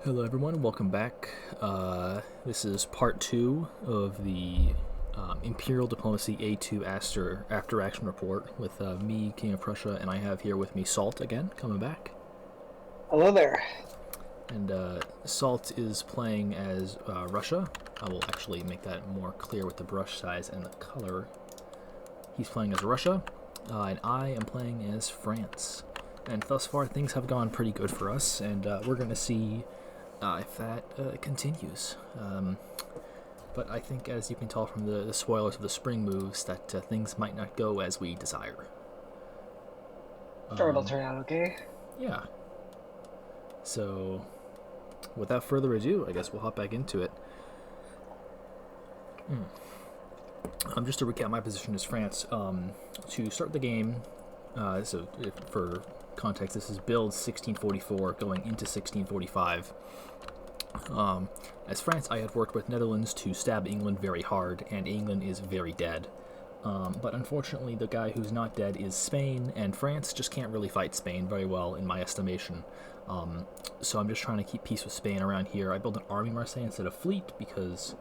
Hello, everyone. Welcome back. This is part two of the Imperial Diplomacy A2 Aster After Action Report with me, King of Prussia, and I have here with me Salt again, coming back. Hello there. And Salt is playing as Russia. I will actually make that more clear with the brush size and the color. He's playing as Russia, and I am playing as France. And thus far, things have gone pretty good for us, and we're going to see if that continues. But I think, as you can tell from the spoilers of the spring moves, that things might not go as we desire. Sure, it'll turn out okay. Yeah. So, without further ado, I guess we'll hop back into it. Just to recap my position as France, to start the game, so for context, this is build 1644 going into 1645. As France, I had worked with Netherlands to stab England very hard, and England is very dead. But unfortunately, the guy who's not dead is Spain, and France just can't really fight Spain very well, in my estimation. So I'm just trying to keep peace with Spain around here. I built an army Marseille instead of fleet because,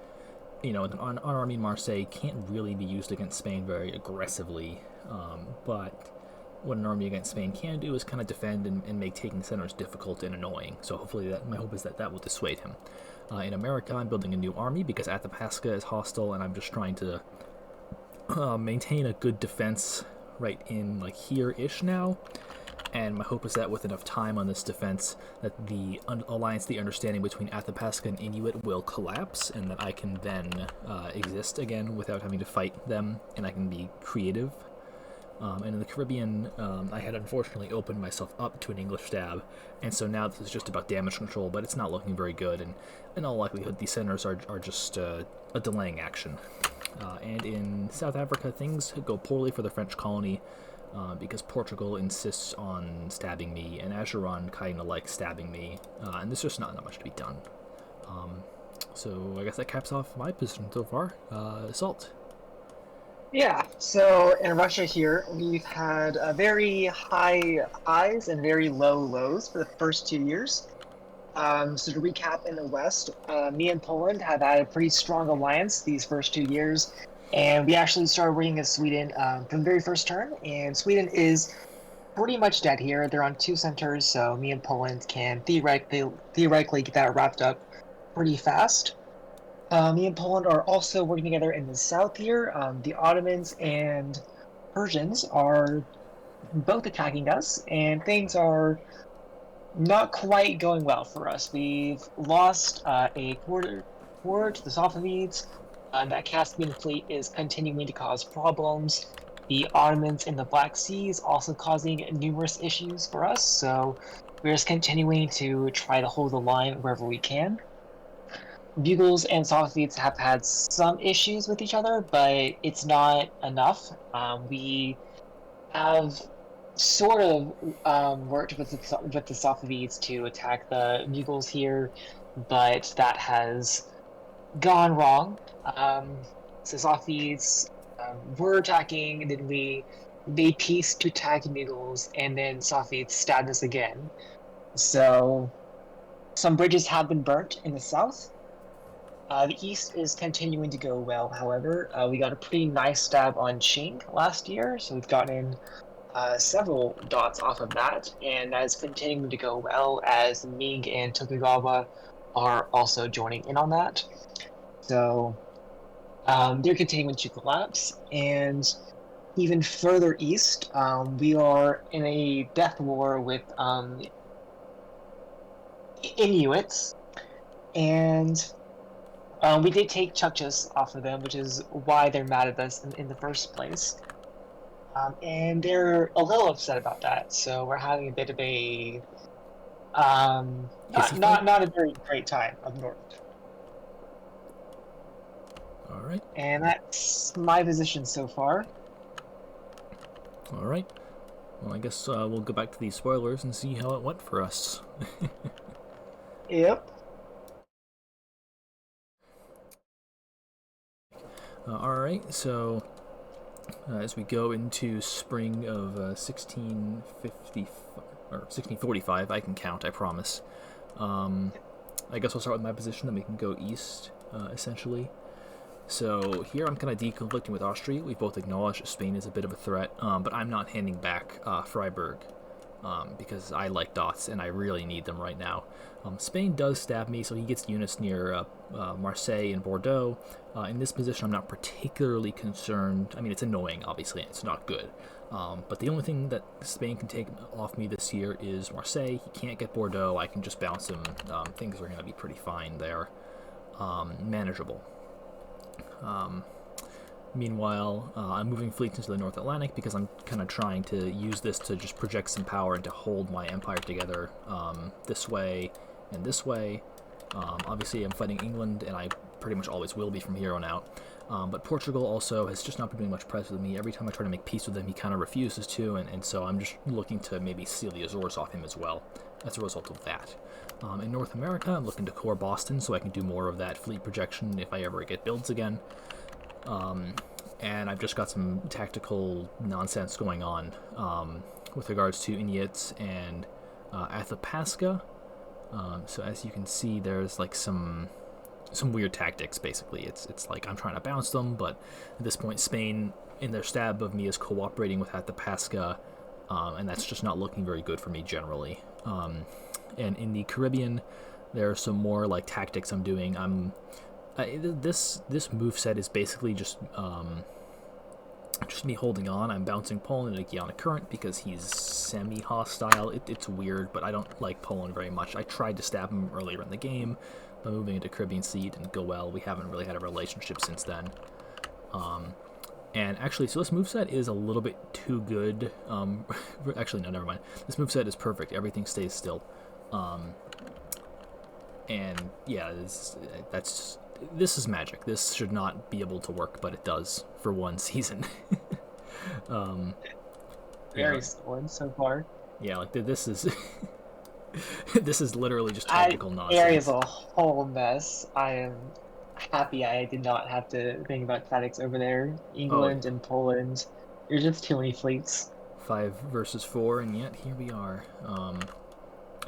you know, an army Marseille can't really be used against Spain very aggressively. But what an army against Spain can do is kind of defend and make taking centers difficult and annoying. So hopefully my hope is that will dissuade him. In America, I'm building a new army because Athabasca is hostile, and I'm just trying to maintain a good defense right in like here-ish now. And my hope is that with enough time on this defense, that the alliance, the understanding between Athabasca and Inuit will collapse, and that I can then exist again without having to fight them, and I can be creative. And in the Caribbean, I had unfortunately opened myself up to an English stab, and so now this is just about damage control, but it's not looking very good, and in all likelihood these centers are just a delaying action. And in South Africa, things go poorly for the French colony, because Portugal insists on stabbing me, and Acheron kind of likes stabbing me, and there's just not much to be done. So I guess that caps off my position so far. Salt. Yeah, so in Russia here, we've had very high highs and very low lows for the first 2 years. So to recap, in the West, me and Poland have had a pretty strong alliance these first 2 years, and we actually started working against Sweden from the very first turn, and Sweden is pretty much dead here. They're on 2 centers, so me and Poland can theoretically get that wrapped up pretty fast. Me and Poland are also working together in the south here. The Ottomans and Persians are both attacking us, and things are not quite going well for us. We've lost a quarter to the Safavids. That Caspian fleet is continuing to cause problems. The Ottomans in the Black Sea is also causing numerous issues for us, so we're just continuing to try to hold the line wherever we can. Bugles and Safavids have had some issues with each other, but it's not enough. We have sort of worked with the Safavids to attack the Bugles here, but that has gone wrong. So Safavids were attacking, and then we made peace to attack Bugles, and then Safavids stabbed us again. So some bridges have been burnt in the south. The East is continuing to go well, however. We got a pretty nice stab on Qing last year, so we've gotten several dots off of that, and that is continuing to go well as Ming and Tokugawa are also joining in on that. So they're continuing to collapse, and even further east, we are in a death war with Inuits, and we did take Chukchas off of them, which is why they're mad at us in the first place. And they're a little upset about that, so we're having a bit of a not a very great time up north. All right. And that's my position so far. All right. Well, I guess we'll go back to these spoilers and see how it went for us. Yep. Alright, so as we go into spring of 1650 or 1645, I can count, I promise. I guess we'll start with my position, then we can go east, essentially. So here I'm kind of deconflicting with Austria. We both acknowledge that Spain is a bit of a threat, but I'm not handing back Freiburg because I like dots and I really need them right now. Spain does stab me, so he gets units near Marseille and Bordeaux. In this position, I'm not particularly concerned. I mean, it's annoying, obviously, and it's not good. But the only thing that Spain can take off me this year is Marseille. He can't get Bordeaux. I can just bounce him. Things are going to be pretty fine there. Manageable. Meanwhile, I'm moving fleets into the North Atlantic because I'm kind of trying to use this to just project some power and to hold my empire together this way and this way. Obviously, I'm fighting England, and I pretty much always will be from here on out. But Portugal also has just not been doing much press with me. Every time I try to make peace with him, he kind of refuses to, and so I'm just looking to maybe steal the Azores off him as well as a result of that. In North America, I'm looking to core Boston so I can do more of that fleet projection if I ever get builds again. And I've just got some tactical nonsense going on with regards to Inuits and Athabasca. So as you can see, there's like some weird tactics. Basically, it's like I'm trying to bounce them, but at this point, Spain in their stab of me is cooperating with Athabasca, and that's just not looking very good for me generally. And in the Caribbean, there are some more like tactics I'm doing. This move set is basically just me holding on. I'm bouncing Poland into Guiana Current because he's semi-hostile. It's weird, but I don't like Poland very much. I tried to stab him earlier in the game by moving into Caribbean Sea. It didn't go well. We haven't really had a relationship since then. And actually, so this moveset is a little bit too good. Actually, no, never mind. This moveset is perfect. Everything stays still. And yeah, this is magic. This should not be able to work, but it does for one season. Very solid so far. Yeah, like this is this is literally just tactical nonsense. Area is a whole mess. I am happy I did not have to think about tactics over there. England and Poland, there's just too many fleets. 5 versus 4, and yet here we are.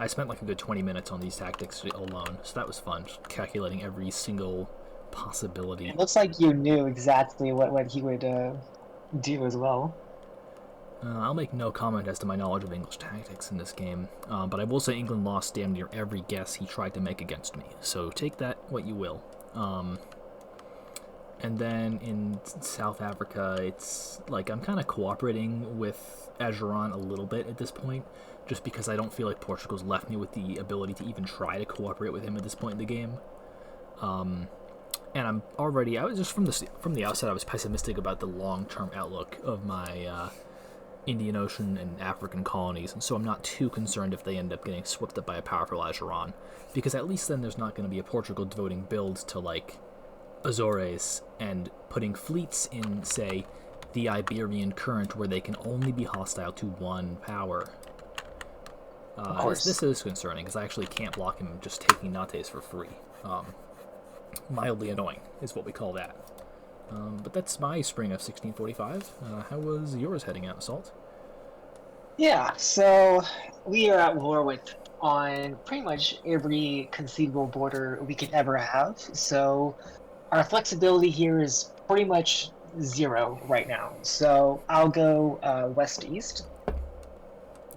I spent like a good 20 minutes on these tactics alone, so that was fun, just calculating every single possibility. It looks like you knew exactly what he would do as well. I'll make no comment as to my knowledge of English tactics in this game, but I will say England lost damn near every guess he tried to make against me, so take that what you will. And then in South Africa, it's like I'm kind of cooperating with Ageron a little bit at this point, just because I don't feel like Portugal's left me with the ability to even try to cooperate with him at this point in the game. And I was just from the outset, I was pessimistic about the long-term outlook of my Indian Ocean and African colonies, and so I'm not too concerned if they end up getting swept up by a powerful Ageron, because at least then there's not going to be a Portugal devoting builds to, like, Azores and putting fleets in, say, the Iberian Current where they can only be hostile to one power. This is concerning, because I actually can't block him just taking Nates for free. Mildly annoying is what we call that. But that's my spring of 1645. How was yours heading out, Salt? Yeah, so we are at war on pretty much every conceivable border we could ever have. So our flexibility here is pretty much 0 right now. So I'll go west-east.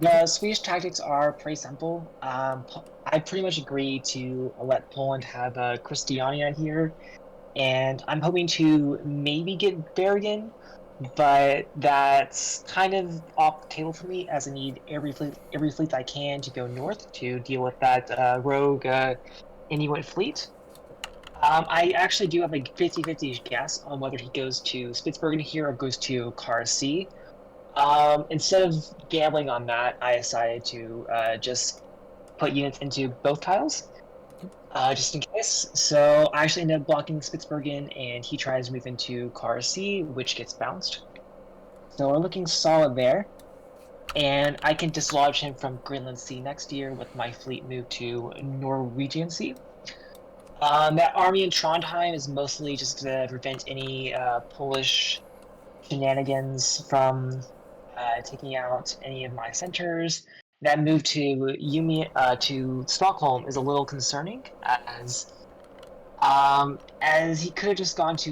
The Swedish tactics are pretty simple. I pretty much agree to let Poland have Christiania here, and I'm hoping to maybe get Bergen, but that's kind of off the table for me, as I need every fleet I can to go north to deal with that rogue Inuit fleet. I actually do have a 50-50 guess on whether he goes to Spitsbergen here or goes to Kara Sea. Instead of gambling on that, I decided to just put units into both tiles, just in case. So I actually ended up blocking Spitsbergen, and he tries to move into Kara Sea, which gets bounced. So we're looking solid there. And I can dislodge him from Greenland Sea next year with my fleet moved to Norwegian Sea. That army in Trondheim is mostly just to prevent any Polish shenanigans from taking out any of my centers. that move to Stockholm is a little concerning, as he could have just gone to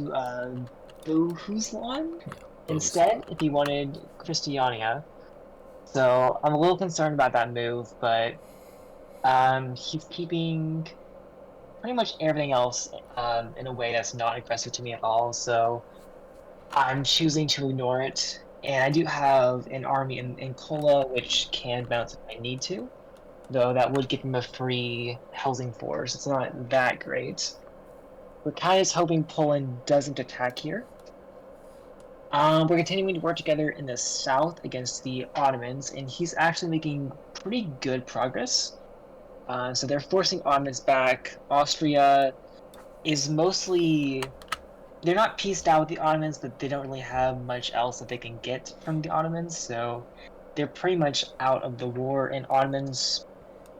Bohuslän Yeah, Bogus. instead if he wanted Christiania. So I'm a little concerned about that move, but he's keeping pretty much everything else in a way that's not aggressive to me at all. So I'm choosing to ignore it. And I do have an army in Kola, which can bounce if I need to, though that would give him a free housing force. It's not that great. We're kind of just hoping Poland doesn't attack here. We're continuing to work together in the south against the Ottomans, and he's actually making pretty good progress. So they're forcing Ottomans back. Austria is mostly, they're not pieced out with the Ottomans, but they don't really have much else that they can get from the Ottomans. So they're pretty much out of the war, and Ottomans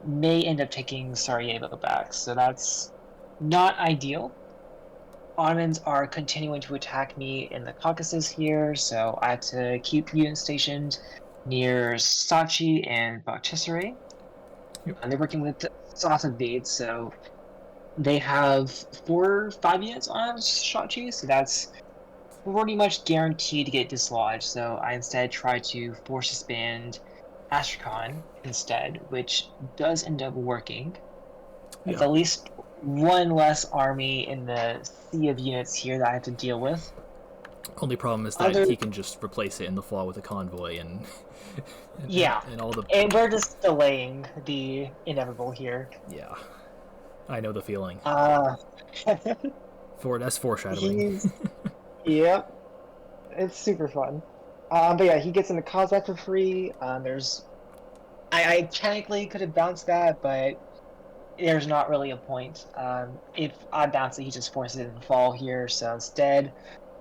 may end up taking Sarajevo back. So that's not ideal. Ottomans are continuing to attack me in the Caucasus here, so I have to keep units stationed near Sachi and Bakhchisaray. Yep. And they're working with Safavids, so they have 4 or 5 units on Sachi, so that's pretty much guaranteed to get dislodged. So I instead try to force disband Astrakhan instead, which does end up working. It's Yeah. at least one less army in the sea of units here that I have to deal with. Only problem is that Other, he can just replace it in the fall with a convoy and yeah, and all the and we're just delaying the inevitable here. yeah. I know the feeling. Uh, That's foreshadowing. he's yep, it's super fun. But yeah, he gets into Kazakh for free. There's I technically could have bounced that, but there's not really a point. If I bounce it, he just forces it to fall here. So instead,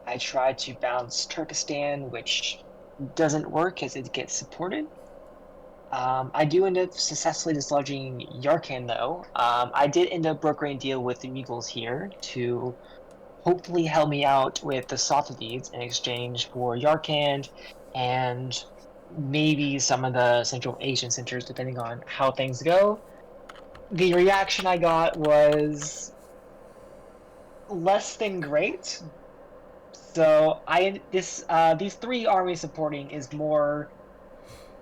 I try to bounce Turkestan, which doesn't work as it gets supported. I do end up successfully dislodging Yarkand, though. I did end up brokering a deal with the Mughals here to hopefully help me out with the Safavids in exchange for Yarkand and maybe some of the Central Asian centers, depending on how things go. The reaction I got was less than great. So these 3 armies supporting is more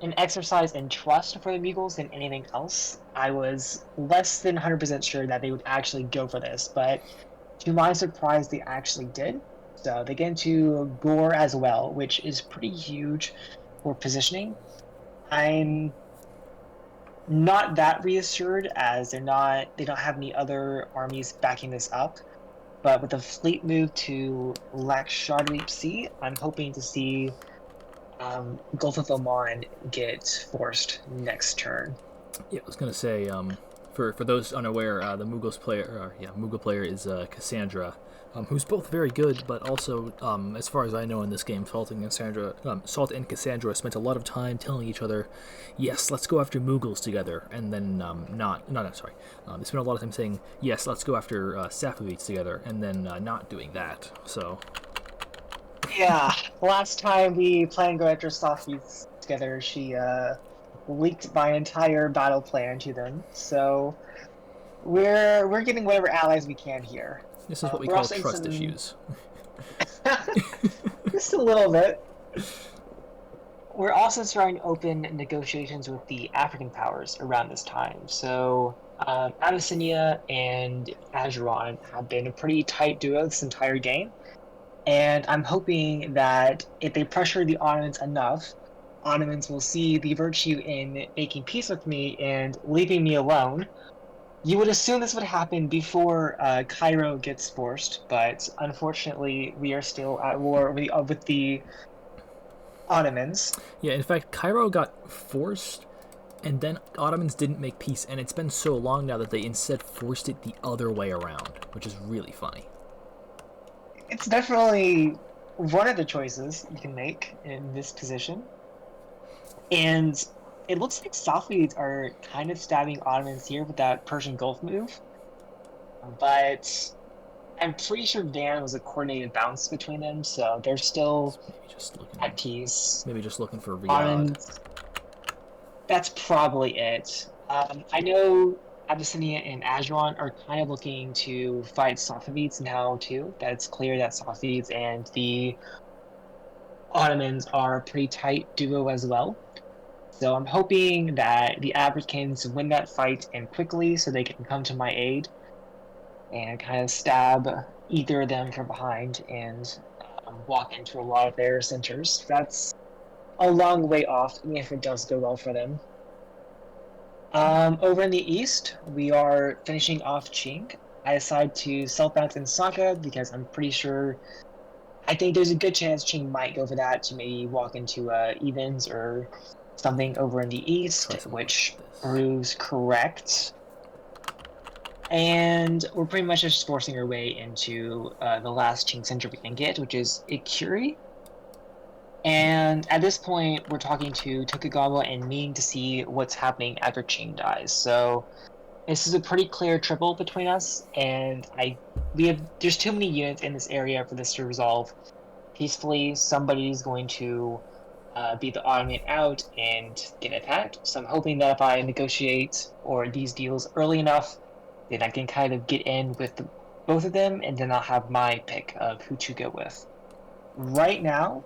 an exercise in trust for the Mughals than anything else. I was less than 100% sure that they would actually go for this, but to my surprise, they actually did. So they get into Gore as well, which is pretty huge for positioning. I'm not that reassured as they don't have any other armies backing this up. But with the fleet move to Lakshadweep Sea, I'm hoping to see Gulf of Oman get forced next turn. Yeah, I was gonna say, for those unaware, the Mughal player is Cassandra, who's both very good, but also, as far as I know in this game, Salt and Cassandra spent a lot of time telling each other, "Yes, let's go after Mughals together," and then sorry, they spent a lot of time saying, "Yes, let's go after Safavids together," and then not doing that. So Yeah, last time we planned to go after Safi together, she leaked my entire battle plan to them. So we're getting whatever allies we can here. this is what we We're call also in trust some issues. just a little bit. We're also starting to open negotiations with the African powers around this time. So Abyssinia and Azeron have been a pretty tight duo this entire game. And I'm hoping that if they pressure the Ottomans enough, Ottomans will see the virtue in making peace with me and leaving me alone. You would assume this would happen before Cairo gets forced, but unfortunately, we are still at war with the Ottomans. Yeah, in fact, Cairo got forced, and then Ottomans didn't make peace, and it's been so long now that they instead forced it the other way around, which is really funny. It's definitely one of the choices you can make in this position. And it looks like Safavids are kind of stabbing Ottomans here with that Persian Gulf move. But I'm pretty sure Van was a coordinated bounce between them, so they're still Maybe just looking, at peace. maybe just looking for Riyadh. Ottomans, That's probably it. I know Abyssinia and Azeron are kind of looking to fight Safavids now too. That's clear that Safavids and the Ottomans are a pretty tight duo as well. So I'm hoping that the Africans win that fight and quickly so they can come to my aid and kind of stab either of them from behind and walk into a lot of their centers. That's a long way off, even if it does go well for them. Over in the east, we are finishing off Qing. I decided to self-bounce in Saka because I'm pretty sure I think there's a good chance Qing might go for that to maybe walk into evens or something over in the east, Try something which like this. proves correct. And we're pretty much just forcing our way into the last Qing center we can get, which is Ikuri. And at this point, we're talking to Tokugawa and Ming to see what's happening after Qing dies. So this is a pretty clear triple between us, and there's too many units in this area for this to resolve peacefully. Somebody's going to be the odd man out and get attacked. So I'm hoping that if I negotiate or these deals early enough, then I can kind of get in with both of them, and then I'll have my pick of who to go with. Right now,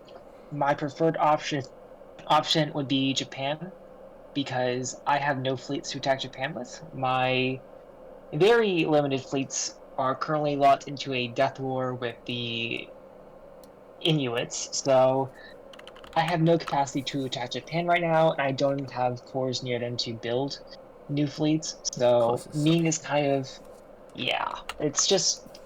my preferred option would be Japan because I have no fleets to attack Japan with. My very limited fleets are currently locked into a death war with the Inuits, so I have no capacity to attack Japan right now, and I don't even have cores near them to build new fleets. So Causes Ming suck. is kind of, yeah, it's just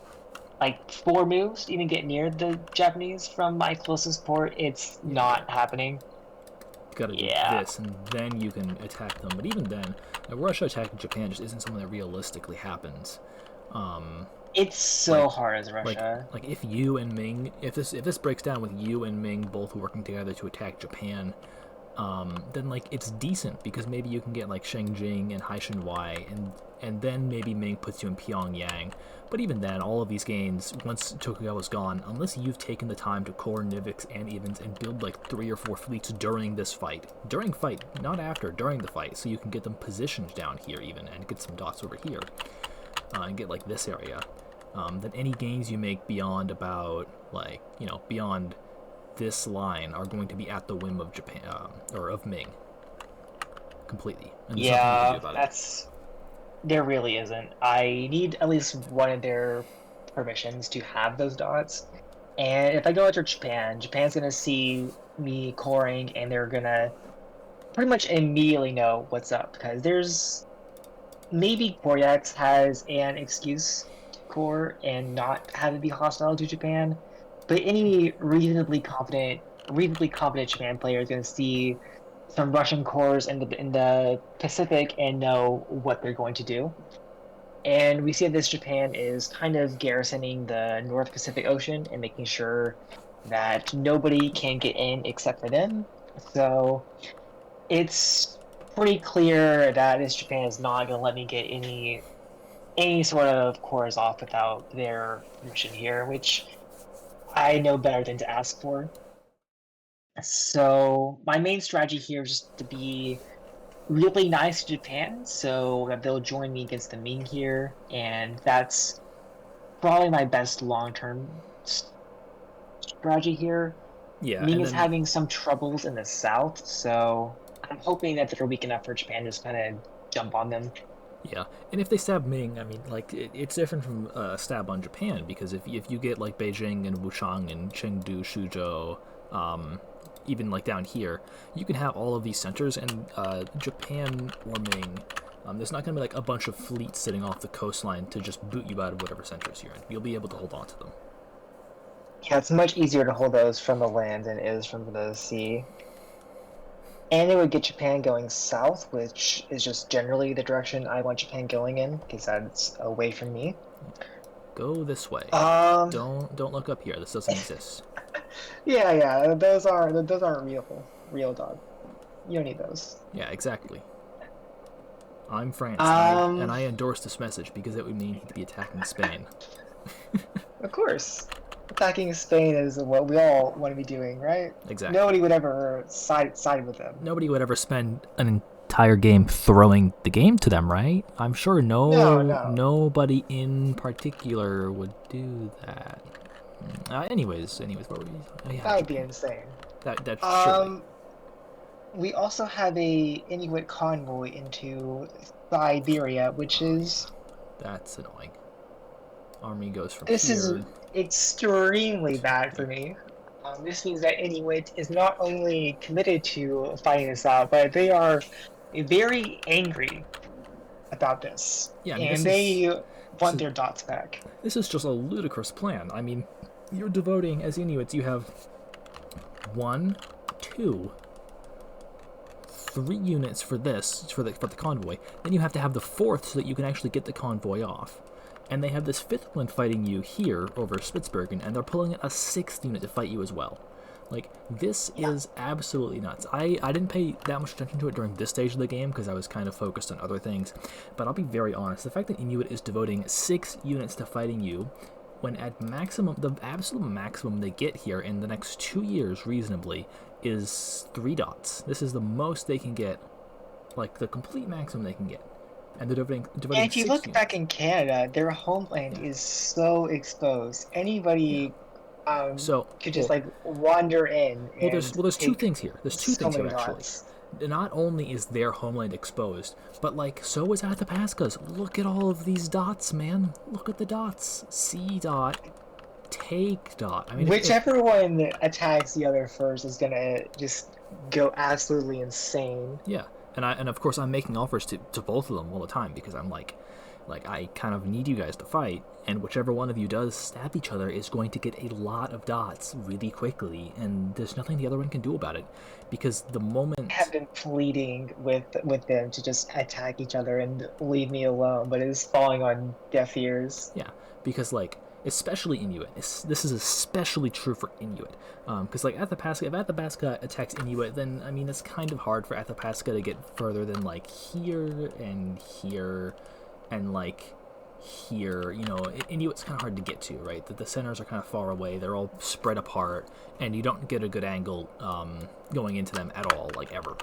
like 4 moves to even get near the Japanese from my closest port. It's Yeah, you not happening. gotta do Yeah, this, and then you can attack them. But even then, Russia attacking Japan just isn't something that realistically happens. Um, it's like, so hard as Russia. like if you and Ming, if this breaks down with you and Ming both working together to attack Japan, then like it's decent because maybe you can get like Shengjing and Haishin Y, and then maybe Ming puts you in Pyongyang. But even then, all of these gains, once Tokugawa's gone, unless you've taken the time to core Nivix and Evens and build like 3 or 4 fleets during this fight, during fight, not after, during the fight, so you can get them positioned down here even and get some dots over here, and get like this area. Then any gains you make beyond about like beyond this line are going to be at the whim of Japan or of Ming completely, and there's nothing you can do Yeah, about it. that's there really isn't. I need at least one of their permissions to have those dots. And if I go after Japan, Japan's gonna see me coring and they're gonna pretty much immediately know what's up because there's maybe Koryax has an excuse to core and not have it be hostile to Japan, but any reasonably competent Japan player is gonna see some Russian cores in the Pacific and know what they're going to do. And we see this Japan is kind of garrisoning the North Pacific Ocean and making sure that nobody can get in except for them. So it's pretty clear that this Japan is not going to let me get any sort of cores off without their permission here, which I know better than to ask for. So my main strategy here is just to be really nice to Japan so that they'll join me against the Ming here, and that's probably my best long-term strategy here. Yeah, Ming and is then having some troubles in the south, so I'm hoping that they're weak enough for Japan to just kind of jump on them. yeah, and if they stab Ming, I mean, like it's different from a stab on Japan because if you get like Beijing and Wuchang and Chengdu, Suzhou, even like down here, you can have all of these centers, and Japan or Ming, there's not going to be like a bunch of fleets sitting off the coastline to just boot you out of whatever centers you're in. You'll be able to hold on to them. Yeah, it's much easier to hold those from the land than it is from the sea. And it would get Japan going south, which is just generally the direction I want Japan going in, because that's away from me. Go this way. Um, Don't look up here. This doesn't exist. yeah, those aren't real dog. You don't need those. Yeah, exactly. I'm France, and Um, I endorse this message because it would mean he'd be attacking Spain. of course, attacking Spain is what we all want to be doing, right? Exactly. Nobody would ever side with them. Nobody would ever spend an entire game throwing the game to them, right? I'm sure No. nobody in particular would do that. Anyways, what were you? Oh yeah, That would be Japan. insane. That's surely. Um, we also have a Inuit convoy into Siberia, which is That's annoying. Army goes from this is here extremely to bad for here. me. This means that Inuit is not only committed to fighting this out, but they are very angry about this, Yeah, I mean and this want is their dots back. this is just a ludicrous plan. I mean, you're devoting as Inuits. You have one, two, 3 units for this for the convoy. Then you have to have the fourth so that you can actually get the convoy off. And they have this fifth one fighting you here over Spitsbergen, and they're pulling a sixth unit to fight you as well. Like, this Yeah. is absolutely nuts. I didn't pay that much attention to it during this stage of the game because I was kind of focused on other things. But I'll be very honest, the fact that Inuit is devoting 6 units to fighting you, when at maximum, the absolute maximum they get here in the next 2 years reasonably is 3 dots. This is the most they can get, like the complete maximum they can get. And they're And devoting if you 6 look back units. in Canada, their homeland Yeah. is so exposed. Yeah. Anybody So, could just like wander in and there's two take things here. There's two so things here many actually. dots. Not only is their homeland exposed, but like so is Athapaska's. Look at all of these dots, man. Look at the dots. C dot, take dot. I mean, if Whichever one attacks the other first is gonna just go absolutely insane. yeah, and of course I'm making offers to both of them all the time because I'm like I kind of need you guys to fight, and whichever one of you does stab each other is going to get a lot of dots really quickly, and there's nothing the other one can do about it, because the Have moment, been pleading with them to just attack each other and leave me alone, but it is falling on deaf ears. yeah, because like especially Inuit, this is especially true for Inuit, because like Athapaska, if Athapaska attacks Inuit, then I mean it's kind of hard for Athapaska to get further than like here and here and like here. You know, Inuit's kind of hard to get to, right? The centers are kind of far away, they're all spread apart, and you don't get a good angle going into them at all, like ever.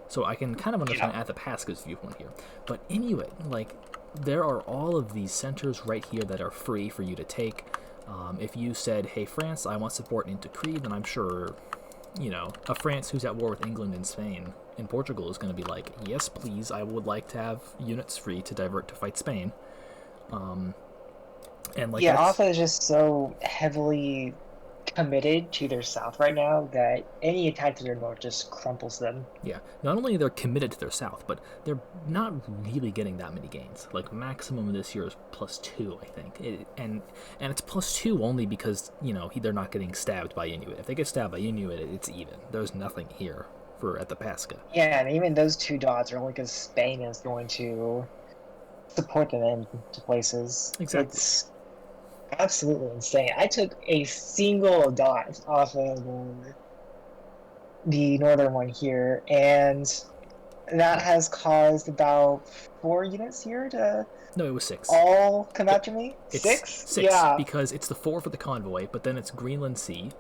So I can kind of understand Yeah. Athapaska's viewpoint here. But Inuit, like, there are all of these centers right here that are free for you to take. If you said, hey, France, I want support into Crete, then I'm sure, you know, a France who's at war with England and Spain and Portugal is going to be like, yes, please, I would like to have units free to divert to fight Spain. And like Yeah, that's Alpha is just so heavily committed to their south right now that any attack to their north just crumples them. yeah. Not only they're committed to their south, but they're not really getting that many gains. Like maximum this year is +2, I think. And it's +2 only because you know they're not getting stabbed by Inuit. If they get stabbed by Inuit, it's even. There's nothing here for at the Pascha. Yeah, and even those 2 dots are only because Spain is going to support them into places. Exactly. It's absolutely insane. I took a single dot off of the northern one here, and that has caused about 4 units here to No, it was 6. all come after me. It's 6? 6 Yeah. because it's the 4 for the convoy, but then it's Greenland Sea,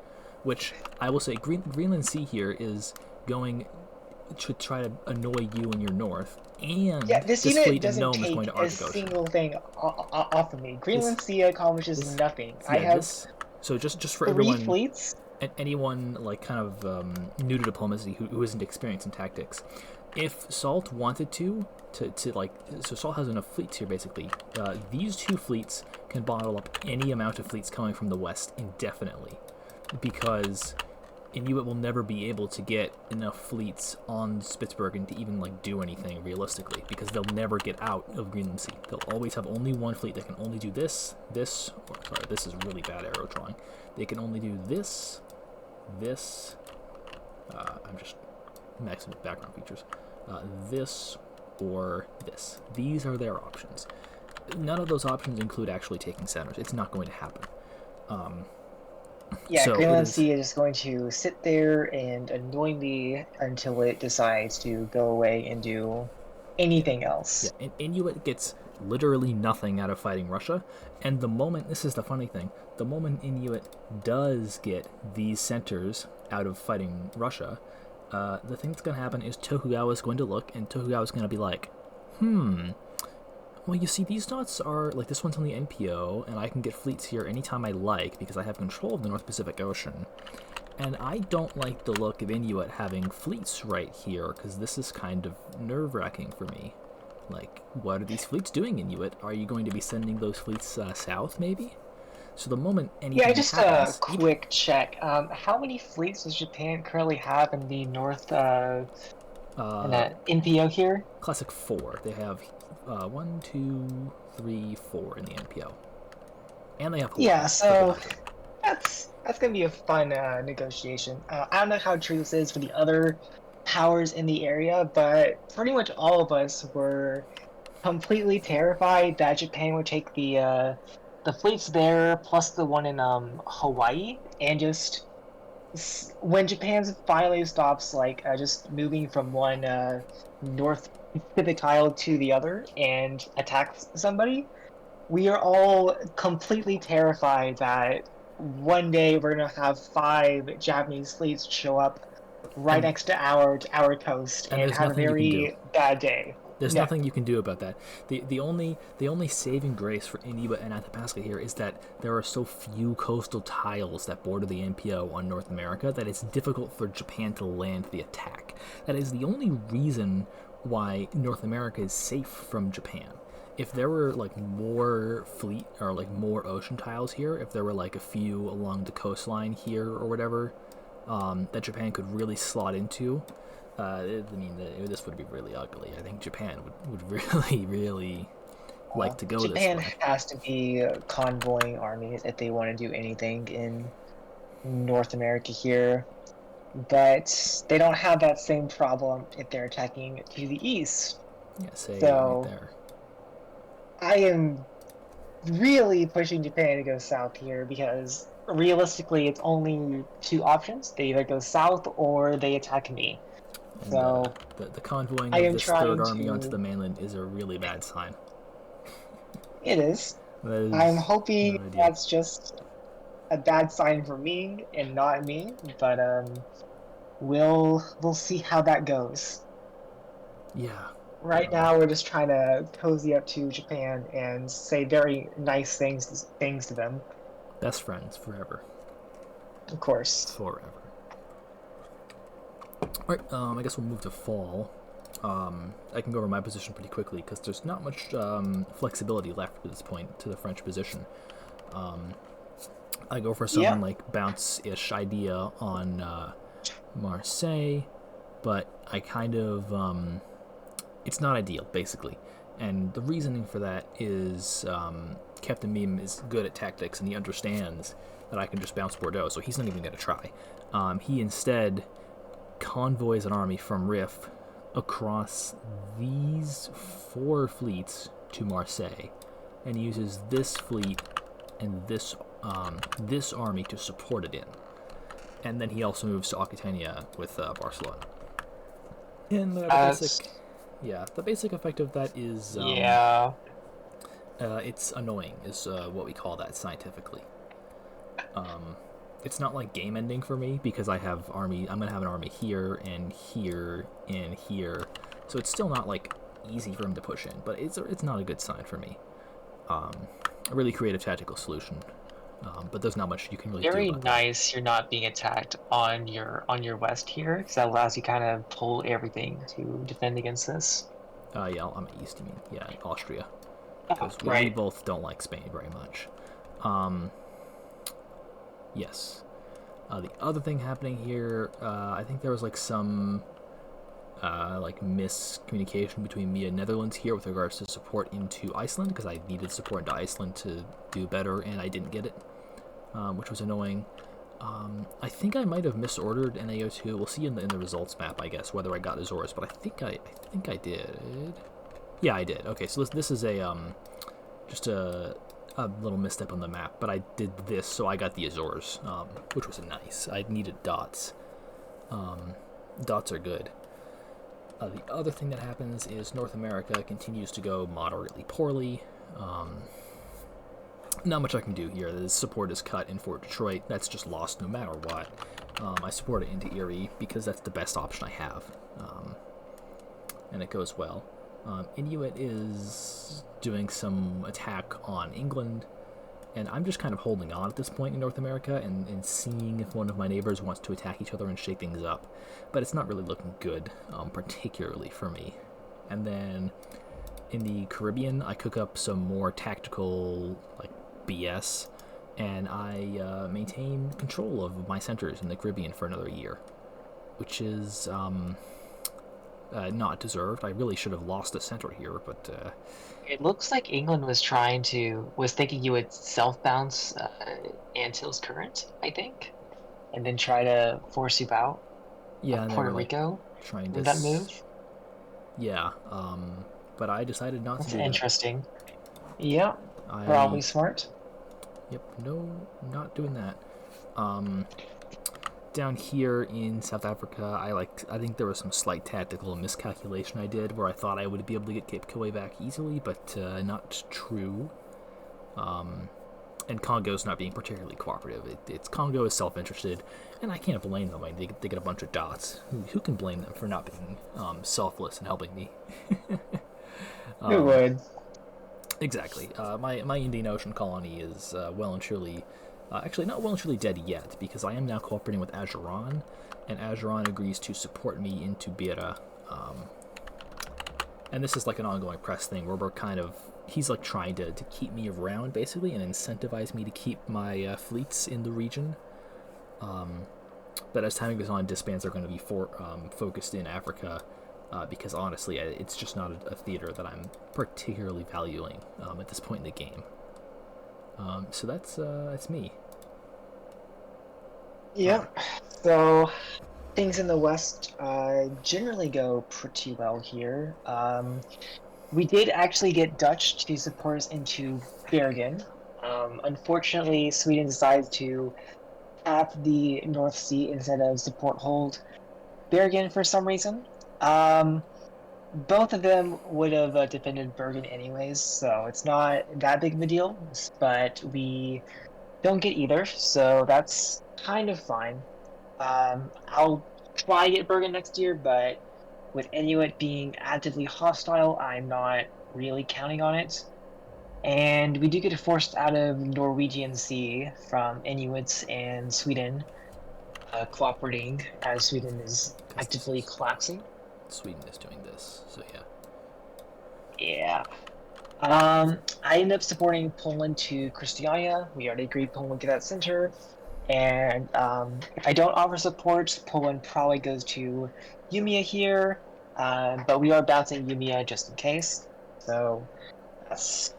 which I will say Greenland Sea here is going to try to annoy you in your north, and Yeah, this this unit fleet in doesn't Nome is going take to a Arctic Ocean. single thing off of me. This Greenland Sea accomplishes this nothing. I yeah have this so just for 3 everyone, fleets. anyone like kind of new to diplomacy who isn't experienced in tactics, if Salt wanted to like, so Salt has enough fleets here basically. These 2 fleets can bottle up any amount of fleets coming from the west indefinitely, because Inuit will never be able to get enough fleets on Spitsbergen to even like do anything realistically, because they'll never get out of Greenland Sea. They'll always have only one fleet that can only do this, or sorry, this is really bad arrow drawing. They can only do this, this. I'm just maxing with background features. This or this. These are their options. None of those options include actually taking centers. It's not going to happen. Yeah, So Greenland Sea is going to sit there and annoy me until it decides to go away and do anything else. yeah, Inuit gets literally nothing out of fighting Russia, and the moment, this is the funny thing, the moment Inuit does get these centers out of fighting Russia, The thing that's going to happen is Tokugawa is going to look, and Tokugawa is going to be like, well, you see, these dots are, like, this one's on the NPO, and I can get fleets here anytime I like because I have control of the North Pacific Ocean. And I don't like the look of Inuit having fleets right here, because this is kind of nerve-wracking for me. Like, what are these fleets doing, Inuit? Are you going to be sending those fleets south, maybe? So the moment anything Just happens... a quick check. How many fleets does Japan currently have in the North, in that NPO here? Classic 4. They have 1, 2, 3, 4 in the NPO. And they have Hawaii. Yeah, so that's gonna be a fun negotiation. I don't know how true this is for the other powers in the area, but pretty much all of us were completely terrified that Japan would take the fleets there plus the one in Hawaii, and just when Japan finally stops just moving from one North Pacific Isle to the other and attacks somebody, we are all completely terrified that one day we're gonna have 5 Japanese fleets show up right next to our coast and have a very bad day. There's nothing you can do about that. The only saving grace for Inuit and Athabasca here is that there are so few coastal tiles that border the NPO on North America that it's difficult for Japan to land the attack. That is the only reason why North America is safe from Japan. If there were like more fleet or like more ocean tiles here, if there were like a few along the coastline here or whatever, that Japan could really slot into, this would be really ugly. I think Japan would really, really like to go Japan this way. has to be convoying armies if they want to do anything in North America here, but they don't have that same problem if they're attacking to the east. Yeah, say so right there. I am really pushing Japan to go south here because realistically it's only 2 options. They either go south or they attack me. And, so the convoying of this third army onto the mainland is a really bad sign. It is. I'm hoping that's just a bad sign for me and not me, but we'll see how that goes. Yeah. Right now we're just trying to cozy up to Japan and say very nice things to them. Best friends forever. Of course. Forever. Alright, I guess we'll move to fall. I can go over my position pretty quickly because there's not much flexibility left at this point to the French position. I go for some like bounce-ish idea on Marseille, but I kind of it's not ideal basically, and the reasoning for that is Captain Meme is good at tactics and he understands that I can just bounce Bordeaux, so he's not even going to try. He instead convoys an army from Riff across these 4 fleets to Marseille and uses this fleet and this army to support it in. And then he also moves to Aquitania with Barcelona. And the basic effect of that is it's annoying is what we call that scientifically. It's not like game ending for me because I'm gonna have an army here and here and here, so it's still not like easy for him to push in, but it's not a good sign for me. A really creative tactical solution, but there's not much you can really do about nice you're not being attacked on your west here, because that allows you kind of pull everything to defend against this. Yeah, I'm east, you mean. Yeah, Austria. Because we both don't like Spain very much. Yes. The other thing happening here, I think there was like some miscommunication between me and Netherlands here with regards to support into Iceland, because I needed support into Iceland to do better and I didn't get it, which was annoying. I think I might have misordered NAO2. We'll see in the results map, I guess, whether I got Azores, but I think I did. Yeah, I did. Okay, so this is just a little misstep on the map, but I did this, so I got the Azores, which was nice. I needed dots. Dots are good. The other thing that happens is North America continues to go moderately poorly. Not much I can do here. The support is cut in Fort Detroit. That's just lost no matter what. I support it into Erie because that's the best option I have, and it goes well. Inuit is doing some attack on England, and I'm just kind of holding on at this point in North America and seeing if one of my neighbors wants to attack each other and shake things up. But it's not really looking good, particularly for me. And then in the Caribbean, I cook up some more tactical, like, BS, and I maintain control of my centers in the Caribbean for another year, which is not deserved. I really should have lost a center here, but It looks like England was thinking you would self-bounce Antill's current, I think, and then try to force you out yeah, of and they Puerto were like Rico trying to, with that move. yeah, but I decided not to That's do that. interesting. Yeah, probably I, smart. yep, no, not doing that. Down here in South Africa, I think there was some slight tactical miscalculation I did where I thought I would be able to get Cape Kiwi back easily, but not true. And Congo's not being particularly cooperative. It's Congo is self-interested, and I can't blame them. I mean, they get a bunch of dots. Who can blame them for not being selfless and helping me? Who would? Exactly. My Indian Ocean colony is well and truly, actually not well and truly dead yet, because I am now cooperating with Ajuran, and Ajuran agrees to support me into Beira. And this is like an ongoing press thing where we're kind of, he's like trying to keep me around basically and incentivize me to keep my fleets in the region. But as time goes on, disbands are going to be focused in Africa. Because honestly, it's just not a theater that I'm particularly valuing at this point in the game. So that's me. Yep. So things in the West generally go pretty well here. We did actually get Dutch to support us into Bergen. Unfortunately, Sweden decided to tap the North Sea instead of support hold Bergen for some reason. Both of them would have defended Bergen anyways, so it's not that big of a deal. But we don't get either, so that's kind of fine. I'll try to get Bergen next year, but with Inuit being actively hostile, I'm not really counting on it. And we do get forced out of Norwegian Sea from Inuits and Sweden cooperating as Sweden is actively collapsing. Sweden is doing this, so yeah. Yeah. I ended up supporting Poland to Christiania. We already agreed Poland would get that center. And if I don't offer support, Poland probably goes to Umia here. But we are bouncing Umia just in case. So that's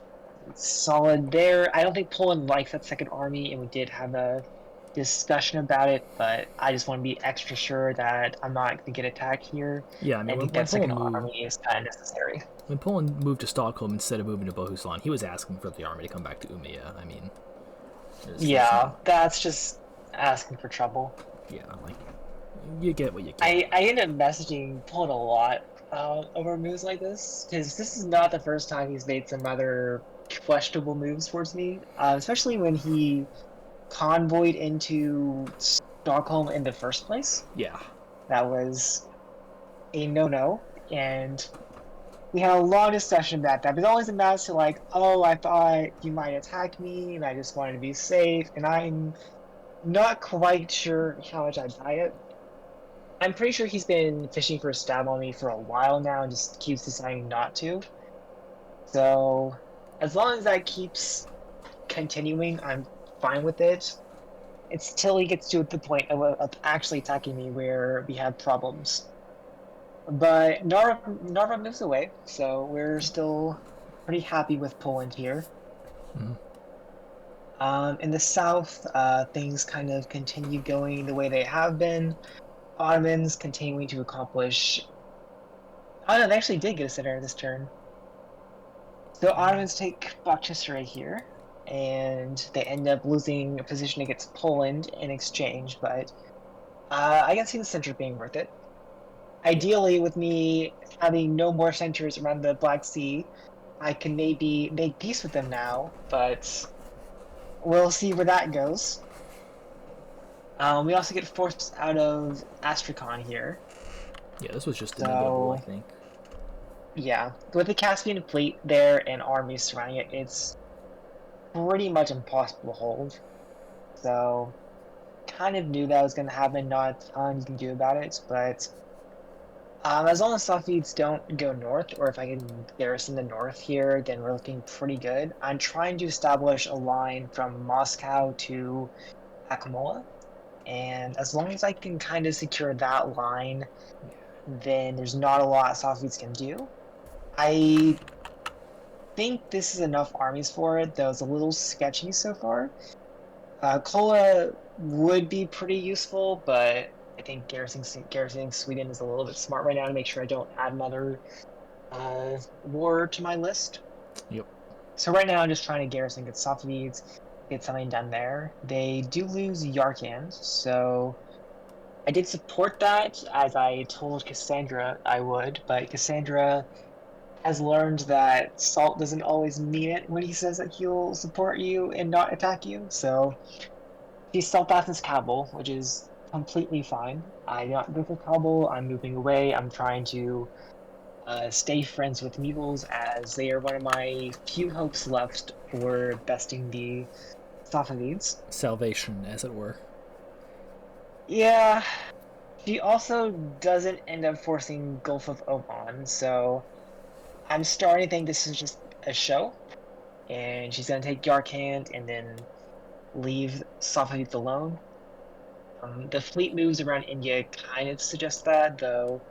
solid there. I don't think Poland likes that second army, and we did have a discussion about it, but I just want to be extra sure that I'm not going to get attacked here. Yeah, I mean, I think that second army is kind of necessary. When Poland moved to Stockholm instead of moving to Bohuslän, he was asking for the army to come back to Umia. I mean, yeah, that's just asking for trouble. Yeah, like, you get what you get. I end up messaging Poland a lot over moves like this, because this is not the first time he's made some other questionable moves towards me, especially when he convoyed into Stockholm in the first place. Yeah. That was a no-no, and we had a long discussion about that, but always amounts to like, oh, I thought you might attack me, and I just wanted to be safe, and I'm not quite sure how much I buy it. I'm pretty sure he's been fishing for a stab on me for a while now and just keeps deciding not to. So, as long as that keeps continuing, I'm fine with it. It's till he gets to the point of actually attacking me where we have problems. But Narva moves away, so we're still pretty happy with Poland here. Mm-hmm. In the south, things kind of continue going the way they have been. Ottomans continuing to accomplish... Oh no, they actually did get a center this turn. So Ottomans take Bakhchisaray here, and they end up losing a position against Poland in exchange, but I can see the center being worth it. Ideally, with me having no more centers around the Black Sea, I can maybe make peace with them now, but we'll see where that goes. We also get forced out of Astrakhan here. Yeah, this was just inevitable, I So, think. yeah, with the Caspian fleet there and armies surrounding it, it's pretty much impossible to hold. So, kind of knew that was going to happen. Not a ton you can do about it, but as long as Safavids don't go north, or if I can garrison the north here, then we're looking pretty good. I'm trying to establish a line from Moscow to Akmola, and as long as I can kind of secure that line, then there's not a lot Safavids can do. I think this is enough armies for it, though it's a little sketchy so far. Kola would be pretty useful, but I think garrisoning Sweden is a little bit smart right now to make sure I don't add another war to my list. Yep. So right now I'm just trying to garrison get Safavids, get something done there. They do lose Yarkand, so I did support that as I told Cassandra I would, but Cassandra has learned that Salt doesn't always mean it when he says that he'll support you and not attack you, so he self-passes Kabul, which is completely fine. I do not go for Kabul. I'm moving away. I'm trying to stay friends with Meevils as they are one of my few hopes left for besting the Safavids. Salvation, as it were. Yeah, she also doesn't end up forcing Gulf of Oman, so I'm starting to think this is just a show, and she's going to take Yarkand and then leave Safavids alone. The fleet moves around India kind of suggest that, though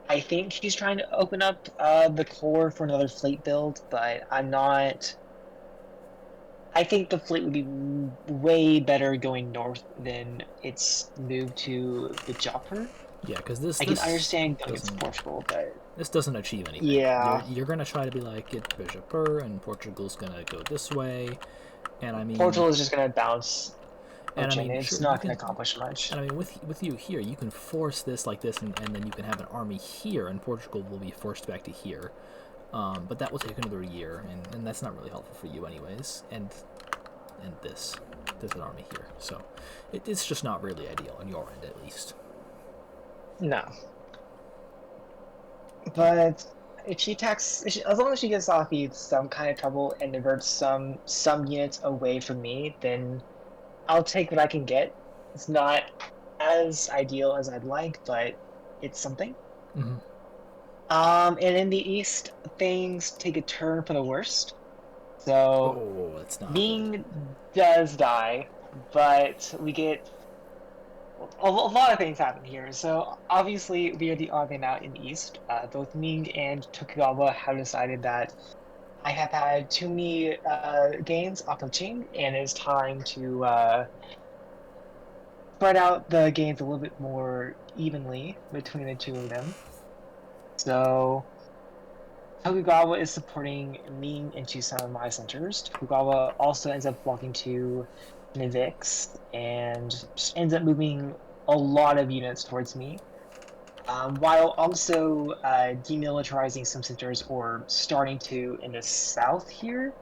I think she's trying to open up the core for another fleet build, but I'm not. I think the fleet would be way better going north than its move to the Jopper. Yeah, because this I can this understand going against doesn't Portugal, but this doesn't achieve anything. yeah, You're gonna try to be like get Bishop and Portugal's gonna go this way, and I mean, Portugal is just going to bounce Cochin. It's sure you not going can. to accomplish much. And I mean, with you here, you can force this like this, and then you can have an army here, and Portugal will be forced back to here. But that will take another year, and that's not really helpful for you anyways. And there's an army here, so it's just not really ideal on your end, at least. No, but if she attacks, as long as she gets off some kind of trouble and diverts some units away from me, then I'll take what I can get. It's not as ideal as I'd like, but it's something. Mm-hmm. And in the east, things take a turn for the worst. So Oh, that's not good. Ming does die, but we get a lot of things happen here. So obviously, we are the odd man out in the east. Both Ming and Tokugawa have decided that I have had too many gains off of Qing, and it's time to spread out the gains a little bit more evenly between the two of them. So Tokugawa is supporting Ming into some of my centers. Tokugawa also ends up walking to Nivix and ends up moving a lot of units towards me, while also demilitarizing some centers or starting to in the south here.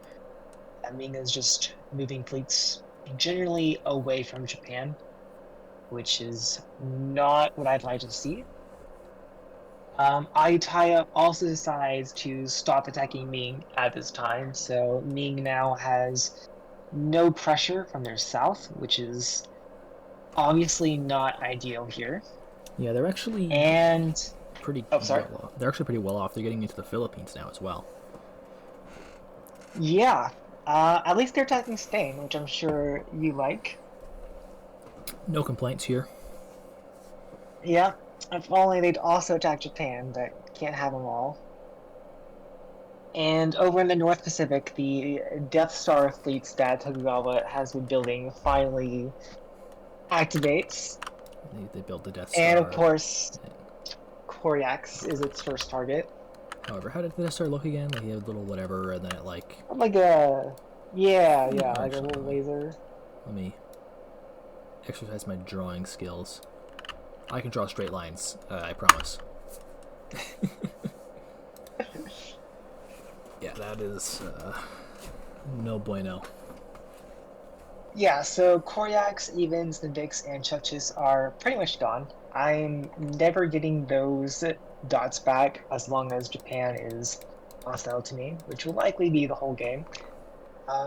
Ming is just moving fleets generally away from Japan, which is not what I'd like to see. Ayutthaya also decides to stop attacking Ming at this time, so Ming now has no pressure from their south, which is obviously not ideal here. Yeah, they're actually And pretty sorry. well off. They're actually pretty well off. They're getting into the Philippines now as well. Yeah, at least they're attacking Spain, which I'm sure you like. No complaints here. Yeah, if only they'd also attack Japan, but can't have them all. And over in the North Pacific, the Death Star fleets that Tokugawa has been building finally activates. They built the Death Star. And of course, Koryax is its first target. However, how did the Death Star look again? Like, he had a little whatever, and then it like... Like a... Yeah, like a little laser. Let me exercise my drawing skills. I can draw straight lines, I promise. Yeah, that is no bueno. Yeah, so Koryaks, Evens, Navix, and Chuchis are pretty much gone. I'm never getting those dots back as long as Japan is hostile to me, which will likely be the whole game.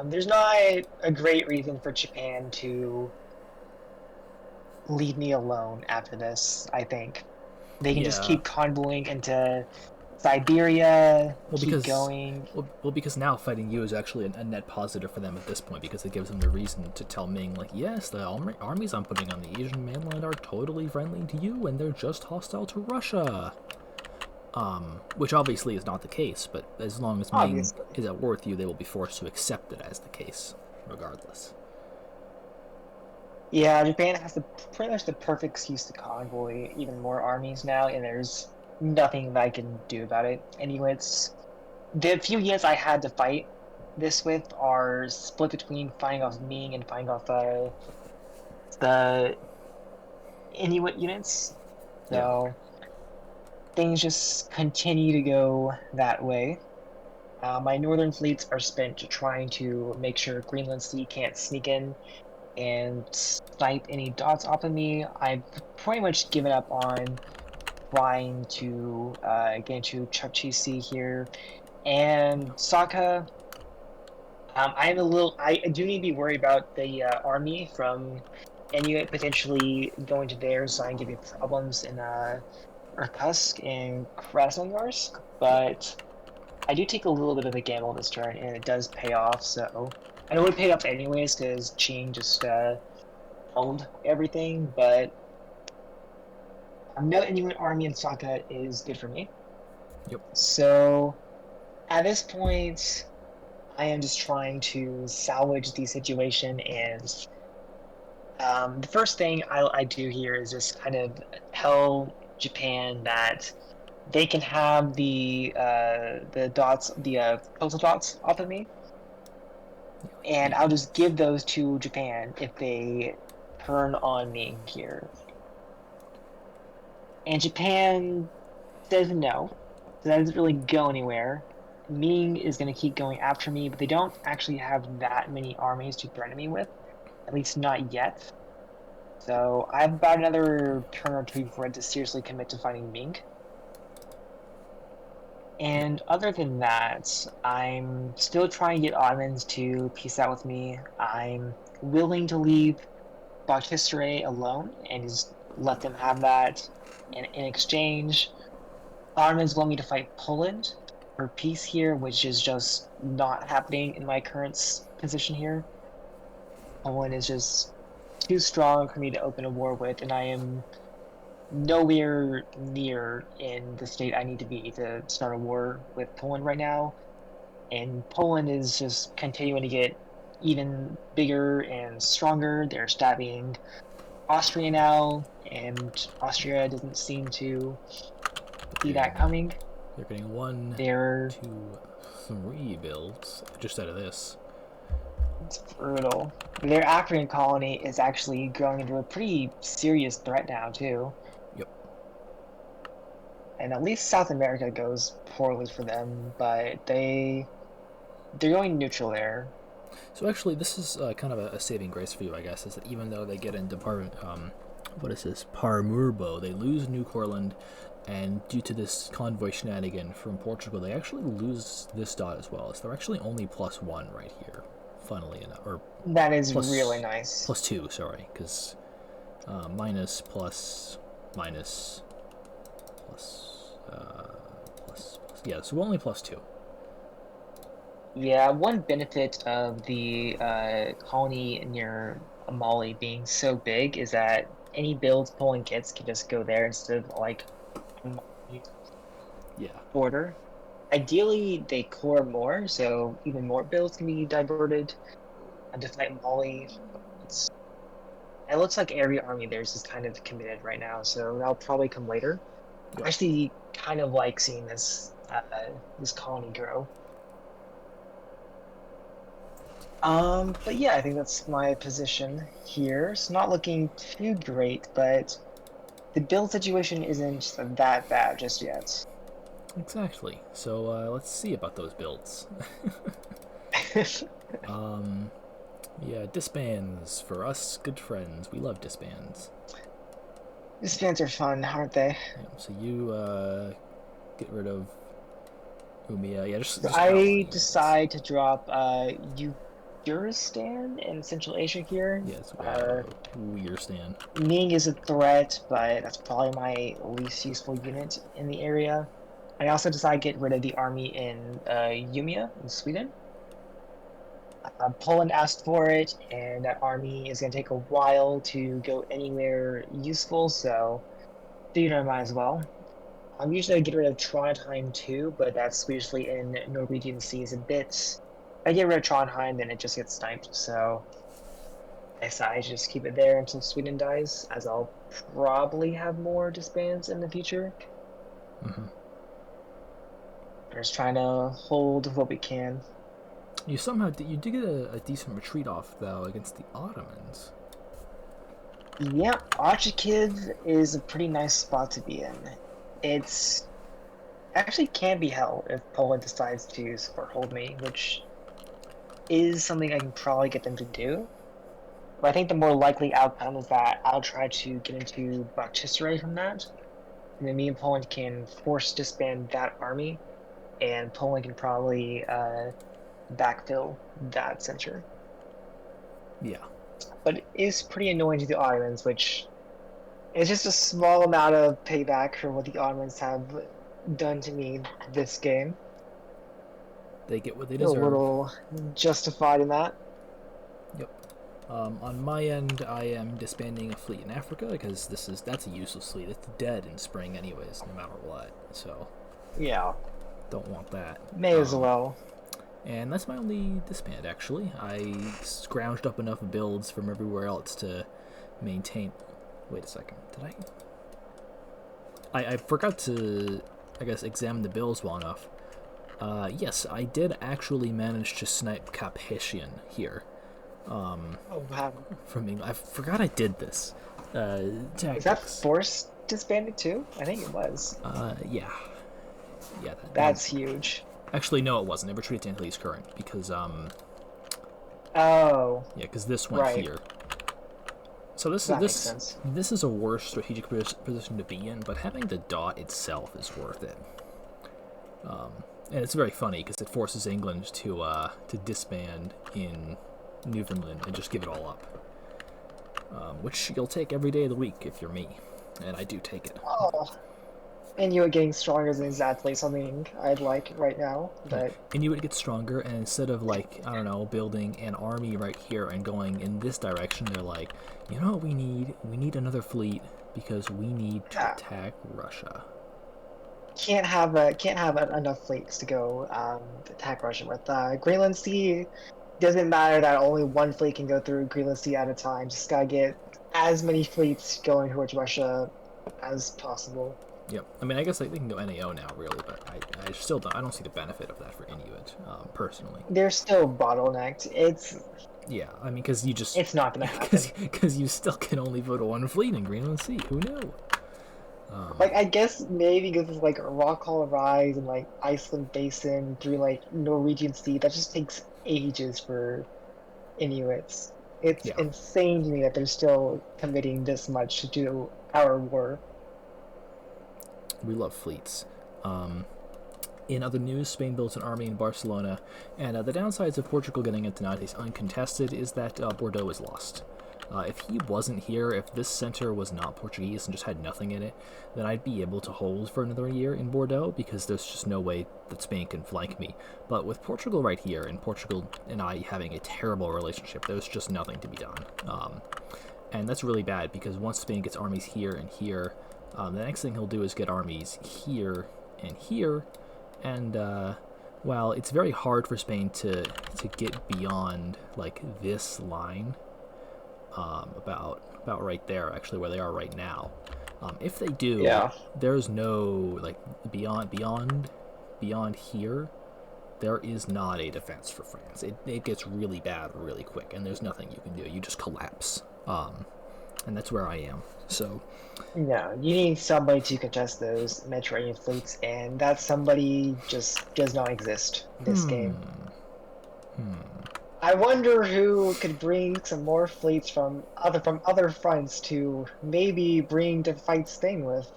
There's not a great reason for Japan to leave me alone after this, I think. They can just Yeah. keep convoying into Siberia, Well, keep because going. because now fighting you is actually a net positive for them at this point, because it gives them the reason to tell Ming, like, yes, the armies I'm putting on the Asian mainland are totally friendly to you, and they're just hostile to Russia. Which obviously is not the case, but as long as Ming Obviously. is at war with you, they will be forced to accept it as the case, regardless. Yeah, Japan has pretty much the perfect excuse to convoy even more armies now, and there's nothing that I can do about it. Anyway, it's the few units I had to fight this with are split between fighting off Ming and fighting off the Inuit units. Yeah. So things just continue to go that way. My northern fleets are spent trying to make sure Greenland Sea can't sneak in and snipe any dots off of me. I've pretty much given up on trying to get into Chukchi Sea here. And Sokka, I do need to be worried about the army from Inuit potentially going to theirs and giving problems in Irkutsk and Krasnoyarsk, but I do take a little bit of a gamble this turn, and it does pay off. So I know it paid off anyways because Qing just owned everything, but no Inuit army in Sokka is good for me. Yep. So at this point, I am just trying to salvage the situation, and the first thing I do here is just kind of tell Japan that they can have the dots, the coastal dots off of me, and I'll just give those to Japan if they turn on me here. And Japan says no, so that doesn't really go anywhere. Ming is going to keep going after me, but they don't actually have that many armies to threaten me with, at least not yet. So I have about another turn or two before I have to seriously commit to fighting Ming. Yep. And other than that, I'm still trying to get Ottomans to peace out with me. I'm willing to leave Bakhtisare alone and just let them have that. And in exchange, Ottomans want me to fight Poland for peace here, which is just not happening in my current position here. Poland is just too strong for me to open a war with, and I am nowhere near in the state I need to be to start a war with Poland right now. And Poland is just continuing to get even bigger and stronger. They're stabbing Austria now, and Austria doesn't seem to see that coming. They're getting one, They're two, three builds just out of this. It's brutal. Their African colony is actually growing into a pretty serious threat now too. Yep. And at least South America goes poorly for them, but they're going neutral there. So actually, this is kind of a saving grace for you, I guess, is that even though they get into what is this, Paramurbo, they lose New Courland, and due to this convoy shenanigan from Portugal, they actually lose this dot as well. So they're actually only +1 right here, funnily enough, or That is plus really nice. +2, sorry, because minus plus minus plus, yeah, so only +2. Yeah, one benefit of the colony near Mali being so big is that any builds Poland gets can just go there instead of like Yeah. border. Ideally, they core more, so even more builds can be diverted to fight Mali. It's, it looks like every army there is just kind of committed right now, so that'll probably come later. Yep. I actually kind of like seeing this colony grow. But yeah, I think that's my position here. It's not looking too great, but the build situation isn't that bad just yet. Exactly. So let's see about those builds. Yeah, disbands for us good friends. We love disbands. Disbands are fun, aren't they? Yeah, so you get rid of Umia. Yeah, So just outlying I units. decide to drop Yuristan in Central Asia here. Yes, Uyghur Ming is a threat, but that's probably my least useful unit in the area. I also decide to get rid of the army in Umeå in Sweden. Poland asked for it, and that army is going to take a while to go anywhere useful, so you know, might as well. I'm usually get rid of Trondheim too, but that's usually in Norwegian seas a bit. If I get rid of Trondheim, then it just gets sniped, so I decide to just keep it there until Sweden dies, as I'll probably have more disbands in the future. Mm-hmm. We're just trying to hold what we can. You somehow you did get a decent retreat off though against the Ottomans. Yeah, Archikiv is a pretty nice spot to be in. It's actually can be held if Poland decides to support hold me, which is something I can probably get them to do. But I think the more likely outcome is that I'll try to get into Bakhchisaray from that. And then me and Poland can force disband that army, and Poland can probably backfill that center. Yeah. But it is pretty annoying to the Ottomans, which is just a small amount of payback for what the Ottomans have done to me this game. They get what they Feel a deserve. little justified in that. Yep. On my end, I am disbanding a fleet in Africa because that's a useless fleet. It's dead in spring anyways, no matter what. So Yeah, don't want that. may as well. And that's my only disband actually. I scrounged up enough builds from everywhere else to maintain. Wait a second. Did I forgot to, I guess, examine the builds well enough. Yes, I did actually manage to snipe Capetian here. Oh wow. From England. I forgot I did this. Is that Tactics. forced disbanded too? I think it was. Yeah. Yeah, That's huge. Actually, no, it wasn't. It retreated to Antilles Current because, Oh, yeah, because this went right. here. So this That makes sense. this is a worse strategic position to be in, but having the dot itself is worth it. And it's very funny because it forces England to disband in Newfoundland and just give it all up, which you'll take every day of the week if you're me, and I do take it. Oh, and you getting stronger isn't exactly something I'd like right now, but Inuit gets stronger, and instead of, like, I don't know, building an army right here and going in this direction, they're like, you know what we need? We need another fleet because we need to attack Russia. can't have enough fleets to go attack Russia with. Greenland Sea doesn't matter that only one fleet can go through Greenland Sea at a time. Just gotta get as many fleets going towards Russia as possible. Yep. I mean, I guess they can go NAO now, really, but I still don't. I don't see the benefit of that for Inuit, personally. They're still bottlenecked. Yeah, I mean, because you just it's not gonna happen. Because you still can only vote one fleet in Greenland Sea. Who knew? Like, I guess maybe because it's like Rockall Rise and like Iceland Basin through like Norwegian Sea, that just takes ages for Inuits. It's insane to me that they're still committing this much to do our war. We love fleets. In other news, Spain builds an army in Barcelona, and the downsides of Portugal getting into Nantes uncontested is that Bordeaux is lost. If he wasn't here, if this center was not Portuguese and just had nothing in it, then I'd be able to hold for another year in Bordeaux, because there's just no way that Spain can flank me. But with Portugal right here, and Portugal and I having a terrible relationship, there's just nothing to be done. And that's really bad, because once Spain gets armies here and here, the next thing he'll do is get armies here and here, and well, it's very hard for Spain to get beyond like this line, about right there, actually, where they are right now. If they do, there's no, like, beyond here, there is not a defense for France. It gets really bad really quick, and there's nothing you can do. You just collapse. And that's where I am. So yeah, you need somebody to contest those Mediterranean fleets, and that somebody just does not exist in this game. I wonder who could bring some more fleets from other fronts to maybe bring to fight Spain with.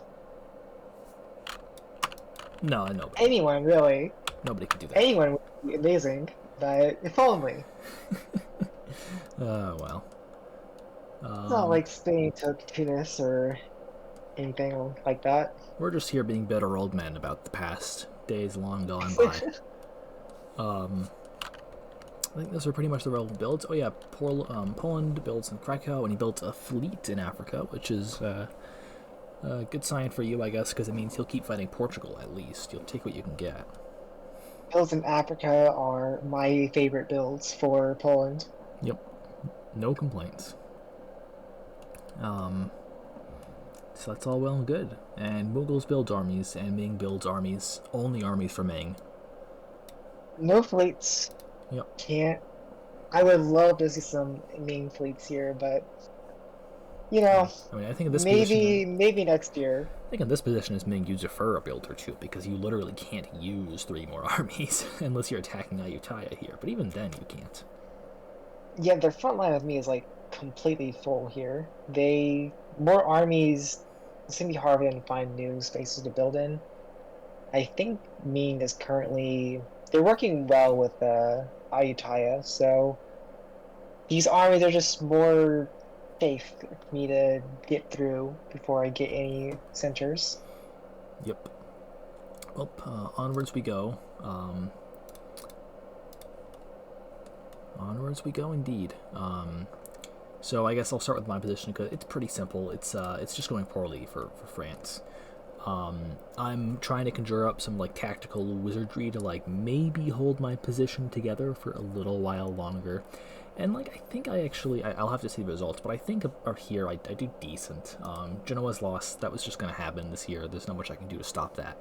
No, nobody. Anyone, really. Nobody could do that. Anyone would be amazing, but if only. Well. It's not like Spain took Tunis or anything like that. We're just here being bitter old men about the past. Days long gone by. I think those are pretty much the relevant builds. Oh yeah, Poland builds in Krakow, and he built a fleet in Africa, which is a good sign for you, I guess, because it means he'll keep fighting Portugal, at least. You'll take what you can get. Builds in Africa are my favorite builds for Poland. Yep. No complaints. So that's all well and good. And Mughals builds armies, and Ming builds armies. Only armies for Ming. No fleets. Yep. Can't. I would love to see some Ming fleets here, but you know, I mean, I think in this maybe next year. I think in this position is Ming use a Fur builder too, because you literally can't use 3 more armies unless you're attacking Ayutthaya here. But even then, you can't. Yeah, their front line of me is like completely full here. More armies. It's gonna be hard for them to find new spaces to build in. I think Ming is currently they're working well with Ayutthaya, so these armies are just more safe for me to get through before I get any centers. Yep. Well, onwards we go. Onwards we go indeed. So I guess I'll start with my position because it's pretty simple. It's just going poorly for France. I'm trying to conjure up some like tactical wizardry to like maybe hold my position together for a little while longer. And like I think I'll have to see the results, but I think here I do decent. Genoa's lost. That was just gonna happen this year. There's not much I can do to stop that.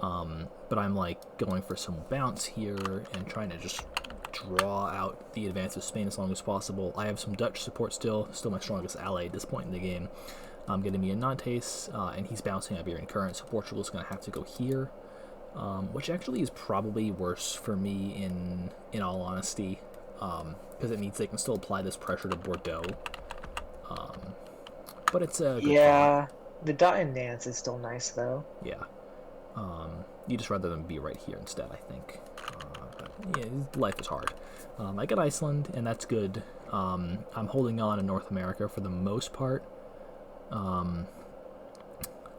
But I'm like going for some bounce here and trying to just draw out the advance of Spain as long as possible. I have some Dutch support still my strongest ally at this point in the game. Getting me a Nantes, and he's bouncing Iberian Current, so Portugal's going to have to go here, which actually is probably worse for me in all honesty, because it means they can still apply this pressure to Bordeaux. But it's a good Yeah, the dot and dance is still nice though. Yeah. You just rather than be right here instead, I think. But yeah, life is hard. I got Iceland, and that's good. I'm holding on in North America for the most part.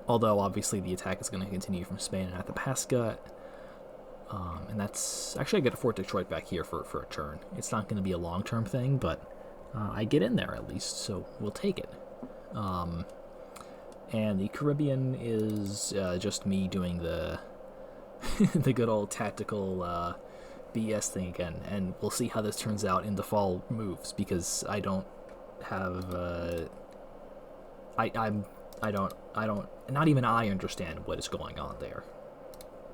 Although obviously the attack is going to continue from Spain and Athabasca. And that's actually I get a Fort Detroit back here for a turn. It's not going to be a long-term thing, but I get in there at least, so we'll take it. And the Caribbean is just me doing the the good old tactical BS thing again, and we'll see how this turns out in the fall moves, because I don't have I don't not even I understand what is going on there.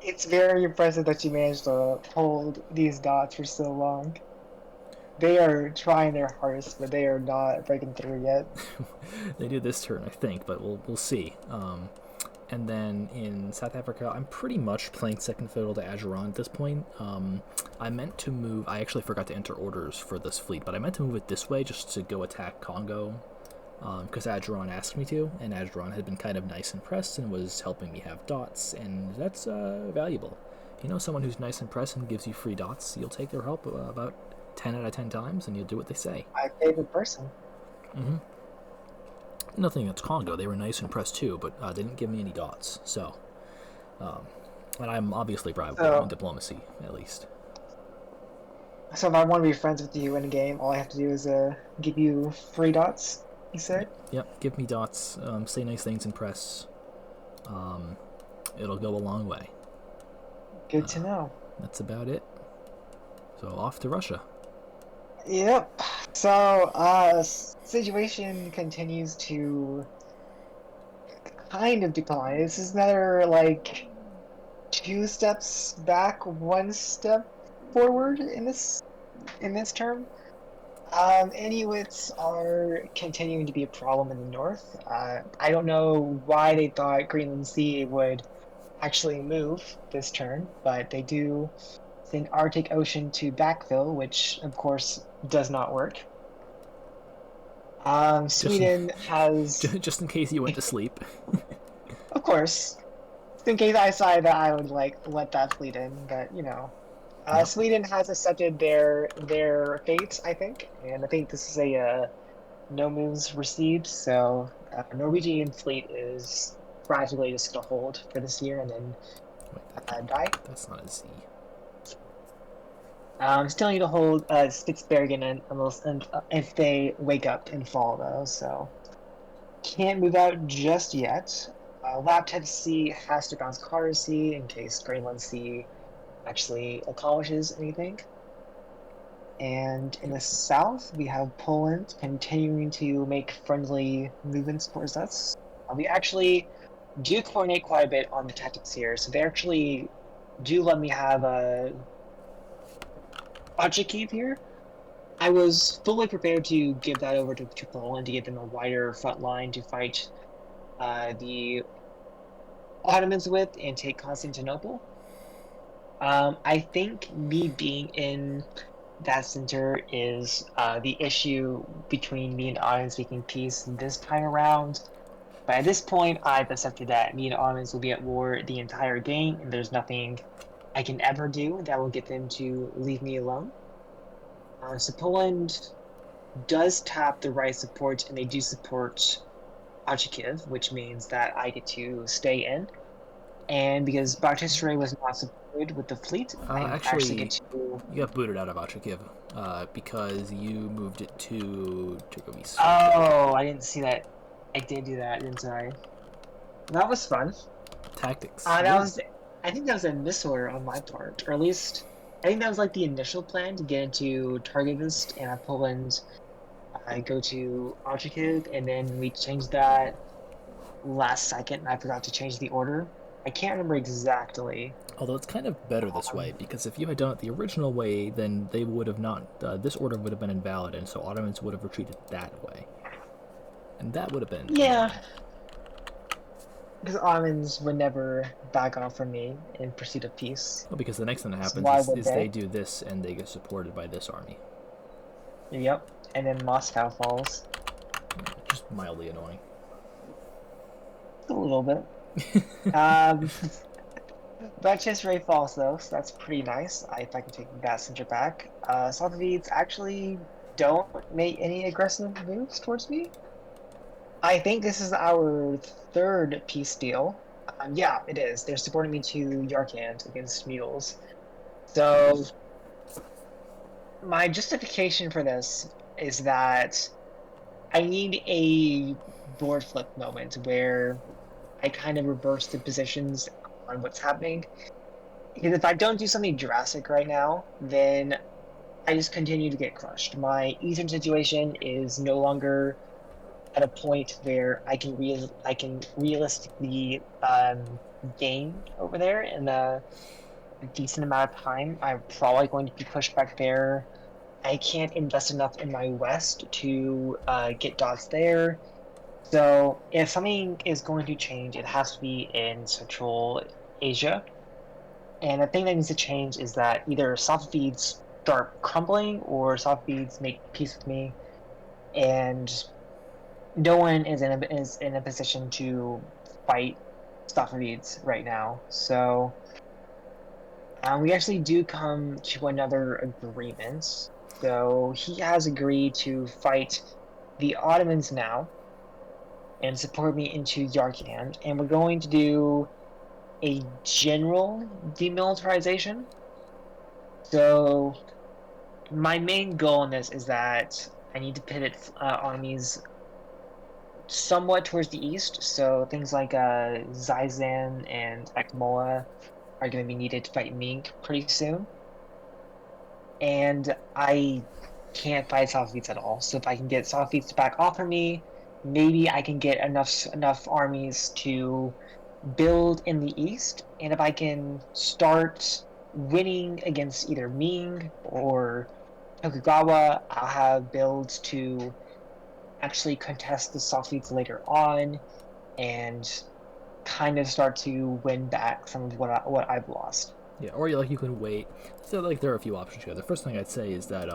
It's very impressive that you managed to hold these dots for so long. They are trying their hardest, but they are not breaking through yet. They do this turn, I think, but we'll see. And then in South Africa, I'm pretty much playing second fiddle to Ageron at this point. I meant to move. I actually forgot to enter orders for this fleet, but I meant to move it this way just to go attack Congo, because Ageron asked me to, and Ageron had been kind of nice and pressed and was helping me have dots, and that's valuable. You know, someone who's nice and pressed and gives you free dots, you'll take their help about 10 out of 10 times, and you'll do what they say. My favorite person. Mm-hmm. Nothing against Congo. They were nice and pressed too, but they didn't give me any dots. So, and I'm obviously bribable in diplomacy, at least. So if I want to be friends with you in a game, all I have to do is give you free dots, you said? Yep, give me dots, say nice things in press. It'll go a long way. Good to know. That's about it. So off to Russia. Yep. So, situation continues to kind of decline. This is another, like, 2 steps back, 1 step forward in this term. Inuits are continuing to be a problem in the north. I don't know why they thought Greenland Sea would actually move this turn, but they do send Arctic Ocean to backfill, which of course does not work. Sweden has, just in case you went to sleep. of course, just in case I decided that I would like let that fleet in, but you know, Yep. Sweden has accepted their fate, I think, and I think this is a no moves received. So Norwegian fleet is practically just gonna hold for this year and then Wait, die. that's not a Z. Still need to hold Spitsbergen and if they wake up and fall though, so can't move out just yet. Laptop C has to bounce Carter C in case Greenland C actually accomplishes anything. And in the south, we have Poland continuing to make friendly movements towards us. We actually do coordinate quite a bit on the tactics here, so they actually do let me have a Kyiv here. I was fully prepared to give that over to Poland to give them a wider front line to fight the Ottomans with and take Constantinople. I think me being in that center is the issue between me and Ottomans making peace this time around. But at this point, I've accepted that me and Ottomans will be at war the entire game, and there's nothing I can ever do that will get them to leave me alone. So Poland does tap the right support, and they do support Kyiv, which means that I get to stay in. And because Bakhtisary was not supported with the fleet, I actually get to. You got booted out of Achakiv because you moved it to Turgovist. Oh, I didn't see that. I did do that, didn't I? That was fun. Tactics. That was. I think that was a misorder on my part, or at least I think that was like the initial plan to get into Targovist and have Poland go to Archikid, and then we changed that last second, and I forgot to change the order. I can't remember exactly. Although it's kind of better this way, because if you had done it the original way, then they would have not. This order would have been invalid, and so Ottomans would have retreated that way, and that would have been yeah. Because Ottomans would never back off from me in pursuit of peace. Well, because the next thing that happens is they do this and they get supported by this army. Yep, and then Moscow falls. Just mildly annoying. A little bit. Bakhtisary falls though, so that's pretty nice. If I can take that center back. Safavids actually don't make any aggressive moves towards me. I think this is our third peace deal. Yeah, it is. They're supporting me to Yarkand against mules. So my justification for this is that I need a board flip moment where I kind of reverse the positions on what's happening. Because if I don't do something drastic right now, then I just continue to get crushed. My eastern situation is no longer at a point where I can realistically gain over there in a decent amount of time. I'm probably going to be pushed back there. I can't invest enough in my west to get dots there. So if something is going to change, it has to be in Central Asia. And the thing that needs to change is that either Safavids start crumbling or Safavids make peace with me. And no one is in a position to fight Safavids right now. So we actually do come to another agreement. So he has agreed to fight the Ottomans now and support me into Yarkand, and we're going to do a general demilitarization. So my main goal in this is that I need to pivot armies somewhat towards the east, so things like Zizan and Akmoa are going to be needed to fight Mink pretty soon. And I can't fight Safavids at all, so if I can get Safavids to back off of me, maybe I can get enough armies to build in the east, and if I can start winning against either Ming or Tokugawa, I'll have builds to actually contest the Safavids later on and kind of start to win back some of what I've lost. Yeah, or like you can wait. So like there are a few options here. The first thing I'd say is that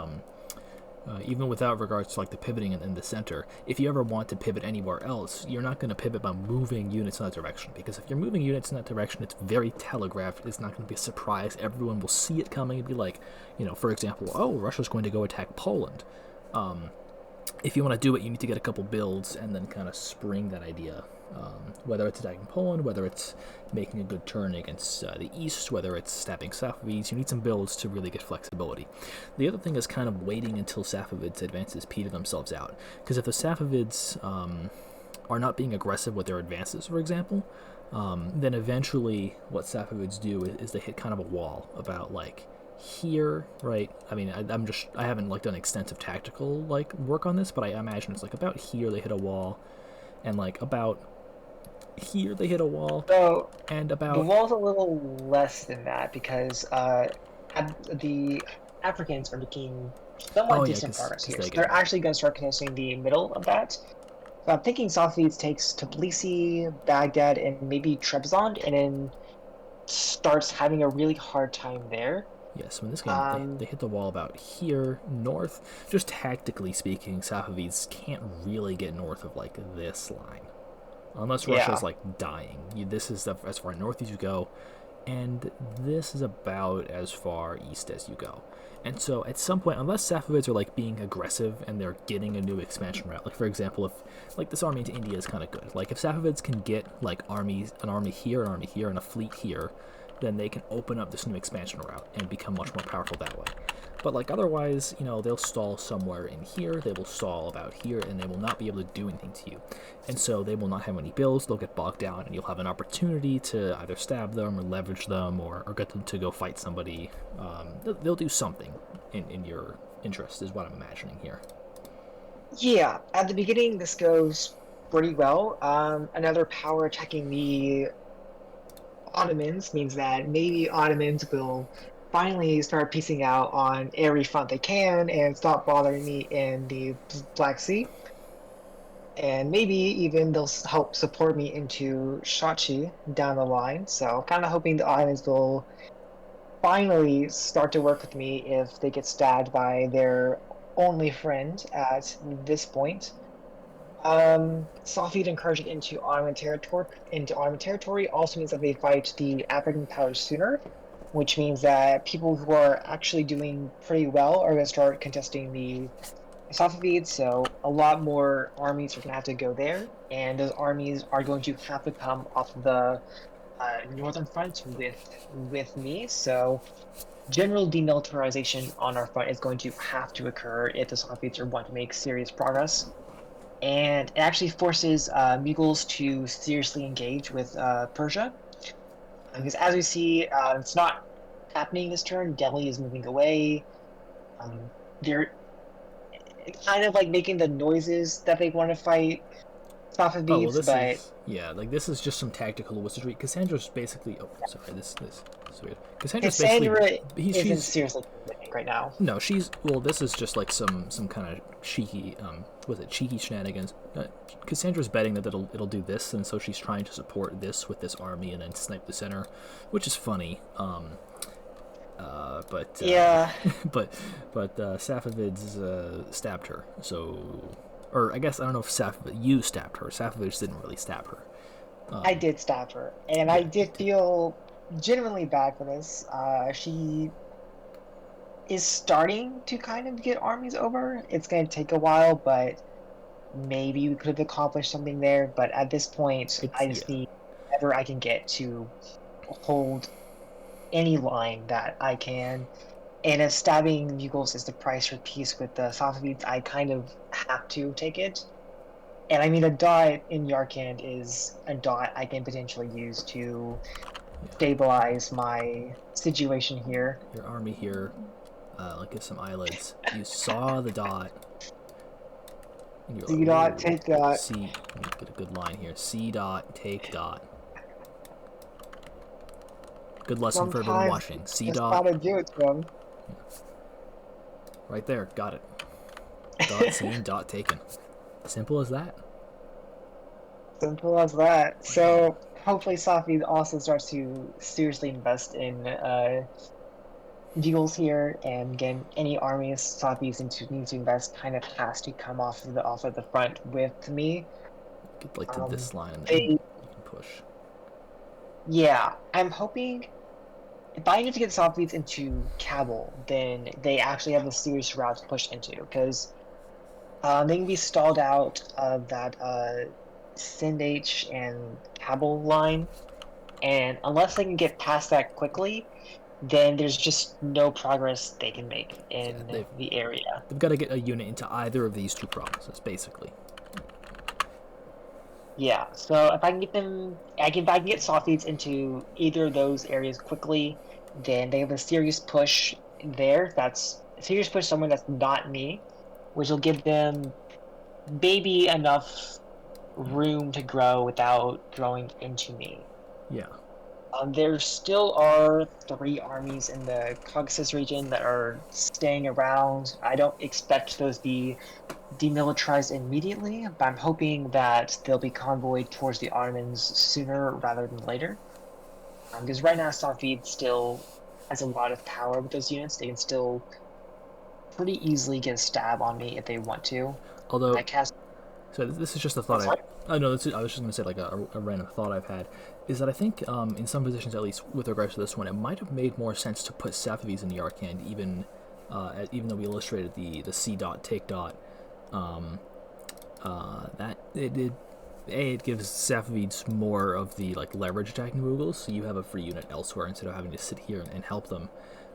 even without regards to like the pivoting in the center, if you ever want to pivot anywhere else, you're not going to pivot by moving units in that direction. Because if you're moving units in that direction, it's very telegraphed. It's not going to be a surprise. Everyone will see it coming and be like, for example, oh, Russia's going to go attack Poland. If you want to do it, you need to get a couple builds and then kind of spring that idea. Whether it's attacking Poland, whether it's making a good turn against the east, whether it's stabbing Safavids, you need some builds to really get flexibility. The other thing is kind of waiting until Safavids' advances peter themselves out. Because if the Safavids are not being aggressive with their advances, for example, then eventually what Safavids do is they hit kind of a wall about like here, right? I mean, I haven't like done extensive tactical like work on this, but I imagine it's like about here they hit a wall, and like about here they hit a wall, So and the about wall's a little less than that because the Africans are making somewhat oh yeah, decent because progress here. they So get they're actually going to start contesting the middle of that. So I'm thinking Safavids takes Tbilisi, Baghdad, and maybe Trebizond, and then starts having a really hard time there. yes. So in this game, they hit the wall about here north. Just tactically speaking, Safavids can't really get north of like this line, unless Russia's Yeah. like dying. This is as far north as you go, and this is about as far east as you go. And so at some point, unless Safavids are like being aggressive and they're getting a new expansion route, like for example, if like this army into India is kind of good. Like if Safavids can get like an army here, and a fleet here, then they can open up this new expansion route and become much more powerful that way. But like otherwise, they'll stall somewhere in here, they will stall about here, and they will not be able to do anything to you. And so they will not have any builds, they'll get bogged down, and you'll have an opportunity to either stab them or leverage them or get them to go fight somebody. They'll do something in your interest, is what I'm imagining here. Yeah, at the beginning, this goes pretty well. Another power attacking the Ottomans means that maybe Ottomans will finally start piecing out on every front they can and stop bothering me in the Black Sea. And maybe even they'll help support me into Shachi down the line. So kind of hoping the Ottomans will finally start to work with me if they get stabbed by their only friend at this point. Soft incursion into Ottoman territory also means that they fight the African powers sooner, which means that people who are actually doing pretty well are going to start contesting the Safavids. So a lot more armies are going to have to go there, and those armies are going to have to come off the northern front with me. So general demilitarization on our front is going to have to occur if the Safavids are want to make serious progress. And it actually forces Mughals to seriously engage with Persia. Because as we see, it's not happening this turn. Delhi is moving away. They're kind of like making the noises that they want to fight Oh well, Safavids, but this is just some tactical wizardry. Cassandra's basically. Oh, sorry, this is weird. Cassandra's Cassandra basically isn't she's seriously committing right now. no, she's well. This is just like some kind of cheeky cheeky shenanigans. Cassandra's betting that it'll do this, and so she's trying to support this with this army and then snipe the center, which is funny. But Yeah, but Safavids stabbed her. So, or I guess I don't know if you stabbed her. Safavids didn't really stab her. I did stab her, and I Yeah, did feel genuinely bad for this. She is starting to kind of get armies over. It's going to take a while, but maybe we could have accomplished something there. But at this point, I just need whatever I can get to hold any line that I can. And if stabbing Mughals is the price for peace with the Safavids, I kind of have to take it. And I mean, a dot in Yarkand is a dot I can potentially use to stabilize my situation here. Your army here, like get some eyelids. You saw the dot. And you're C dot, take dot. C. Let me get a good line here. C dot, take dot. Good lesson for everyone watching. C just dot. gotta do it to them. Right there, got it. Dot seen, dot taken. Simple as that. Simple as that. So hopefully Safi also starts to seriously invest in deals here, and again, any armies Safi's into needs to invest kind of has to come off of the front with me. Get like to this line and then They, you can push. yeah, I'm hoping if I need to get Safi's into Kabul, then they actually have a serious route to push into because they can be stalled out of that Sindh and Kabul line, and unless they can get past that quickly, then there's just no progress they can make Yeah, in the area. they've got to get a unit into either of these two provinces, basically. Yeah, so if I can get them, if I can get Softies into either of those areas quickly, then they have a serious push there. That's a serious push somewhere that's not me, which will give them maybe enough room to grow without growing into me. Yeah. There still are 3 armies in the Caucasus region that are staying around. I don't expect those to be demilitarized immediately, but I'm hoping that they'll be convoyed towards the Ottomans sooner rather than later. Because right now, Safed still has a lot of power with those units. They can still pretty easily get a stab on me if they want to. Although, I cast. so this is just a Oh, thought sorry. I know, I was just going to say like a random thought I've had, is that I think in some positions, at least with regards to this one, it might have made more sense to put Safavids in the Arcand, even though we illustrated the C dot take dot. That it gives Safavids more of the like leverage attacking Mughals, so you have a free unit elsewhere instead of having to sit here and help them.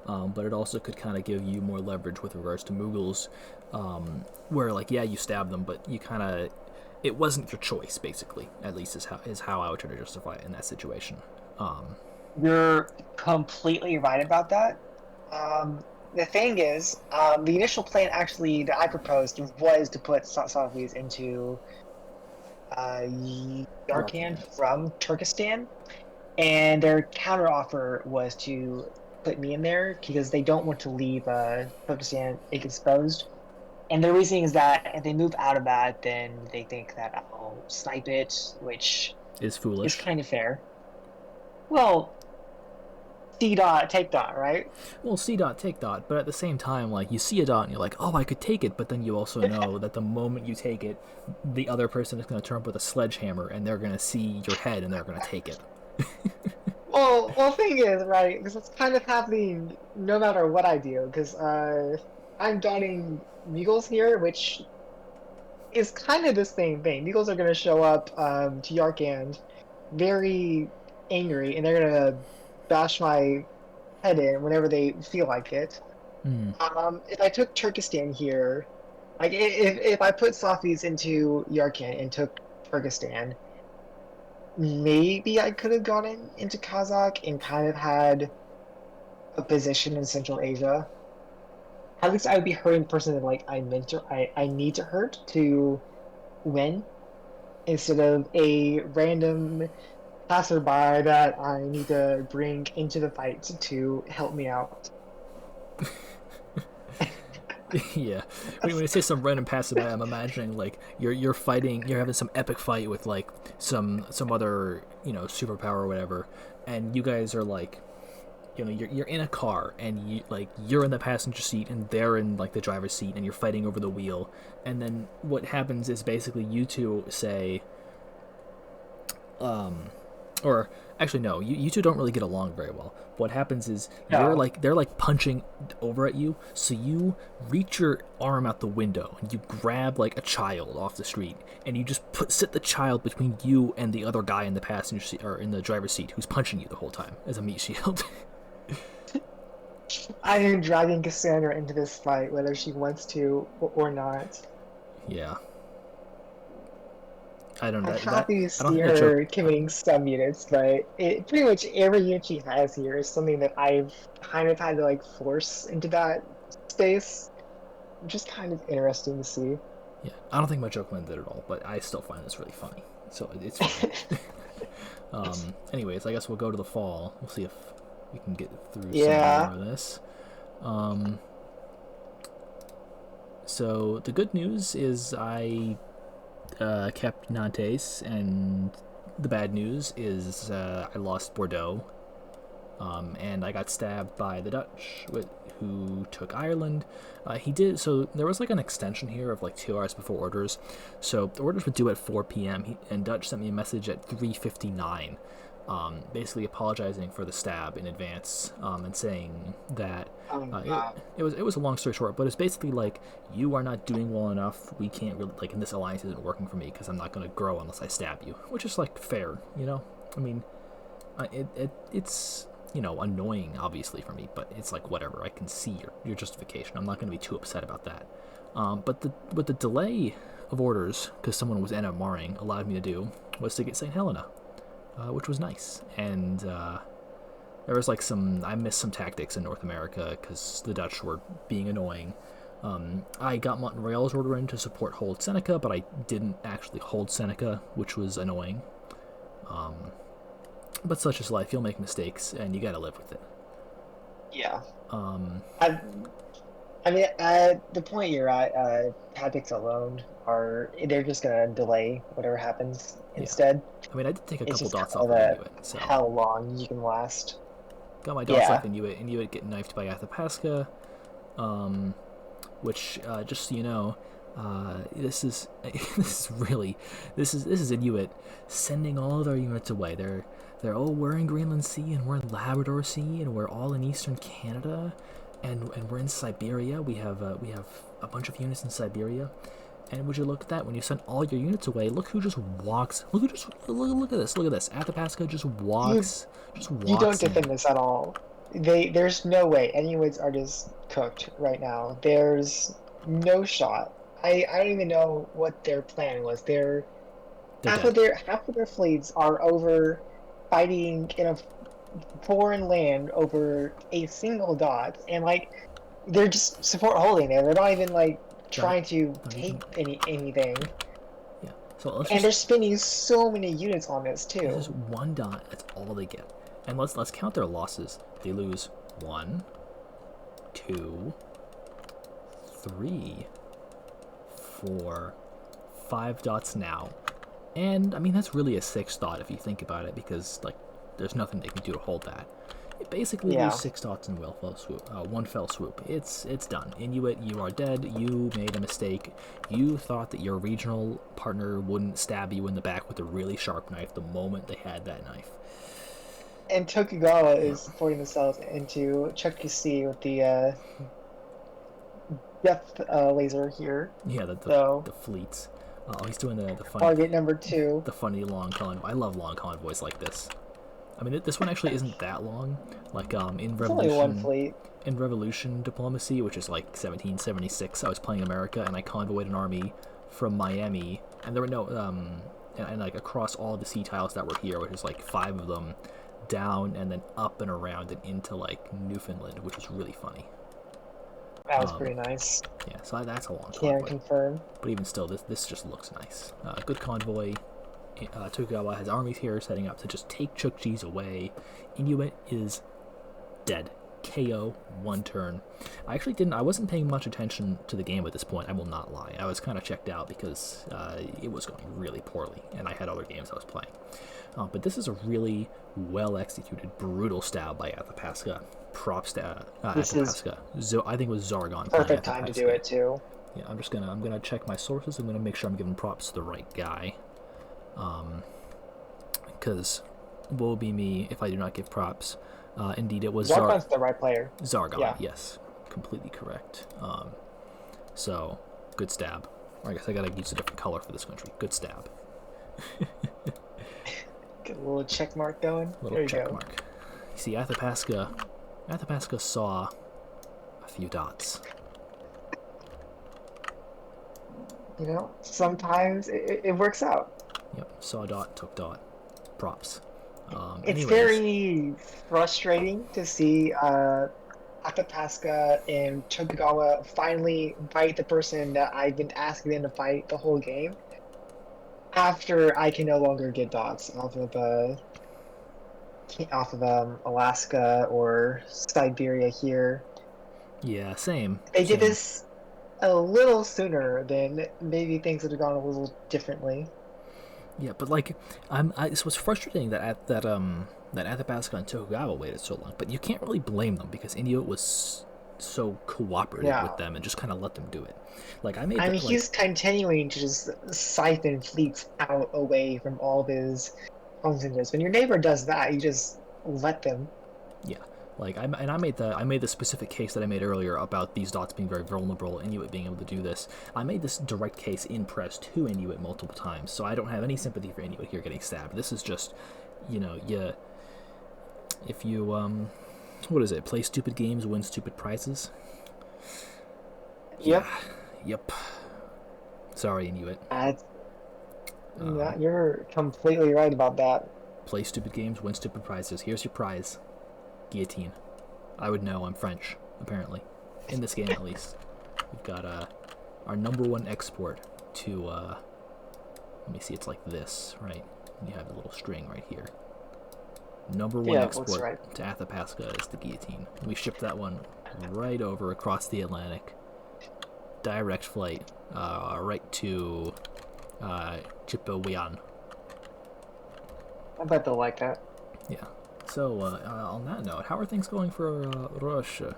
But it also could kind of give you more leverage with regards to Mughals, where like yeah you stab them, but you kind of it wasn't your choice basically. At least is how I would try to justify it in that situation. You're completely right about that. The thing is, the initial plan actually that I proposed was to put Safis into Yarkand Yarkand. from Turkestan, and their counteroffer was to put me in there because they don't want to leave Turkestan exposed. And the reasoning is that if they move out of that, then they think that I'll snipe it, which Is is foolish. kind of fair. Well, C dot take dot, right? Well, C dot take dot, but at the same time, like you see a dot and you're like, oh, I could take it, but then you also know that the moment you take it, the other person is going to turn up with a sledgehammer and they're going to see your head and they're going to take it. Well, thing is, right? Because it's kind of happening no matter what I do. Because I'm dotting Beagles here, which is kind of the same thing. Beagles are going to show up to Yarkand very angry, and they're going to bash my head in whenever they feel like it. Hmm. If I took Turkestan here, like if I put Safis into Yarkand and took Turkestan, maybe I could have gotten into Kazakh and kind of had a position in Central Asia. At least I would be hurting the person that like I need to hurt to win instead of a random passerby that I need to bring into the fight to help me out. Yeah. When you say some random passerby, I'm imagining like you're fighting, you're having some epic fight with like some other superpower or whatever, and you guys are like, you're in a car and you're in the passenger seat and they're in like the driver's seat and you're fighting over the wheel, and then what happens is basically you two say, or actually no, you two don't really get along very well. What happens is No. they're like punching over at you, so you reach your arm out the window and you grab like a child off the street and you just sit the child between you and the other guy in the passenger seat or in the driver's seat who's punching you the whole time as a meat shield. I am dragging Cassandra into this fight, whether she wants to or not. Yeah, I don't know I'm that happy to I don't see think that joke. her committing some units, but pretty much every unit she has here is something that I've kind of had to like force into that space, which is kind of interesting to see. Yeah, I don't think my joke landed at all, but I still find this really funny, so it's fine. Anyways, I guess we'll go to the fall. We'll see if we can get through some more Yeah, of this. So the good news is I kept Nantes and the bad news is I lost Bordeaux, and I got stabbed by the Dutch, who took Ireland. He did so. There was like an extension here of like 2 hours before orders, so the orders were due at 4 p.m. And Dutch sent me a message at 3:59, basically apologizing for the stab in advance, and saying that it was a long story short, but it's basically like, you are not doing well enough. We can't really, like, and this alliance isn't working for me because I'm not going to grow unless I stab you, which is like fair, you know. I mean, it's annoying obviously for me, but it's like, whatever. I can see your justification. I'm not going to be too upset about that. But the delay of orders, because someone was NMRing, allowed me to do was to get St. Helena, which was nice. And there was like I missed some tactics in North America because the Dutch were being annoying. I got Montreal's order in to support hold Seneca, but I didn't actually hold Seneca, which was annoying. But such is life. You'll make mistakes, and you gotta live with it. Yeah. I mean, at the point you're at, tactics alone they're just gonna delay whatever happens instead. I mean, I did take a couple dots off of Inuit, so how long you can last. Got my dots off Inuit. Inuit get knifed by Athabasca, which just so you know, this is Inuit sending all of their units away. We're in Greenland Sea, and we're in Labrador Sea, and we're all in Eastern Canada, and we're in Siberia. We have a bunch of units in Siberia. And would you look at that? When you send all your units away, look who just walks. Look at this. Look at this. Athabasca just walks. You don't defend this at all. There's no way. Inuits are just cooked right now. There's no shot. I don't even know what their plan was. Half of their fleets are over fighting in a foreign land over a single dot, and like, they're just support holding there. They're not even like trying to take anything. Yeah. So they're spending so many units on this too. This is one dot. That's all they get. And let's count their losses. They lose 1, 2, 3, 4, 5 dots now. And I mean, that's really a 6th dot if you think about it, because like, there's nothing they can do to hold that. Basically, lose 6 dots in one fell swoop. It's done. Inuit, you are dead. You made a mistake. You thought that your regional partner wouldn't stab you in the back with a really sharp knife the moment they had that knife. And Tokugawa is supporting themselves into Chucky C with the depth laser here. Yeah, the fleets. He's doing the funny target number 2. The funny long convoy. I love long convoys like this. I mean, this one actually isn't that long. Like in Revolution, only one fleet. In Revolution Diplomacy, which is like 1776, I was playing America, and I convoyed an army from Miami, and there were no and like across all the sea tiles that were here, which is like 5 of them, down and then up and around and into like Newfoundland, which was really funny. That was pretty nice. Yeah, so that's a long convoy. Can't confirm. But even still, this just looks nice. Good convoy. Tokugawa has armies here setting up to just take Chukchis away. Inuit is dead. KO, 1 turn. I wasn't paying much attention to the game at this point, I will not lie. I was kind of checked out because it was going really poorly, and I had other games I was playing. But this is a really well-executed, brutal stab by Athabasca. Props to Athabasca. I think it was Zargon. Perfect time to do it, too. Yeah, I'm gonna check my sources. I'm gonna make sure I'm giving props to the right guy. Because woe be me if I do not give props. Indeed, it was Zargon's the right player. Zargon, yes, completely correct. So good stab. Or I guess I gotta use a different color for this country. Good stab. Get a little check mark going. Little check mark. You see, Athabasca saw a few dots. You know, sometimes it works out. Yep, saw dot, took dot. Props. It's very frustrating to see Athabasca and Tokugawa finally fight the person that I've been asking them to fight the whole game, after I can no longer get dots off of Alaska or Siberia here. Yeah, same. They did this a little sooner, then maybe things would have gone a little differently. Yeah, but like, it was frustrating that Athabasca and Tokugawa waited so long. But you can't really blame them because Inuit was so cooperative Yeah. with them and just kind of let them do it. Like I made I the, mean, like he's continuing to just siphon fleets out away from all of his hostages. When your neighbor does that, you just let them. yeah, like I made the specific case that I made earlier about these dots being very vulnerable, Inuit being able to do this. I made this direct case in press to Inuit multiple times, so I don't have any sympathy for Inuit here getting stabbed. This is just, yeah, if you what is it? Play stupid games, win stupid prizes. Yeah, Yep. yep. Sorry, Inuit. That's, Um, you're completely right about that. play stupid games, win stupid prizes. Here's your prize: guillotine. I would know. I'm French, apparently. In this game, at least. We've got our number one export to. Let me see. It's like this, right? You have the little string right here. Number one Yeah, looks export right. to Athabasca is the guillotine. We shipped that one right over across the Atlantic. Direct flight, right to Chipewyan. I bet they'll like that. Yeah. So, on that note, how are things going for Russia?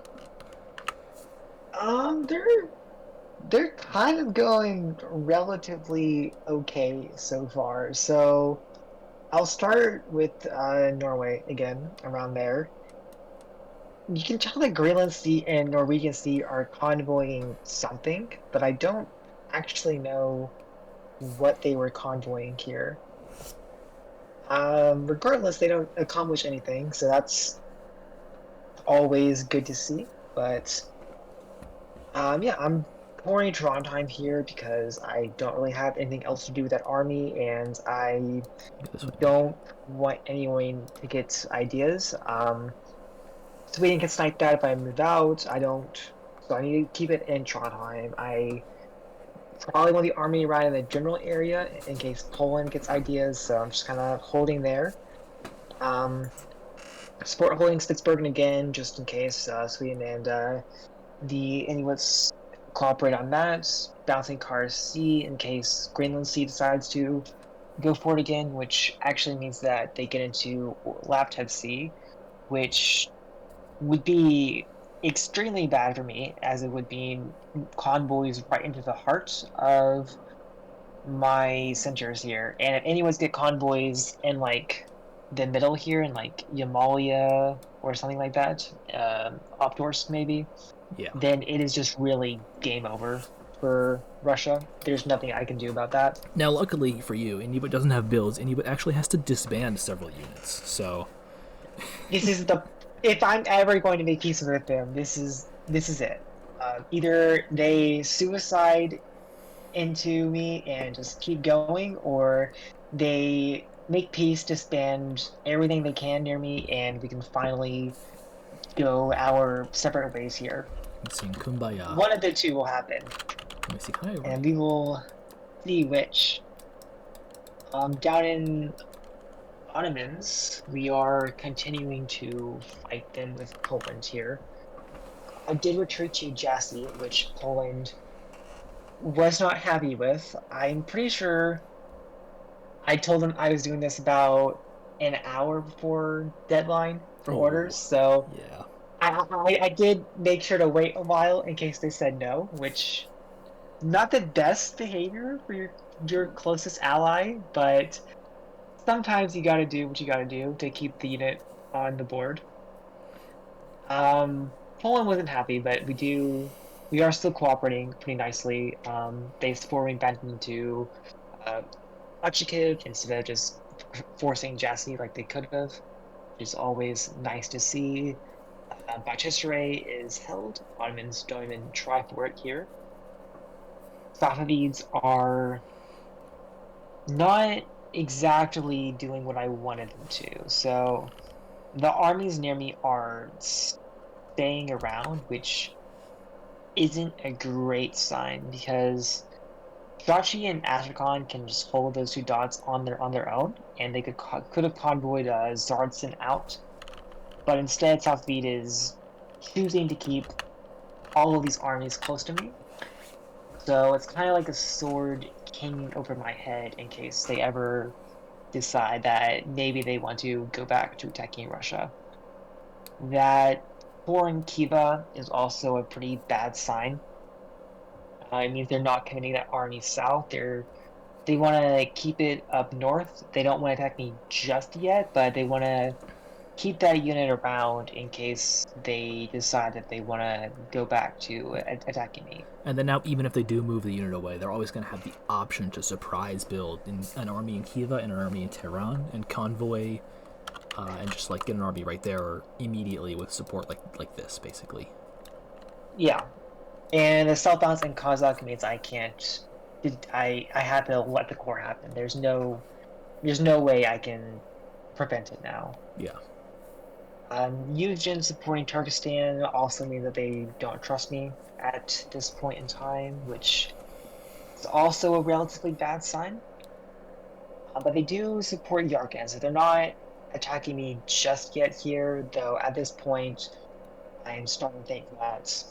They're kind of going relatively okay so far. So I'll start with Norway again, around there. You can tell that Greenland Sea and Norwegian Sea are convoying something, but I don't actually know what they were convoying here. Regardless, they don't accomplish anything, so that's always good to see. But yeah, I'm pouring Trondheim here because I don't really have anything else to do with that army, and I This one. don't want anyone to get ideas. Sweden can snipe that if I move out. I don't, so I need to keep it in Trondheim. I probably want the army around in the general area in case Poland gets ideas, so I'm just kind of holding there. Um, Support holding Spitsbergen again, just in case Sweden and the Inuits cooperate on that. Bouncing Cars C in case Greenland Sea decides to go for it again, which actually means that they get into Laptev Sea, which would be extremely bad for me, as it would be convoys right into the heart of my centers here. And if anyone's get convoys in like the middle here, in like Yamalia or something like that, Optorsk maybe, Yeah. then it is just really game over for Russia. There's nothing I can do about that. Now, luckily for you, Inuit doesn't have builds. Inuit actually has to disband several units. So, This is the if I'm ever going to make peace with them, this is it. Either they suicide into me and just keep going, or they make peace, disband everything they can near me, and we can finally go our separate ways here. let's see, Kumbaya. One of the two will happen, Let me see. Can I? and we will see which. Down in Ottomans, we are continuing to fight them with Poland here. I did retreat to Jassy, which Poland was not happy with. I'm pretty sure I told them I was doing this about an hour before deadline for orders, Oh, so yeah. I did make sure to wait a while in case they said no, which not the best behavior for your closest ally, but sometimes you gotta do what you gotta do to keep the unit on the board. Poland wasn't happy, but we are still cooperating pretty nicely. They forwarding back into uh, Ochikiv instead of just forcing Jassy like they could have, which is always nice to see. Bachisare is held. Ottomans don't even try for it here. Safavids are not exactly doing what I wanted them to. So the armies near me are staying around, which isn't a great sign because Shachi and Astrakhan can just hold those two dots on their own, and they could have convoyed Zardson out, but instead Southbeat is choosing to keep all of these armies close to me. So it's kind of like a sword hanging over my head in case they ever decide that maybe they want to go back to attacking Russia. That pouring Kiva is also a pretty bad sign. It means they're not committing that army south. They want to keep it up north. They don't want to attack me just yet, but they want to keep that unit around in case they decide that they want to go back to attacking me. And then now, even if they do move the unit away, they're always going to have the option to surprise build an army in Kiva and an army in Tehran and convoy, and just like get an army right there immediately with support like this, basically. Yeah, and the self balance in Kazakh means I can't. I have to let the core happen. There's no way I can prevent it now. Yeah. Yuzhin supporting Turkestan also means that they don't trust me at this point in time, which is also a relatively bad sign. But they do support Yarkand, so they're not attacking me just yet here, though at this point I'm starting to think that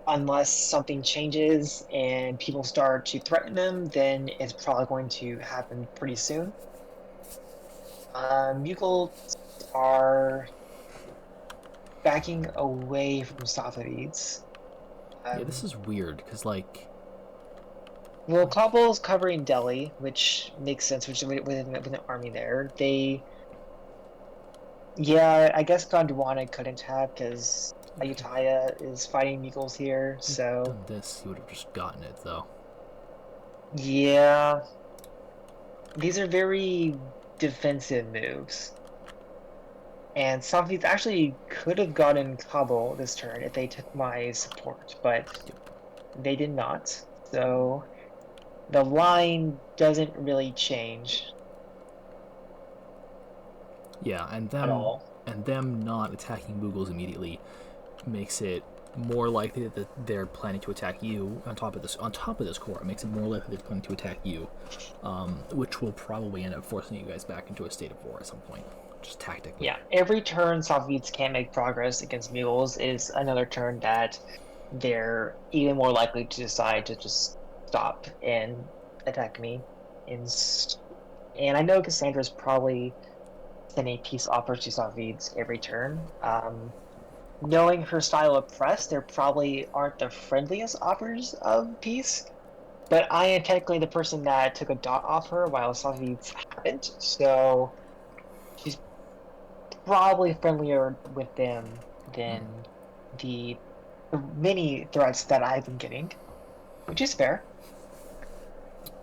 unless something changes and people start to threaten them, then it's probably going to happen pretty soon. Mughals are backing away from Safavids. Yeah, this is weird, because, like... Well, Kabul's covering Delhi, which makes sense, which with an army there. Yeah, I guess Gondwana couldn't have, because Ayutthaya is fighting Mughals here, so... Done this, he would have just gotten it, though. Yeah. These are very defensive moves. And Safavids actually could have gotten Kabul this turn if they took my support, but they did not. So the line doesn't really change. Yeah, and at all. them not attacking Mughals immediately makes it more likely that they're planning to attack you on top of this core. It makes it more likely they're planning to attack you, which will probably end up forcing you guys back into a state of war at some point, just tactically. Yeah, every turn Safavids can't make progress against Mughals is another turn that they're even more likely to decide to just stop and attack me. And I know Cassandra's probably sending peace offers to Safavids every turn. Knowing her style of press, there probably aren't the friendliest offers of peace, but I am technically the person that took a dot off her while Safavids haven't, so she's probably friendlier with them than the many threats that I've been getting, which is fair.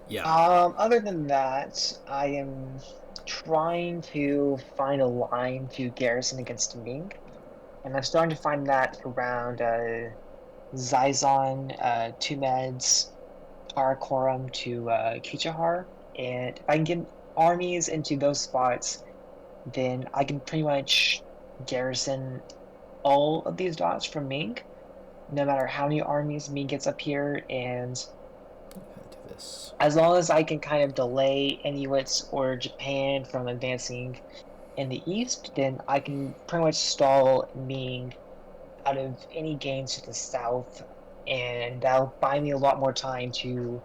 Yeah. Other than that, I am trying to find a line to garrison against Ming, and I'm starting to find that around Zizon, Tumeds, Karakorum to Kichahar, and if I can get armies into those spots, then I can pretty much garrison all of these dots from Ming, no matter how many armies Ming gets up here, and Do this. as long as I can kind of delay Inuits or Japan from advancing in the east, then I can pretty much stall Ming out of any gains to the south, and that'll buy me a lot more time to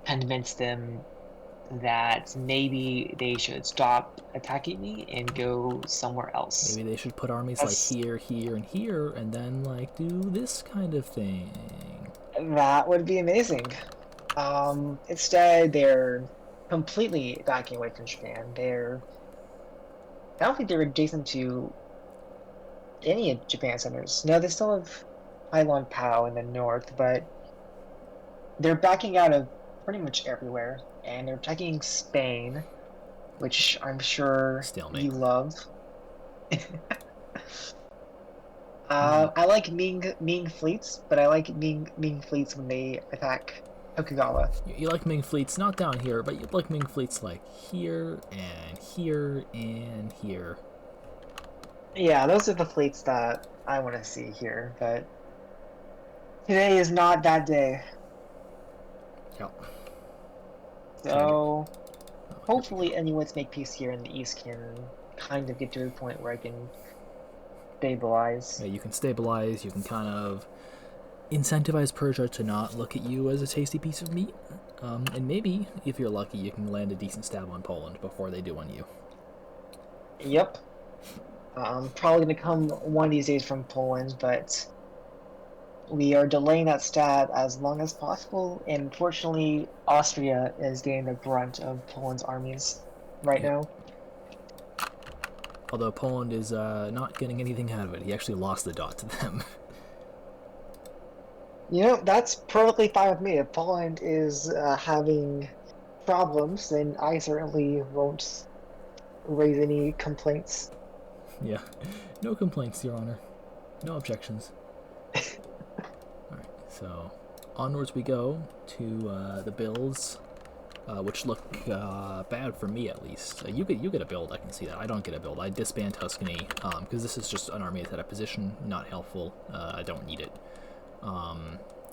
convince them that maybe they should stop attacking me and go somewhere else. Maybe they should put armies like here, here, and here, and then like do this kind of thing. That would be amazing. Instead, they're completely backing away from Japan. I don't think they're adjacent to any of Japan's centers. No, they still have Hailon Pao in the north, but they're backing out of pretty much everywhere, and they're attacking Spain, which I'm sure Stalemate. you love. I like Ming fleets, but I like Ming fleets when they attack Tokugawa. You like Ming fleets not down here, but you like Ming fleets like here and here and here. Yeah, those are the fleets that I want to see here, but today is not that day. Yep. So hopefully Inuits make peace here and the east can kind of get to a point where I can stabilize. Yeah, you can stabilize, you can kind of incentivize Persia to not look at you as a tasty piece of meat. And maybe, if you're lucky, you can land a decent stab on Poland before they do on you. Yep. Probably gonna come one of these days from Poland, but we are delaying that stab as long as possible. And unfortunately, Austria is getting the brunt of Poland's armies right Yep. now. Although Poland is not getting anything out of it. He actually lost the dot to them. You know, that's perfectly fine with me. If Poland is having problems, then I certainly won't raise any complaints. Yeah. No complaints, Your Honor. No objections. Alright, so onwards we go to the builds, which look bad for me at least. You get a build, I can see that. I don't get a build. I disband Tuscany, because this is just an army that's at a position, not helpful. I don't need it.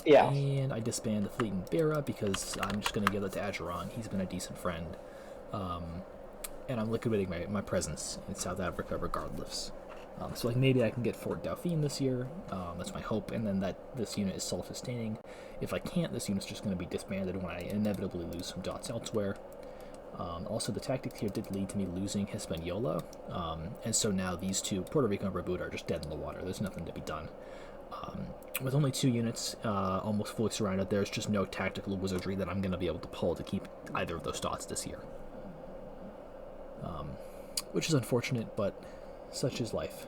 Yeah. And I disband the fleet in Beira because I'm just going to give it to Ageron. He's been a decent friend. And I'm liquidating my presence in South Africa regardless. So like maybe I can get Fort Dauphine this year. That's my hope, and then that this unit is self-sustaining. If I can't, this unit's just going to be disbanded when I inevitably lose some dots elsewhere. Also, the tactics here did lead to me losing Hispaniola, and so now these two, Puerto Rico and Barbuda, are just dead in the water. There's nothing to be done. With only 2 units almost fully surrounded, there's just no tactical wizardry that I'm going to be able to pull to keep either of those dots this year. Which is unfortunate, but such is life.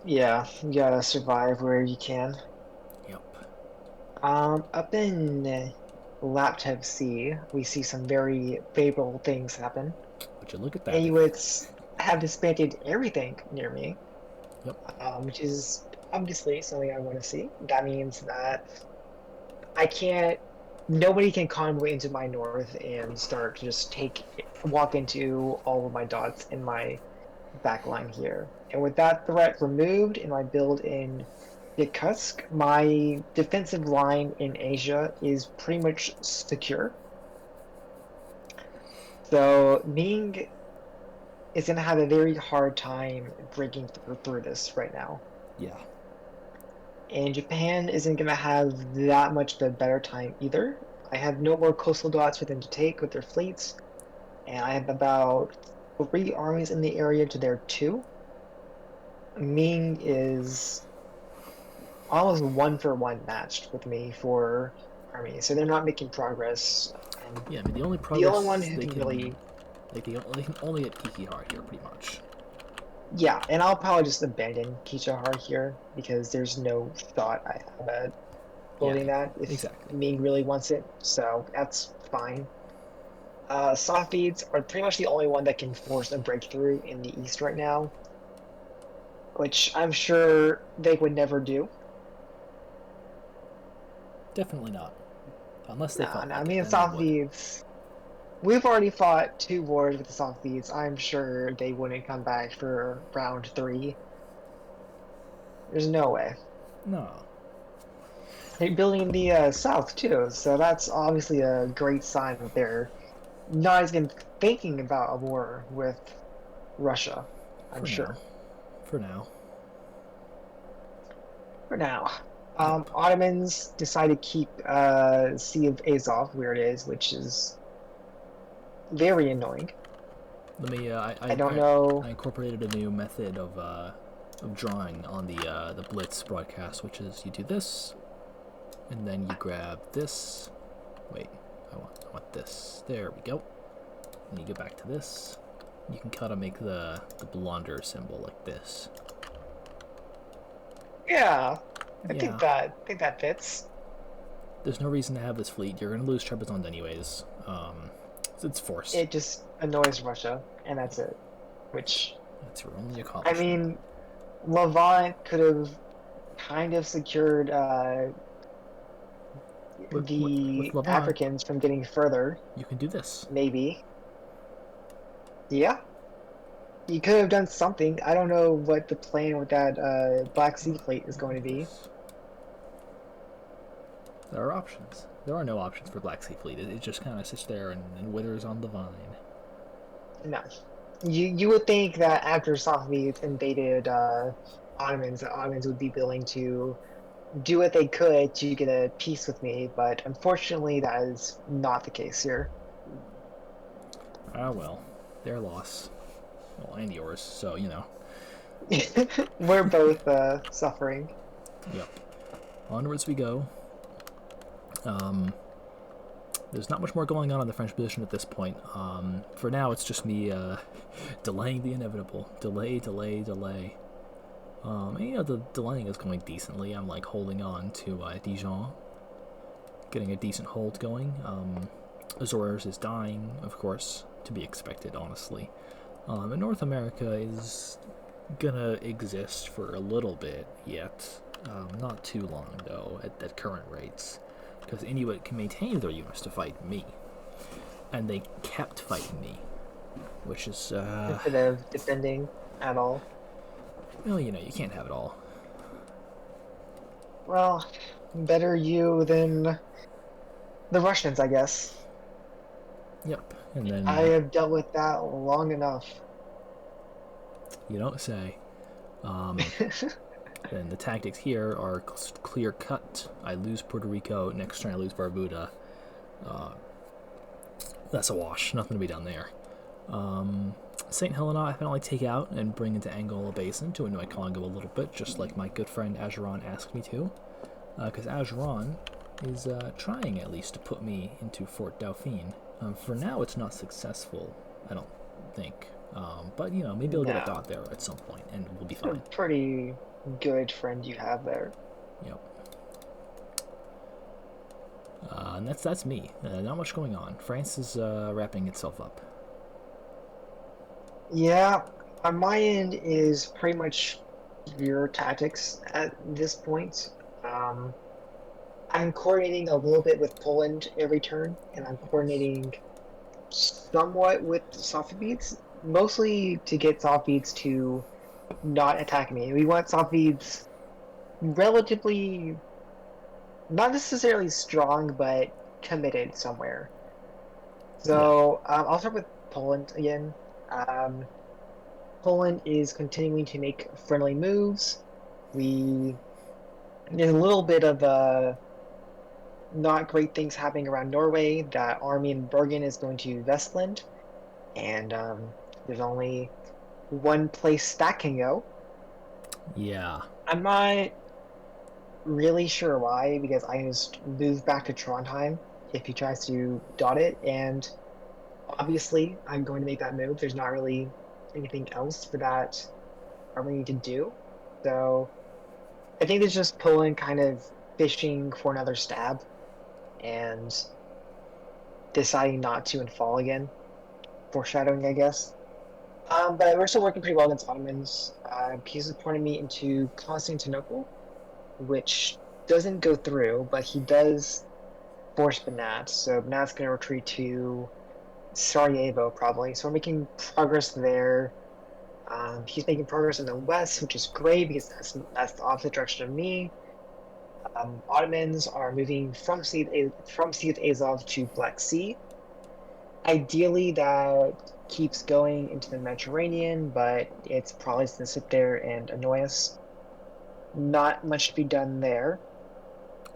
Yeah, you gotta survive where you can. Yep. Up in Laptop C, we see some very favorable things happen. Would you look at that? Inuits have disbanded everything near me. Yep. Which is obviously something I want to see. That means that I can't. Nobody can convoy into my north and start to just walk into all of my dots in my back line here. And with that threat removed in my build in Yakutsk, my defensive line in Asia is pretty much secure. So Ming is going to have a very hard time breaking through this right now. Yeah. And Japan isn't going to have that much of a better time either. I have no more coastal dots for them to take with their fleets, and I have about 3 armies in the area to their 2. Ming is almost 1-for-1 matched with me for armies, so they're not making progress. Yeah, I mean, the only progress only one who they can really... Like, they can only get Kikihara here, pretty much. Yeah, and I'll probably just abandon Kichihar here, because there's no thought I have at holding that if exactly. Ming really wants it, so that's fine. Softbeads are pretty much the only one that can force a breakthrough in the east right now, which I'm sure they would never do. Definitely not. Unless they fought No, I like mean, it, then they would. Softbeads, we've already fought 2 wars with the Softbeads. I'm sure they wouldn't come back for round 3. There's no way. No. They're building the south too, so that's obviously a great sign that they're not even thinking about a war with Russia, I'm sure. For now. For now. Yep. Ottomans decide to keep Sea of Azov where it is, which is very annoying. Let me. I don't know. I incorporated a new method of drawing on the Blitz broadcast, which is you do this, and then you grab this. Wait, I want this. There we go. And you go back to this. You can kind of make the blunder symbol like this. Yeah, I think that fits. There's no reason to have this fleet. You're gonna lose Trebizond anyways. It's forced. It just annoys Russia, and that's it. Which that's your only accomplishment. I mean, Levant could have kind of secured the Levant, Africans from getting further. You can do this. Maybe. Yeah. You could have done something. I don't know what the plan with that Black Sea fleet is going to be. There are options. There are no options for Black Sea Fleet. It just kind of sits there and withers on the vine. No. You would think that after Safavids invaded Ottomans, the Ottomans would be willing to do what they could to get a peace with me, but unfortunately, that is not the case here. Ah, well, their loss. Well, and yours, so, We're both suffering. Yep. Onwards we go. There's not much more going on in the French position at this point. For now, it's just me delaying the inevitable. Delay, delay, delay. And, the delaying is going decently. I'm, holding on to Dijon. Getting a decent hold going. Azores is dying, of course, to be expected, honestly. And North America is gonna exist for a little bit yet. Not too long, though, at current rates. Because Inuit can maintain their units to fight me. And they kept fighting me. Which is, Instead of defending at all. Well, you can't have it all. Well, better you than the Russians, I guess. Yep. And then... I have dealt with that long enough. You don't say. Then the tactics here are clear cut. I lose Puerto Rico, next turn I lose Barbuda. That's a wash, nothing to be done there. St. Helena I can only take out and bring into Angola Basin to annoy Congo a little bit, just like my good friend Ageron asked me to. Because Ageron is trying at least to put me into Fort Dauphin. For now it's not successful, I don't think. But, maybe I'll get a dot there at some point, and we'll be fine. Pretty good friend you have there. Yep. And that's me. Not much going on. France is wrapping itself up. Yeah, on my end is pretty much your tactics at this point. I'm coordinating a little bit with Poland every turn, and I'm coordinating somewhat with Softbeats, mostly to get Softbeats to not attack me. We want Softbeats relatively, not necessarily strong, but committed somewhere. So I'll start with Poland again. Poland is continuing to make friendly moves. There's a little bit of not great things happening around Norway. That army in Bergen is going to Vestland, and there's only one place that can go. Yeah. I'm not really sure why, because I just moved back to Trondheim if he tries to dot it, and obviously I'm going to make that move. There's not really anything else for that army to do. So I think it's just Poland kind of fishing for another stab and deciding not to and fall again. Foreshadowing, I guess. But we're still working pretty well against Ottomans. He's supporting me into Constantinople, which doesn't go through, but he does force Banat. So Banat's going to retreat to Sarajevo, probably. So we're making progress there. He's making progress in the west, which is great because that's the opposite direction of me. Ottomans are moving from Sea of Azov to Black Sea. Ideally, that keeps going into the Mediterranean, but it's probably going to sit there and annoy us. Not much to be done there.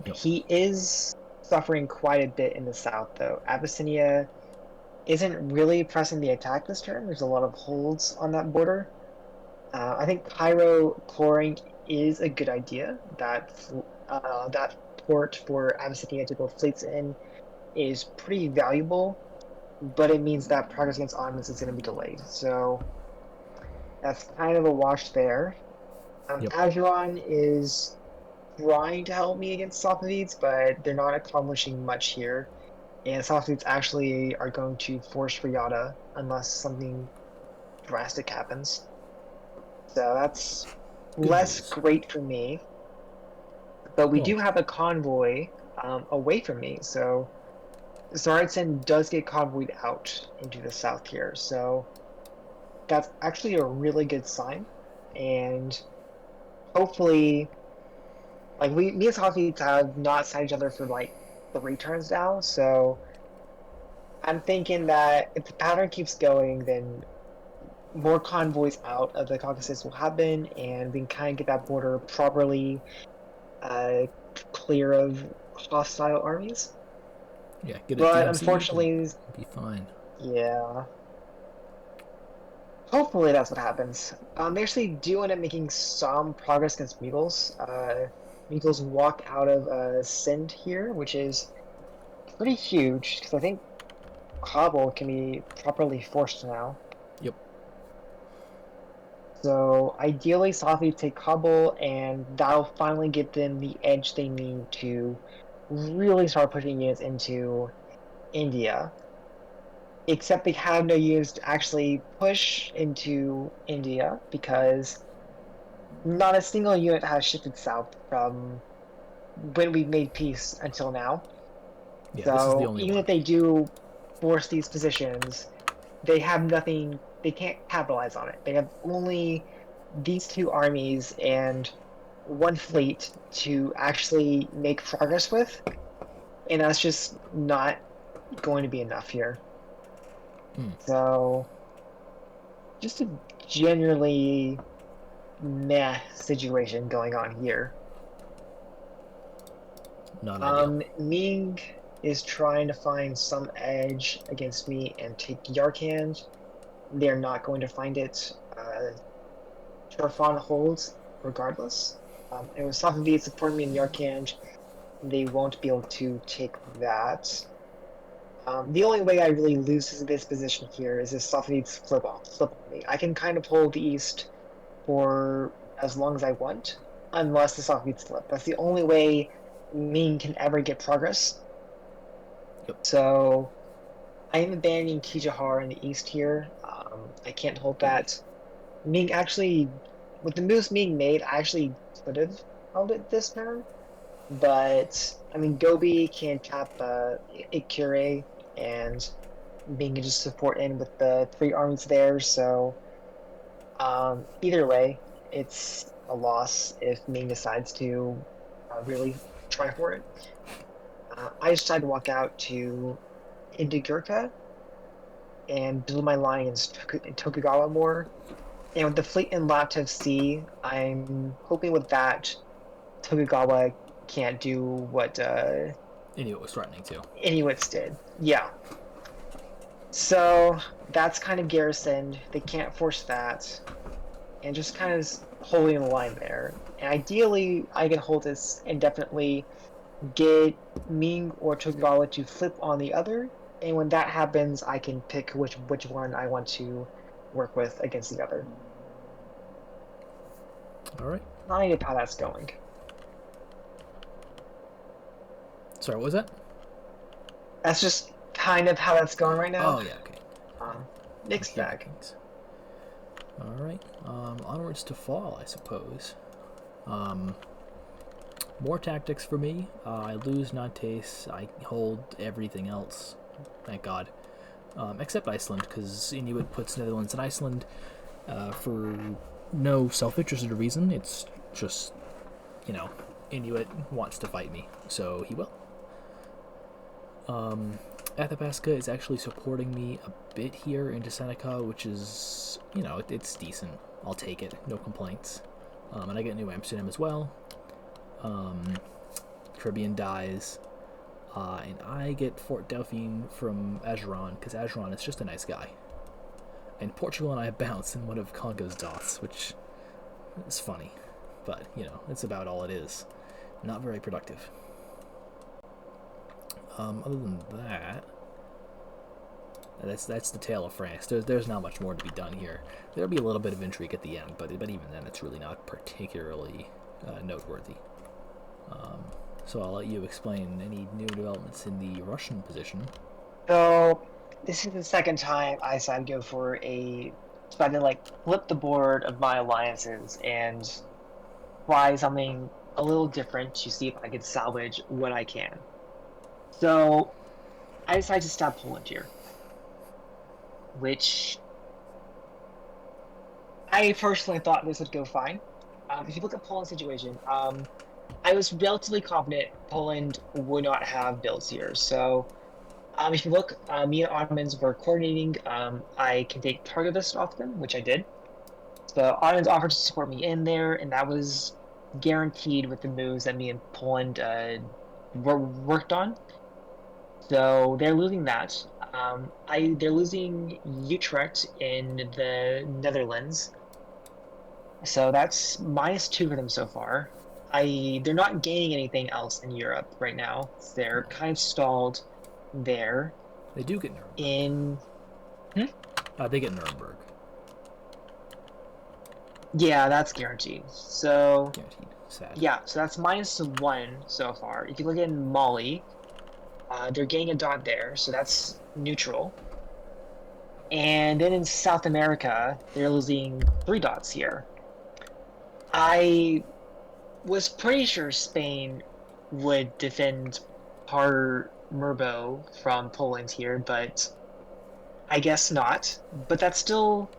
Yep. He is suffering quite a bit in the south, though. Abyssinia isn't really pressing the attack this turn. There's a lot of holds on that border. I think Cairo coring is a good idea. That port for Abyssinia to build fleets in is pretty valuable, but it means that progress against Ottomans is going to be delayed. So that's kind of a wash there. Yep. Ageron is trying to help me against Safavids, but they're not accomplishing much here. And Safavids actually are going to force Riyadh unless something drastic happens. So that's less great for me. But we do have a convoy away from me, so Tsaritsyn does get convoyed out into the south here. So that's actually a really good sign. And hopefully, me and Safavids have not signed each other for 3 turns now, so I'm thinking that if the pattern keeps going, then more convoys out of the Caucasus will happen, and we can kind of get that border properly clear of hostile armies. Yeah, get it But DMC'd and unfortunately, be fine. yeah. Hopefully that's what happens. They actually do end up making some progress against Mughals. Mughals walk out of Sind here, which is pretty huge, because I think Kabul can be properly forced now. Yep. So ideally, Safi take Kabul, and that'll finally get them the edge they need to really start pushing units into India. Except they have no units to actually push into India because not a single unit has shifted south from when we made peace until now. Yeah, this is the So only even one. if they do force these positions, they have nothing, they can't capitalize on it. They have only these two armies and one fleet to actually make progress with, and that's just not going to be enough here. Hmm. So just a generally meh situation going on here. Not ideal. Ming is trying to find some edge against me and take Yarkand. They're not going to find it. Turfan holds regardless. And with Safavid supporting me in Yarkand, they won't be able to take that. The only way I really lose this position here is if Safavid's flip on me. I can kind of hold the east for as long as I want, unless the Safavids flip. That's the only way Ming can ever get progress. Yep. So I am abandoning Tijahar in the east here. I can't hold that. Ming actually, with the moves Ming made, I actually could have held it this turn. But, I mean, Gobi can tap Ikure, and Ming can just support in with the three armies there. So, either way, it's a loss if Ming decides to really try for it. I decided to walk out to Indigurka and build my line in Tokugawa more. And with the fleet in Lativ Sea, I'm hoping with that Tokugawa can't do what Inuit was threatening to. Inuits did. Yeah. So that's kind of garrisoned. They can't force that. And just kind of holding the line there. And ideally, I can hold this indefinitely, get Ming or Tokugawa to flip on the other. And when that happens, I can pick which one I want to work with against the other. All right. Not idea how that's going. Sorry, what was that? That's just kind of how that's going right now. Oh yeah, okay. Mixed bag. All right. Onwards to fall, I suppose. More tactics for me. I lose Nantes. I hold everything else. Thank God. Except Iceland, because Inuit puts Netherlands and Iceland for no self-interested reason. It's just, Inuit wants to fight me, so he will. Athabasca is actually supporting me a bit here into Seneca, which is, it's decent. I'll take it. No complaints. And I get New Amsterdam as well. Caribbean dies. And I get Fort Dauphine from Ageron, because Ageron is just a nice guy. And Portugal and I bounce in one of Congo's dots, which is funny. But, it's about all it is. Not very productive. Other than that, that's the tale of France. There's not much more to be done here. There'll be a little bit of intrigue at the end, but even then, it's really not particularly noteworthy. So I'll let you explain any new developments in the Russian position. So this is the second time I decided to go for decided to flip the board of my alliances and try something a little different to see if I could salvage what I can. So I decided to stab Poland here, which I personally thought this would go fine. If you look at Poland's situation, I was relatively confident Poland would not have builds here. So if you look, me and Ottomans were coordinating. I can take Targovist off them, which I did. So Ottomans offered to support me in there, and that was guaranteed with the moves that me and Poland worked on. So they're losing that. They're losing Utrecht in the Netherlands. So that's -2 for them so far. They're not gaining anything else in Europe right now. They're kind of stalled there. They do get Nuremberg. They get Nuremberg. Yeah, that's guaranteed. So Guaranteed. Sad. yeah, so that's -1 so far. If you look at Mali, they're getting a dot there, so that's neutral. And then in South America, they're losing 3 dots here. I was pretty sure Spain would defend Parmerbo from Poland here, but I guess not. But that's still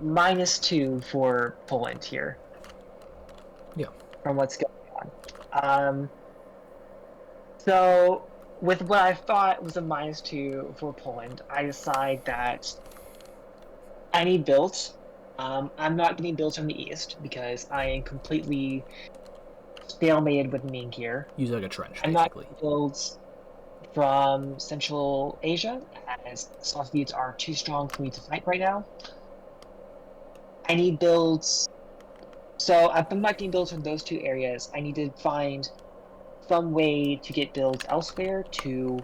-2 for Poland here. Yeah. From what's going on. So with what I thought was a -2 for Poland, I decide that I need builds. I'm not getting builds from the east because I am completely stalemated with Ming here. Use like a trench, I'm basically. not getting builds from Central Asia, as Soviets are too strong for me to fight right now. I need builds. So if I'm not getting builds from those 2 areas, I need to find some way to get builds elsewhere to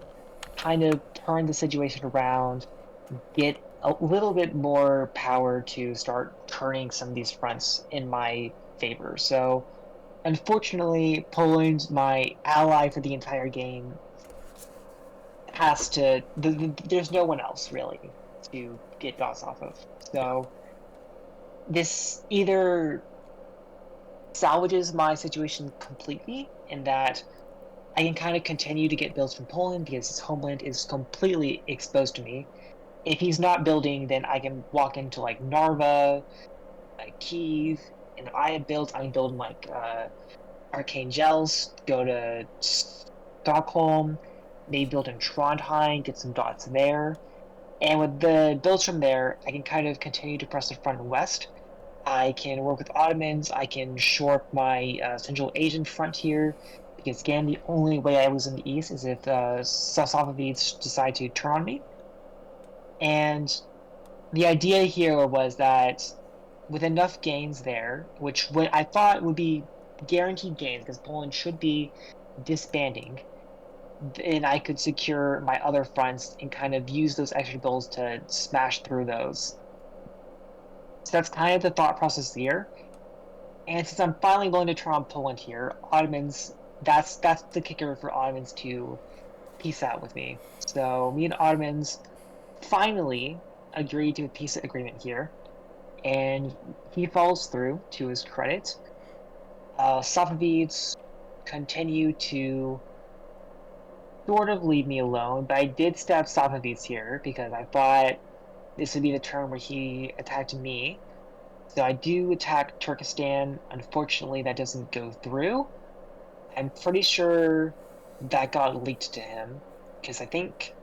kind of turn the situation around, get a little bit more power to start turning some of these fronts in my favor. So unfortunately, Poland, my ally for the entire game, has to. There's no one else really to get dots off of. So this either salvages my situation completely in that I can kind of continue to get builds from Poland because his homeland is completely exposed to me. If he's not building, then I can walk into like Narva, like Kiev, and I have builds. I can build like Arcane Gels, go to Stockholm, maybe build in Trondheim, get some dots there. And with the builds from there, I can kind of continue to press the front and west. I can work with Ottomans. I can shore up my Central Asian front here. Because again, the only way I lose in the east is if Safavids decide to turn on me. And the idea here was that with enough gains there, which I thought would be guaranteed gains because Poland should be disbanding, then I could secure my other fronts and kind of use those extra builds to smash through those. So that's kind of the thought process here. And since I'm finally willing to turn on Poland here, Ottomans, that's the kicker for Ottomans to peace out with me. So me and Ottomans finally agreed to a peace agreement here, and he follows through to his credit. Safavids continue to sort of leave me alone, but I did stab Safavids here because I thought this would be the turn where he attacked me. So I do attack Turkestan. Unfortunately, that doesn't go through. I'm pretty sure that got leaked to him because I think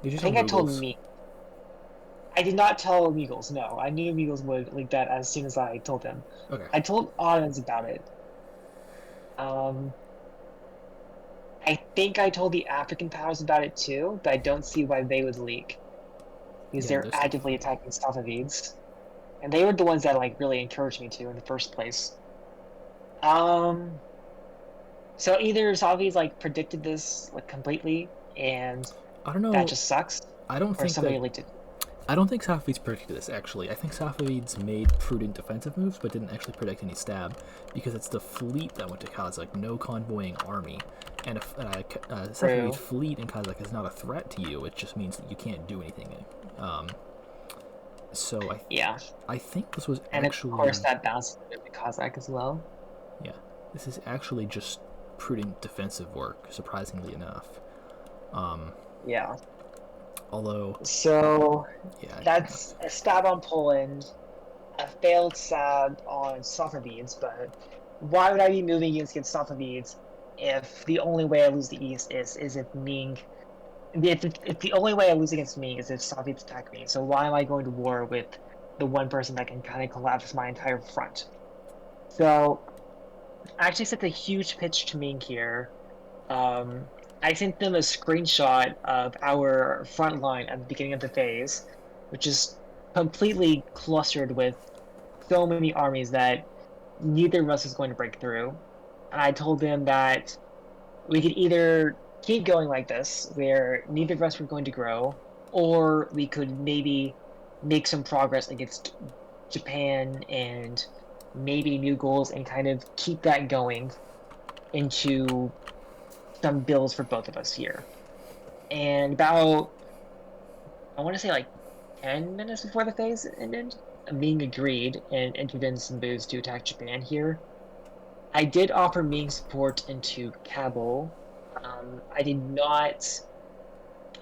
I told me. I did not tell Meagles, no. I knew Meagles would leak that as soon as I told him. Okay. I told Ottomans about it. I think I told the African powers about it too, but I don't see why they would leak. Because they're actively attacking Safavids. And they were the ones that like really encouraged me to in the first place. So either Safavids like predicted this like completely and I don't know. That just sucks. I don't think somebody leaked it. I don't think Safavids predicted this, actually. I think Safavids made prudent defensive moves, but didn't actually predict any stab, because it's the fleet that went to Kazakh, no convoying army. And if Safavid fleet in Kazakh is not a threat to you, it just means that you can't do anything. I think this was actually... And of course that bounces to Kazakh as well. Yeah, this is actually just prudent defensive work, surprisingly enough. Yeah. Although... So, that's a stab on Poland, a failed stab on Safavids, but why would I be moving against Safavids if the only way I lose the East is if Ming... If the only way I lose against Ming is if Safavids attack me, so why am I going to war with the one person that can kind of collapse my entire front? So, I actually sent a huge pitch to Ming here. Um, I sent them a screenshot of our front line at the beginning of the phase, which is completely clustered with so many armies that neither of us is going to break through. And I told them that we could either keep going like this, where neither of us were going to grow, or we could maybe make some progress against Japan and maybe new goals and kind of keep that going into some builds for both of us here. And about, I want to say like 10 minutes before the phase ended, Ming agreed and entered in some moves to attack Japan here. I did offer Ming support into Kabul. I did not.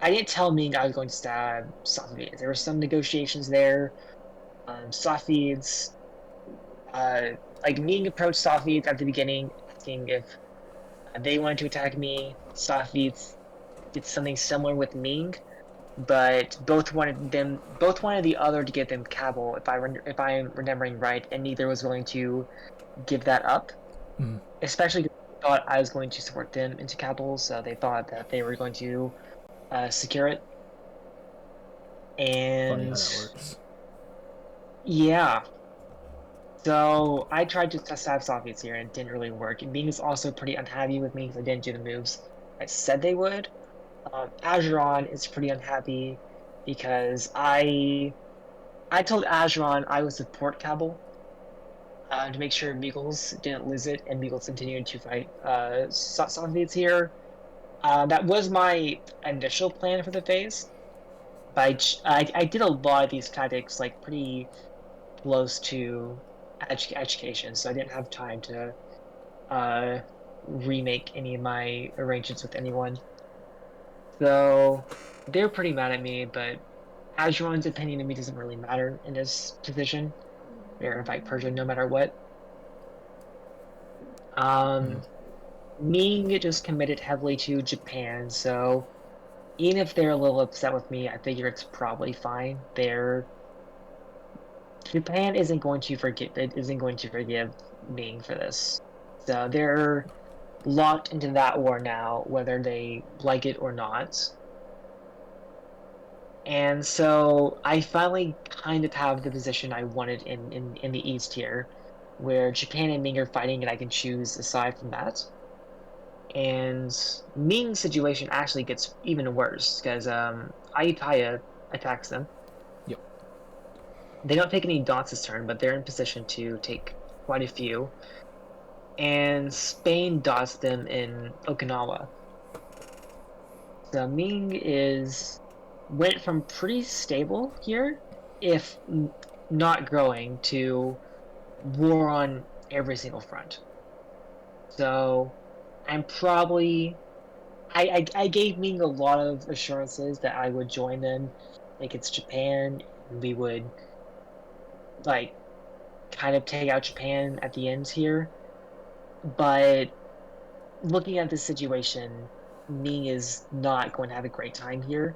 I didn't tell Ming I was going to stab Safavids. There were some negotiations there. Safavids, like Ming approached Safavids at the beginning, asking if they wanted to attack me. Safavids did something similar with Ming, but both wanted the other to give them Kabul, if I'm remembering right, and neither was willing to give that up. Especially because they thought I was going to support them into Kabul, so they thought that they were going to secure it. And Funny how that works. yeah, so I tried to test out Soviets here and it didn't really work. And Ming is also pretty unhappy with me because I didn't do the moves I said they would. Ajuran is pretty unhappy because I told Ajuran I would support Kabul to make sure Mughals didn't lose it and Mughals continued to fight Soviets here. That was my initial plan for the phase. But I did a lot of these tactics like pretty close to education, so I didn't have time to remake any of my arrangements with anyone. So they're pretty mad at me, but Ajuran's opinion of me doesn't really matter in this position. They're gonna fight Persia no matter what. Ming just committed heavily to Japan, so even if they're a little upset with me, I figure it's probably fine. Japan isn't going to forgive Ming for this. So they're locked into that war now, whether they like it or not. And so I finally kind of have the position I wanted in the East here, where Japan and Ming are fighting and I can choose aside from that. And Ming's situation actually gets even worse because Ayutthaya attacks them. Yep. They don't take any dots this turn, but they're in position to take quite a few. And Spain dots them in Okinawa. So Ming went from pretty stable here, if not growing, to war on every single front. So I'm probably I gave Ming a lot of assurances that I would join them against Japan, and we would like kind of take out Japan at the ends here. But looking at this situation, Ming is not going to have a great time here.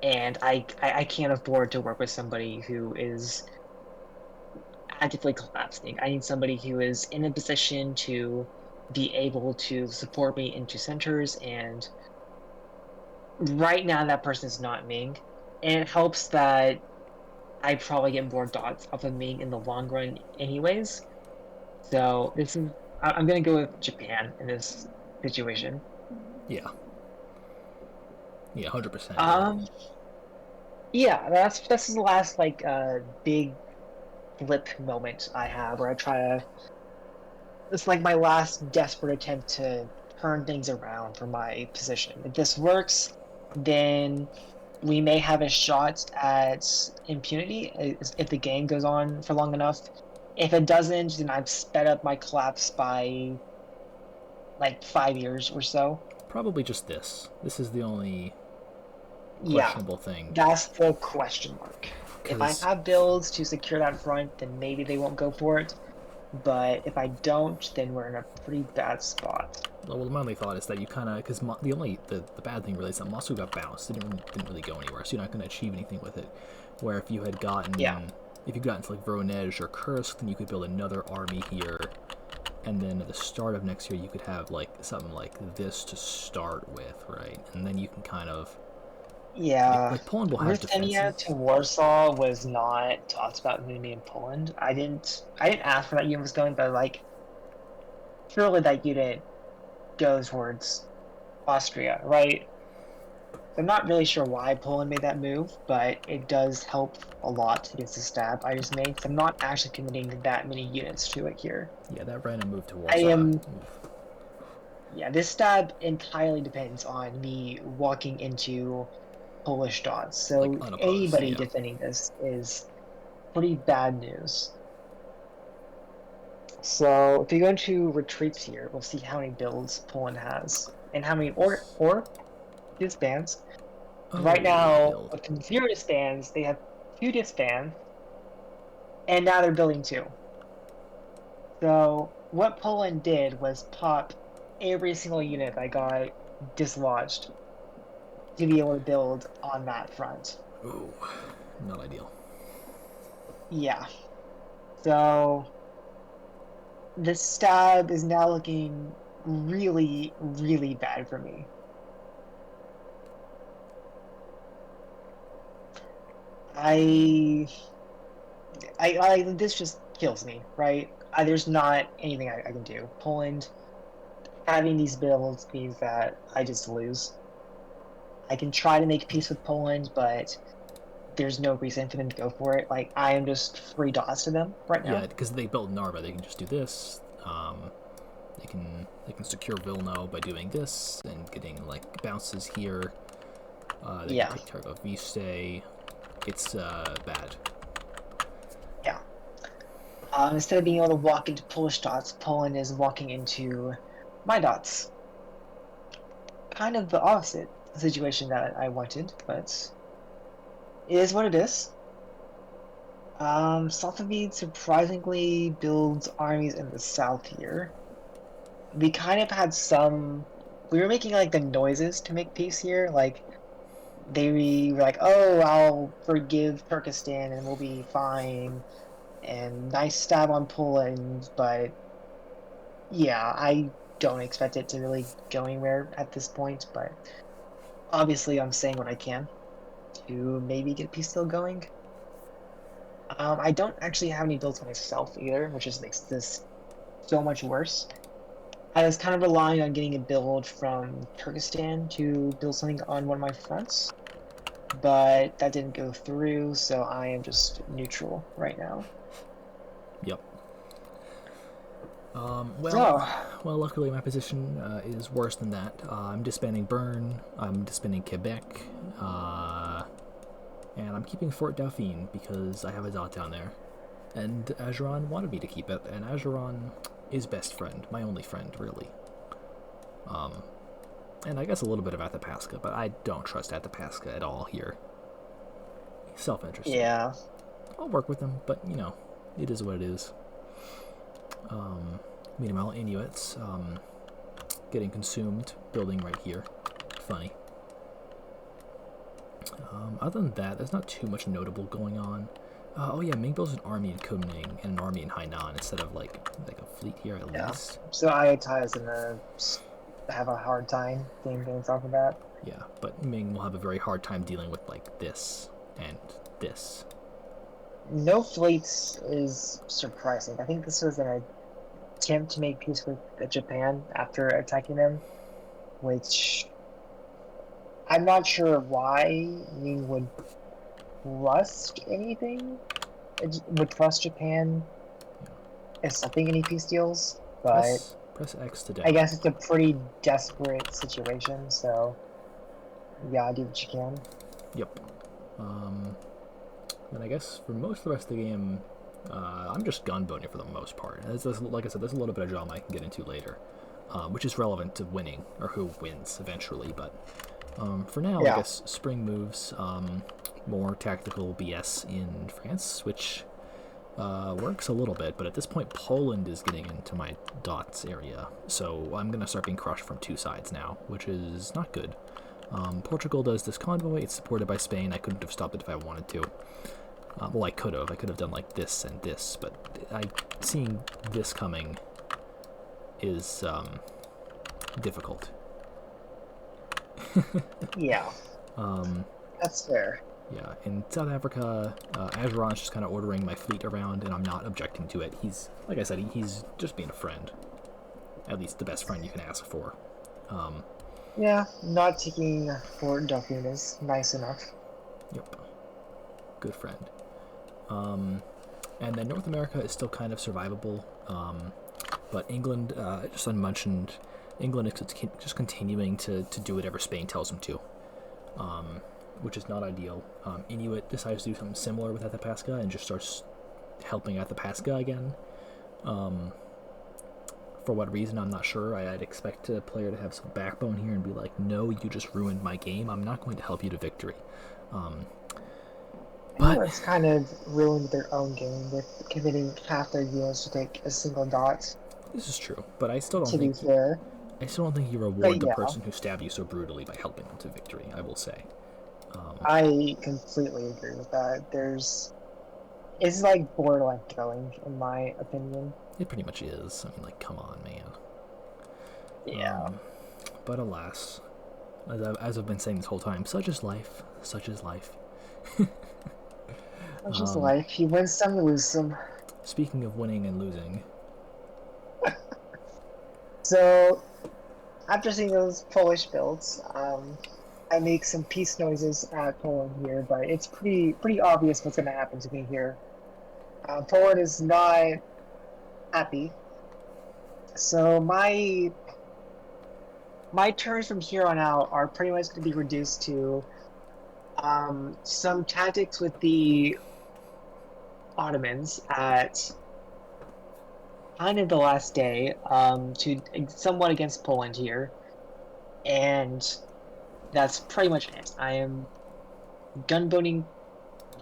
And I can't afford to work with somebody who is actively collapsing. I need somebody who is in a position to be able to support me into centers, and right now that person is not Ming. And it helps that I probably get more dots off of Ming in the long run anyways. So I'm gonna go with Japan in this situation. Yeah. Yeah, 100%. Yeah, that's the last like big flip moment I have where I try to. It's like my last desperate attempt to turn things around for my position. If this works, then we may have a shot at impunity if the game goes on for long enough. If it doesn't, then I've sped up my collapse by like 5 years or so. Probably just this. This is the only questionable thing. That's the question mark. If I 'Cause- have builds to secure that front, then maybe they won't go for it. But if I don't, then we're in a pretty bad spot. Well, my only thought is that you kind of, because the bad thing really is that Moscow got bounced. It didn't really go anywhere, so you're not going to achieve anything with it. Where if you had gotten, if you got into like Voronezh or Kursk, then you could build another army here and then at the start of next year you could have like something like this to start with, right? And then you can kind of Yeah, like Poland will have Ruthenia defenses. to Warsaw was not talked about moving in Poland. I didn't ask for that unit was going, but like surely that unit goes towards Austria, right? I'm not really sure why Poland made that move, but it does help a lot against the stab I just made. So I'm not actually committing that many units to it here. Yeah, that random move to I Warsaw. am, Oof. yeah, this stab entirely depends on me walking into Polish dots. Like So unopposed, anybody yeah. defending this is pretty bad news. So if you go into retreats here, we'll see how many builds Poland has and how many or disbands. Oh, Right now, build. with the 0 disbands, they have 2 disbands, and now they're building 2. So what Poland did was pop every single unit that got dislodged to be able to build on that front. Ooh, not ideal. Yeah. So this stab is now looking really, really bad for me. I, this just kills me, right? There's not anything I can do. Poland having these builds means that I just lose. I can try to make peace with Poland, but there's no reason for them to go for it. Like I am just free dots to them right Yeah, now. because they built Narva, they can just do this. They can secure Vilno by doing this and getting like bounces here. They can Yeah, take Targoviste. It's bad. yeah. Instead of being able to walk into Polish dots, Poland is walking into my dots. Kind of the opposite situation that I wanted, but it is what it is. Safavid surprisingly builds armies in the south here. We kind of had some. We were making like the noises to make peace here. Like they were like, "Oh, I'll forgive Turkestan and we'll be fine." And nice stab on Poland, but yeah, I don't expect it to really go anywhere at this point. But obviously, I'm saying what I can to maybe get peace still going. I don't actually have any builds myself either, which just makes this so much worse. I was kind of relying on getting a build from Turkestan to build something on one of my fronts, but that didn't go through, so I am just neutral right now. Yep. So, Well, luckily my position is worse than that. I'm disbanding Bern. I'm disbanding Quebec. And I'm keeping Fort Dauphine because I have a dot down there. And Ageron wanted me to keep it, and Ageron is best friend, my only friend, really. And I guess a little bit of Athapaska, but I don't trust Athapaska at all here. He's self-interested. yeah. I'll work with him, but, you know, it is what it is. Meanwhile, Inuits, getting consumed, building right here. Funny. Other than that, there's not too much notable going on. Oh yeah, Ming builds an army in Kunming and an army in Hainan instead of like a fleet here at least. So Ayatai is gonna have a hard time getting things off of that. Yeah, but Ming will have a very hard time dealing with like this and this. No fleets is surprising. I think this was an attempt to make peace with Japan after attacking them, which I'm not sure why Ming would trust anything. Would trust Japan accepting any peace deals, but Press X to I guess it's a pretty desperate situation, so yeah, do what you can. Yep. Then I guess for most of the rest of the game, I'm just gunboating for the most part. Like I said, there's a little bit of drama I can get into later, which is relevant to winning, or who wins eventually, but for now, Yeah. I guess spring moves, more tactical BS in France, which works a little bit, but at this point Poland is getting into my dots area, so I'm going to start being crushed from two sides now, which is not good. Portugal does this convoy, it's supported by Spain. I couldn't have stopped it if I wanted to. I could have done like this and this, but seeing this coming, is difficult. Yeah, that's fair. Yeah, in South Africa, Azeron's just kind of ordering my fleet around, and I'm not objecting to it. He's, like I said, he's just being a friend. At least the best friend you can ask for. Yeah, not taking Fort Duffin is nice enough. Yep. Good friend. And then North America is still kind of survivable. But England, just unmentioned, England is just continuing to do whatever Spain tells them to. Which is not ideal. Inuit decides to do something similar with Athabasca and just starts helping Athabasca again. For what reason, I'm not sure. I'd expect a player to have some backbone here and be like, no, you just ruined my game. I'm not going to help you to victory. But it's kind of ruined their own game with committing half their units to take a single dot. This is true, but I still don't to think be fair. I still don't think you reward the yeah. person who stabbed you so brutally by helping them to victory, I will say. I completely agree with that. It's like borderline killing, in my opinion. It pretty much is. I mean, like, come on, man. Yeah. But alas, as I've been saying this whole time, such is life. Such is life. Such is life. You win some, you lose some. Speaking of winning and losing. So, after seeing those Polish builds, I make some peace noises at Poland here, but it's pretty obvious what's going to happen to me here. Poland is not happy. So my turns from here on out are pretty much going to be reduced to some tactics with the Ottomans at kind of the last day to somewhat against Poland here, and that's pretty much it. I am gunboating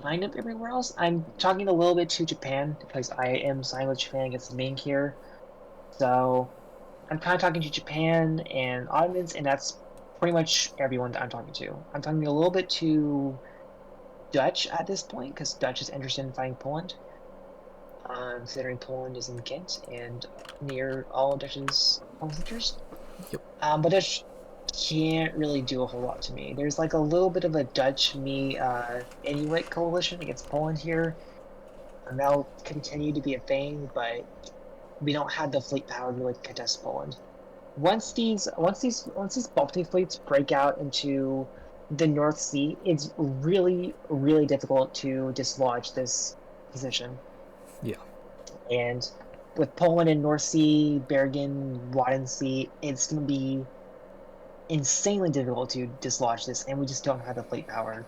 kind of everywhere else. I'm talking a little bit to Japan because I am signed with Japan against the main here. So I'm kind of talking to Japan and Ottomans, and that's pretty much everyone that I'm talking to. I'm talking a little bit to Dutch at this point because Dutch is interested in fighting Poland. Considering Poland is in Kent and near all Dutch's home centers. Yep. But Dutch can't really do a whole lot to me. There's like a little bit of a Dutch Inuit coalition against Poland here, and that'll continue to be a thing, but we don't have the fleet power to really contest Poland. Once these Baltic fleets break out into the North Sea, it's really, really difficult to dislodge this position. Yeah. And with Poland and North Sea, Bergen, Wadden Sea, it's going to be insanely difficult to dislodge this, and we just don't have the fleet power.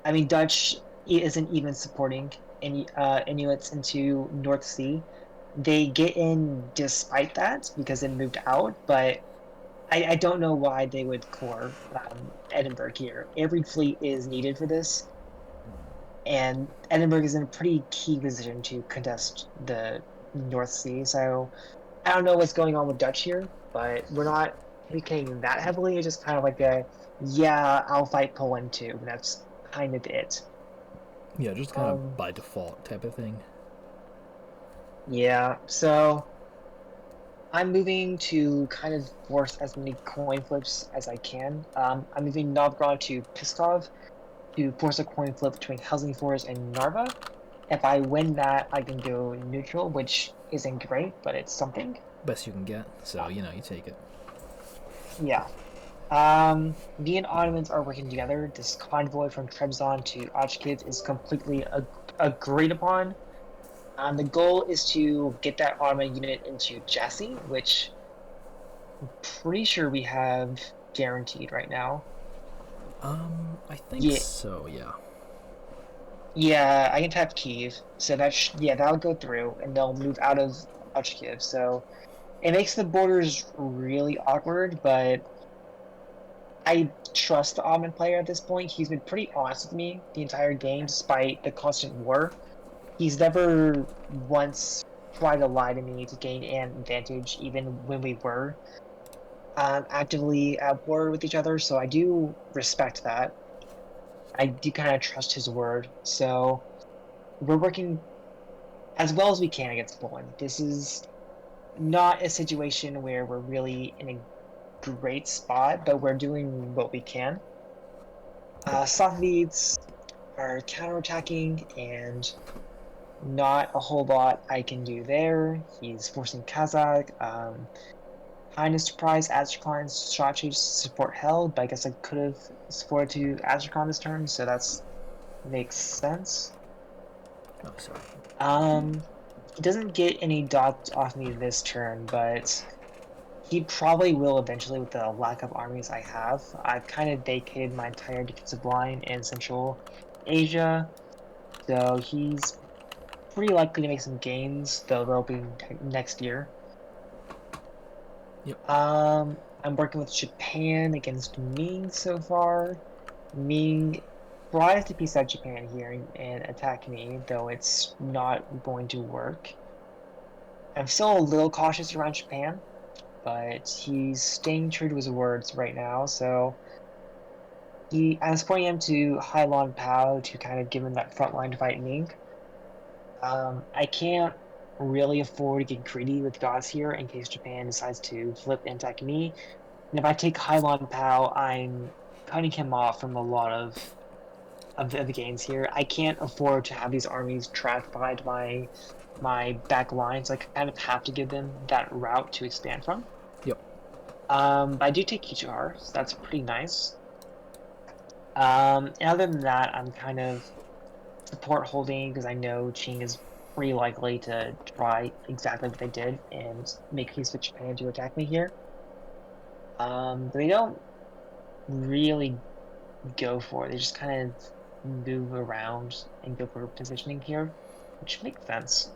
I mean, Dutch isn't even supporting any Inuits into North Sea. They get in despite that because they moved out, but I don't know why they would core Edinburgh here. Every fleet is needed for this, and Edinburgh is in a pretty key position to contest the North Sea. So I don't know what's going on with Dutch here, but we're not PKing that heavily. It's just kind of like I'll fight Poland too. And that's kind of it. Yeah, just kind of by default type of thing. Yeah, so I'm moving to kind of force as many coin flips as I can. I'm moving Novgorod to Pskov to force a coin flip between Helsingfors and Narva. If I win that, I can go neutral, which isn't great, but it's something. Best you can get, so, you take it. Yeah. Me and Ottomans are working together. This convoy from Trebizond to Ochkiv is completely agreed upon. The goal is to get that Ottoman unit into Jassy, which I'm pretty sure we have guaranteed right now. I think so, yeah. Yeah, I can type Kiev, so that'll go through, and they'll move out of Ochkiv. So it makes the borders really awkward, but I trust the Ottoman player at this point. He's been pretty honest with me the entire game, despite the constant war. He's never once tried to lie to me to gain an advantage, even when we were actively at war with each other. So I do respect that. I do kind of trust his word. So we're working as well as we can against Poland. This is not a situation where we're really in a great spot, but we're doing what we can. Safavids are counterattacking, and not a whole lot I can do there. He's forcing Kazakh. Kind of surprised Astracon's shot chase support held, but I guess I could have supported to Astracon this turn, so that's makes sense. Oh, sorry. He doesn't get any dots off me this turn, but he probably will eventually with the lack of armies I have. I've kind of vacated my entire defensive line in Central Asia, so he's pretty likely to make some gains, though they'll be next year. Yep. I'm working with Japan against Ming so far. Ming tries to piece out Japan here and attack me, though it's not going to work. I'm still a little cautious around Japan, but he's staying true to his words right now, so I was pointing him to Hailon Pao to kind of give him that front line to fight Ming. I can't really afford to get greedy with gods here in case Japan decides to flip and attack me. And if I take Hailon Pao, I'm cutting him off from a lot of the gains here. I can't afford to have these armies trapped behind my back line, so I kind of have to give them that route to expand from. Yep. But I do take Kichihar, so that's pretty nice. And other than that, I'm kind of support holding because I know Qing is pretty likely to try exactly what they did and make peace with Japan to attack me here. They don't really go for it. They just kind of move around and go for positioning here, which makes sense.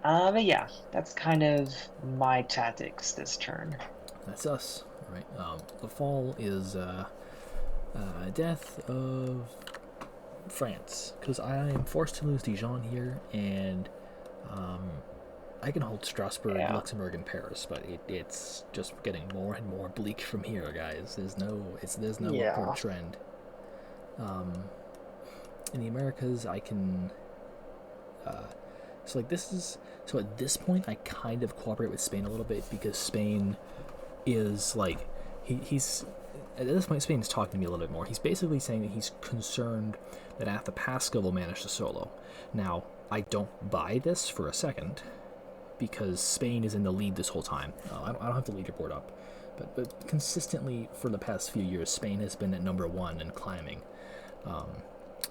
But yeah, that's kind of my tactics this turn. That's us, right? The fall is death of France, because I am forced to lose Dijon here, and I can hold Strasbourg, Yeah. Luxembourg, and Paris, but it's just getting more and more bleak from here, guys. There's no Yeah. upward trend. In the Americas, I can. So at this point, I kind of cooperate with Spain a little bit because Spain is like he's at this point Spain is talking to me a little bit more. He's basically saying that he's concerned that Athapasca will manage to solo. Now, I don't buy this for a second because Spain is in the lead this whole time. I don't have the leaderboard up, but consistently for the past few years, Spain has been at number 1 and climbing.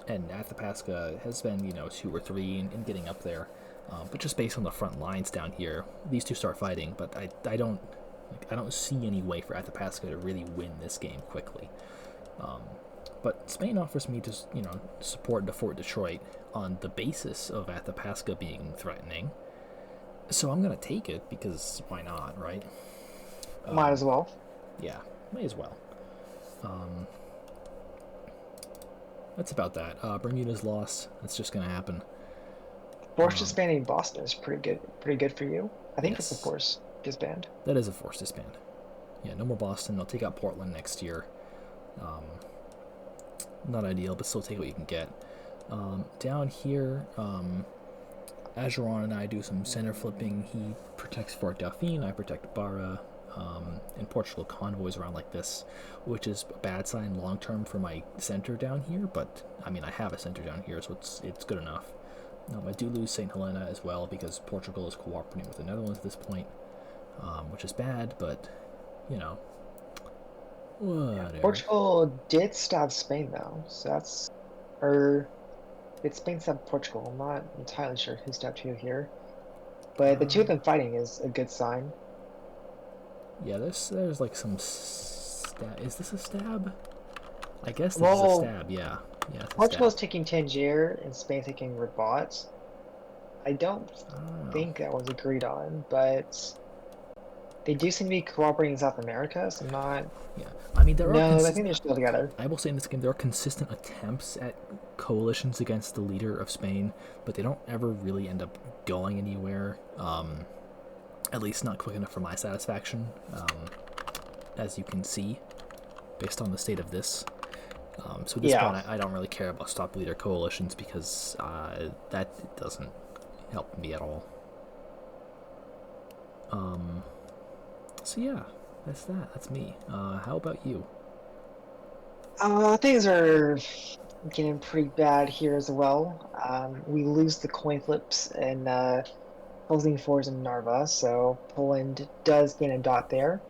And Athapasca has been, 2 or 3 and getting up there. But just based on the front lines down here, these two start fighting. But I don't see any way for Athapasca to really win this game quickly. But Spain offers me to, support the Fort Detroit on the basis of Athapasca being threatening. So I'm gonna take it because why not, right? Might as well. Yeah, may as well. That's about that. Bermuda's lost. That's just gonna happen. Forced disbanding Boston is pretty good for you. I think it's a Yes. forced disband. That is a forced disband. Yeah, no more Boston. They'll take out Portland next year. Not ideal, but still take what you can get. Down here, Ageron and I do some center flipping. He protects Fort Dauphine, I protect Barra. In Portugal, convoys around like this, which is a bad sign long term for my center down here, but I mean I have a center down here, so it's good enough. I do lose St. Helena as well because Portugal is cooperating with the Netherlands at this point, which is bad, but whatever. Portugal did stab Spain though, so that's did Spain stab Portugal? I'm not entirely sure who stabbed who here, but the two of them fighting is a good sign. Yeah, there's like some stab. Is this a stab? I guess this is a stab. Yeah, it's a Portugal's stab. taking Tangier and Spain taking Rabat. I don't think that was agreed on, but they do seem to be cooperating in South America, so I'm not. Yeah, I mean there are. No, I think they're still together. I will say in this game there are consistent attempts at coalitions against the leader of Spain, but they don't ever really end up going anywhere. At least not quick enough for my satisfaction, as you can see, based on the state of this. So at this point, I don't really care about stop leader coalitions because that doesn't help me at all. So yeah, that's that. That's me. How about you? Things are getting pretty bad here as well. We lose the coin flips and closing fours in Narva, so Poland does gain a dot there.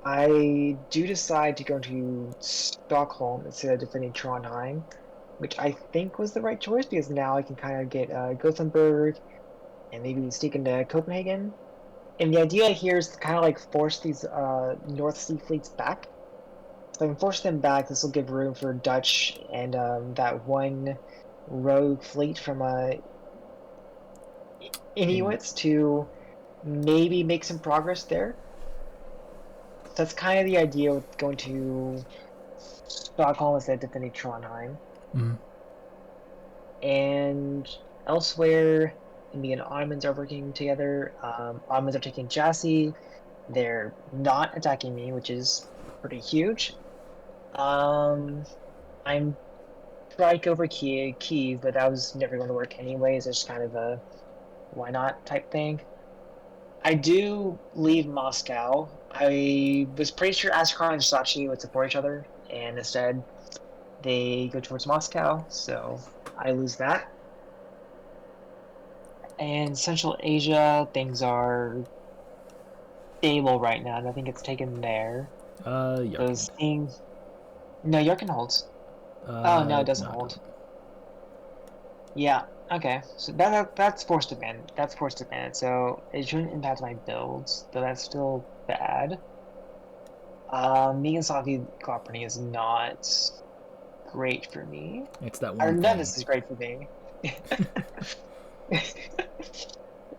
I do decide to go to Stockholm instead of defending Trondheim, which I think was the right choice because now I can kind of get Gothenburg and maybe sneak into Copenhagen. And the idea here is to kind of like force these North Sea fleets back. So I can force them back. This will give room for Dutch and that one rogue fleet from In Inuits to maybe make some progress there. So that's kind of the idea with going to Stockholm instead of defending Trondheim. mm, And elsewhere, me and Ottomans are working together. Ottomans are taking Jassy. They're not attacking me, which is pretty huge. Um, I'm strike over Kiev, but that was never going to work anyways. It's just kind of a why not type thing. I do leave Moscow. I was pretty sure Astrakhan and Sachi would support each other, and instead they go towards Moscow, so I lose that. And Central Asia, things are stable right now. Nothing gets taken there. So Yarkand. seeing no, Yarkin holds. Oh no, it doesn't No, it hold. doesn't. Yeah. Okay. So that's forced to ban. That's forced to ban. So it shouldn't impact my builds, though that's still bad. Me and Safi cooperating is not great for me. It's that Or one none of thing. this is great for me.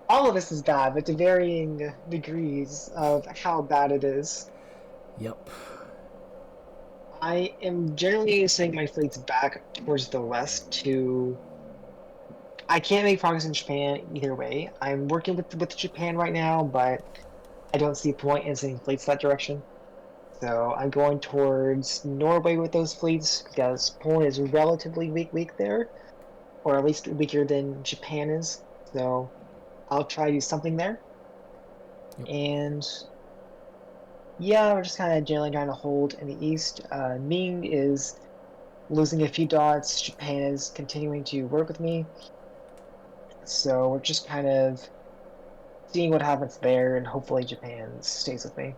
All of this is bad, but to varying degrees of how bad it is. Yep. I am generally sending my fleets back towards the west to. I can't make progress in Japan either way. I'm working with Japan right now, but I don't see a point in sending fleets that direction. So I'm going towards Norway with those fleets because Poland is relatively weak there, or at least weaker than Japan is. So I'll try to do something there. Yep. And yeah, we're just kind of generally trying to hold in the east. Ming is losing a few dots. Japan is continuing to work with me. So we're just kind of seeing what happens there, and hopefully Japan stays with me.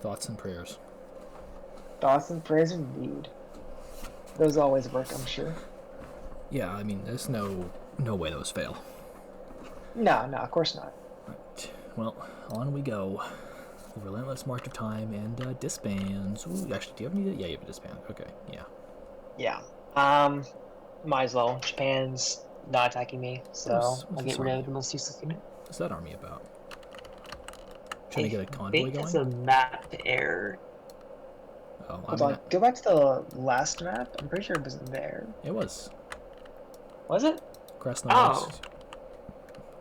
Thoughts and prayers. Thoughts and prayers indeed. Those always work, I'm sure. Yeah, I mean, there's no way those fail. No, no, of course not. Right. Well, on we go. The relentless march of time and disbands. Ooh, actually, do you have any? Yeah, you have a disband. Okay, yeah. Yeah. Um, Might as well. Japan's not attacking me, so What's I'll this get rid army? of the most useless unit. What's that army about? Trying to I get a convoy think that's going? a map error. Oh, I Hold mean, on, go back to the last map. I'm pretty sure it wasn't there. it was Was it? Oh, Krasnoyarsk.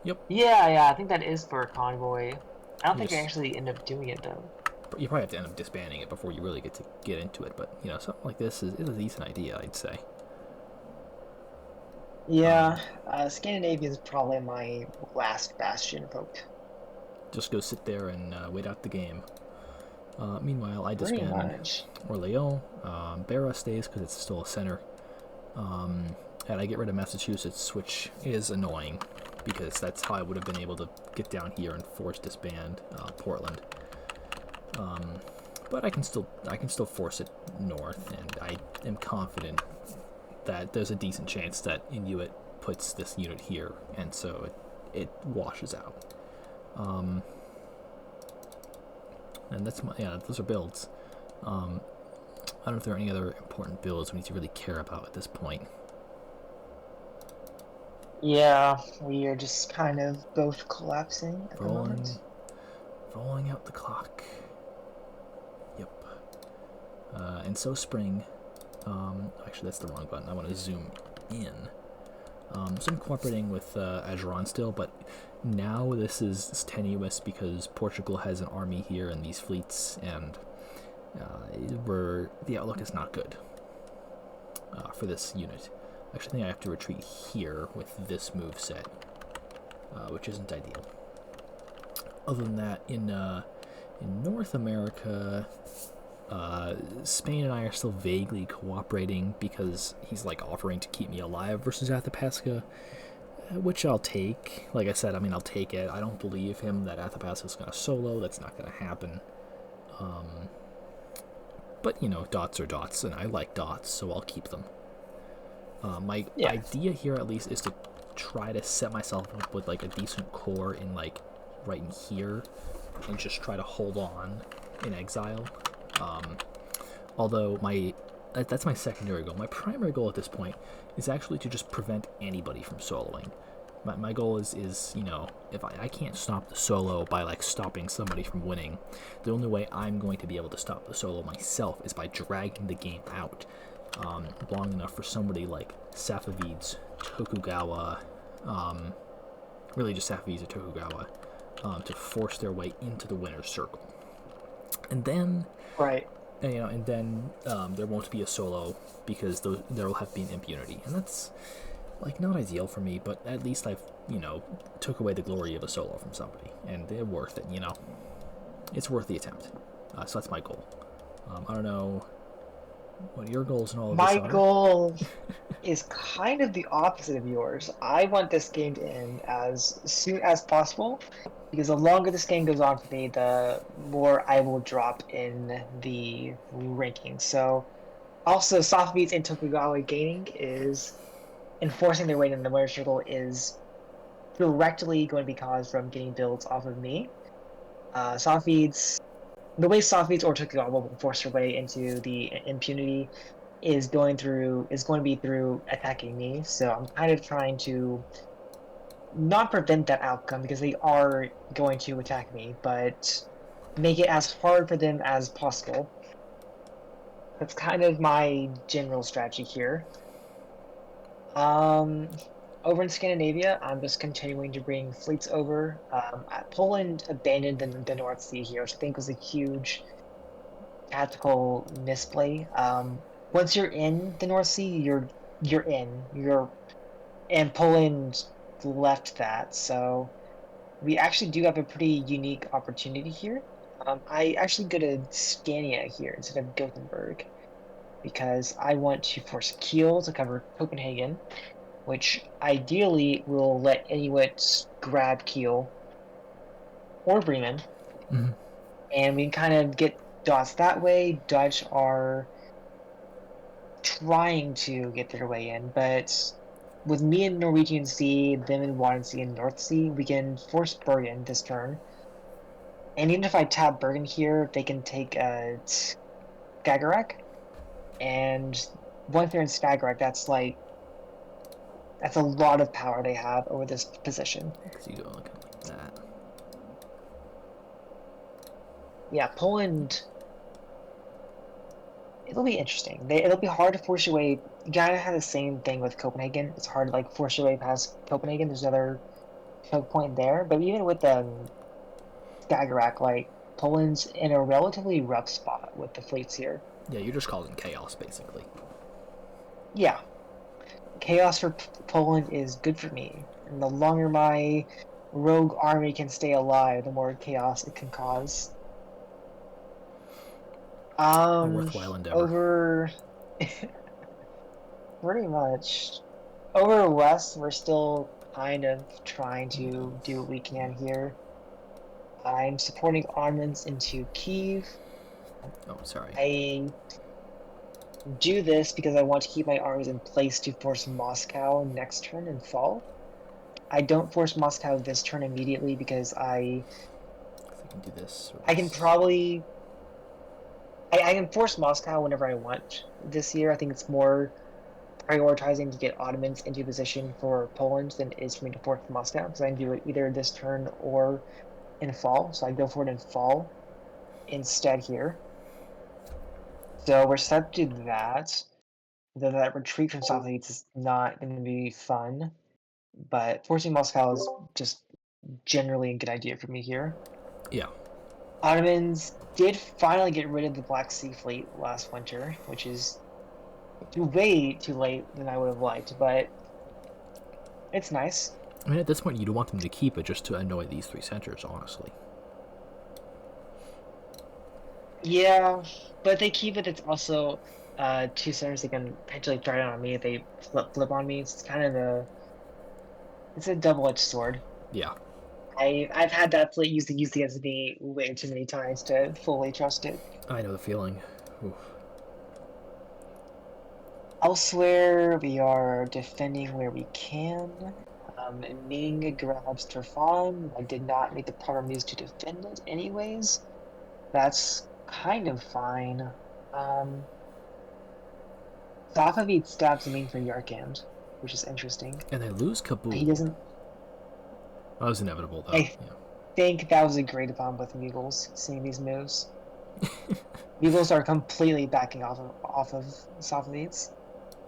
Yep. yeah, I think that is for a convoy. I don't You think I just actually end up doing it though. you probably have to end up disbanding it before you really get into it. But something like this is a decent idea, I'd say. Yeah, Scandinavia is probably my last bastion of hope. Just go sit there and wait out the game. Meanwhile, I Pretty disband much. Orléans. Barra stays because it's still a center. And I get rid of Massachusetts, which is annoying because that's how I would have been able to get down here and force disband Portland. But I can still force it north, and I am confident that there's a decent chance that Inuit puts this unit here, and so it washes out. And those are builds. I don't know if there are any other important builds we need to really care about at this point. Yeah, we are just kind of both collapsing at the moment. Rolling out the clock. Yep. And so spring. Actually, that's the wrong button. I want to zoom in. So I'm cooperating with Ageron still, but now this is tenuous because Portugal has an army here and these fleets, and the outlook is not good for this unit. I actually think I have to retreat here with this move set, which isn't ideal. other than that, in North America, Spain and I are still vaguely cooperating because he's like offering to keep me alive versus Athabasca, which I'll take. Like I said, I mean, I'll take it. I don't believe him that Athabasca's going to solo. That's not going to happen. But, you know, dots are dots, and I like dots, so I'll keep them. My idea here, at least, is to try to set myself up with, like, a decent core in, like, right in here, and just try to hold on in exile. Although that's my secondary goal. My primary goal at this point is actually to just prevent anybody from soloing. My goal is, you know, if I can't stop the solo by, like, stopping somebody from winning, the only way I'm going to be able to stop the solo myself is by dragging the game out long enough for somebody like Safavids, Tokugawa, really just Safavids or Tokugawa, to force their way into the winner's circle. And then, Right. you know, and then there won't be a solo because there will have been impunity, and that's like not ideal for me. But at least I've, you know, took away the glory of a solo from somebody, and they're worth it. You know, it's worth the attempt. So that's my goal. I don't know what your goals and all of this are. My goal is kind of the opposite of yours. I want this game to end as soon as possible, because the longer this game goes on for me, the more I will drop in the ranking. So, also, Softbeats and Tokugawa gaining is enforcing their weight in the winner's circle is directly going to be caused from getting builds off of me. Softbeats, the way Softbeats or Tokugawa will force their way into the impunity is going to be through attacking me. So I'm kind of trying to not prevent that outcome, because they are going to attack me, but make it as hard for them as possible. That's kind of my general strategy here. Over in Scandinavia, I'm just continuing to bring fleets over. Poland abandoned the North Sea here, which I think was a huge tactical misplay. Once you're in the North Sea, you're in. And Poland left that, so we actually do have a pretty unique opportunity here. I actually go to Scania here instead of Gothenburg, because I want to force Kiel to cover Copenhagen, which ideally will let Inuit grab Kiel or Bremen, and we can kind of get dots that way. Dutch are trying to get their way in, but with me in Norwegian Sea, them in Wadden Sea and North Sea, we can force Bergen this turn. And even if I tap Bergen here, they can take Skagerrak. And once they're in Skagerrak, that's a lot of power they have over this position. Because you go like that. Yeah, Poland, it'll be interesting. It'll be hard to force your way. You gotta have the same thing with Copenhagen. It's hard to like force your way past Copenhagen. There's another choke point there. But even with Skagerrak, like, Poland's in a relatively rough spot with the fleets here. Yeah, you're just causing chaos, basically. Yeah. Chaos for Poland is good for me. And the longer my rogue army can stay alive, the more chaos it can cause. A worthwhile endeavor. Over... pretty much. Over west, we're still kind of trying to do what we can here. I'm supporting armaments into Kyiv. Oh, sorry. I do this because I want to keep my armies in place to force Moscow next turn and fall. I don't force Moscow this turn immediately because I can do this. I can probably... I can force Moscow whenever I want this year. I think it's more prioritizing to get Ottomans into position for Poland than it is for me to force Moscow, because I can do it either this turn or in fall. So I go for it in fall instead here. So we're set to that. That retreat from South East is not going to be fun, but forcing Moscow is just generally a good idea for me here. Yeah. Ottomans did finally get rid of the Black Sea Fleet last winter, which is way too late than I would have liked, but it's nice. I mean, at this point, you'd want them to keep it just to annoy these three centers, honestly. Yeah, but they keep it. It's also two centers they can potentially throw it on me if they flip on me. It's kind of it's a double-edged sword. Yeah, I've had that play used against me way too many times to fully trust it. I know the feeling. Oof. Elsewhere, we are defending where we can. Ming grabs Turfan. I did not make the proper moves to defend it anyways. That's kind of fine. Um, Safavid stabs Ming for Yarkand, which is interesting. And they lose He Kabul. doesn't. That was inevitable, though. I think that was agreed upon with Mughals seeing these moves. Mughals are completely backing off of Safavids.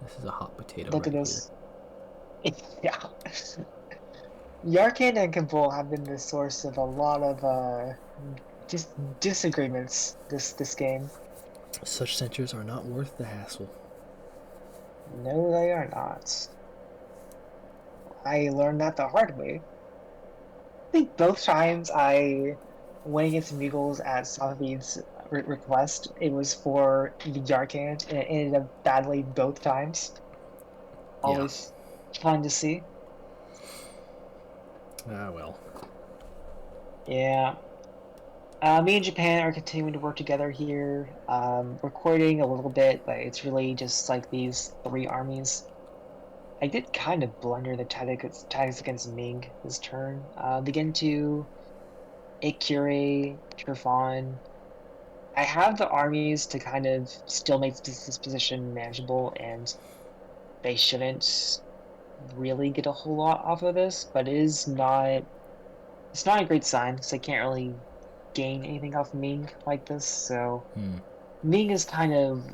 This is a hot potato Look right at here. this. Yeah. Yarkand and Kabul have been the source of a lot of just disagreements this game. Such centers are not worth the hassle. No, they are not. I learned that the hard way. I think both times I went against Mughals at Safavid's request, it was for the Yarkand, and it ended up badly both times. Yeah. Always fun to see. Ah, well. Yeah. Me and Japan are continuing to work together here. We're coordinating a little bit, but it's really just like these three armies. I did kind of blunder the tactics against Ming this turn. They get into Ikure, Turfan. I have the armies to kind of still make this position manageable, and they shouldn't really get a whole lot off of this, but it's not a great sign because I can't really gain anything off Ming like this, so Ming is kind of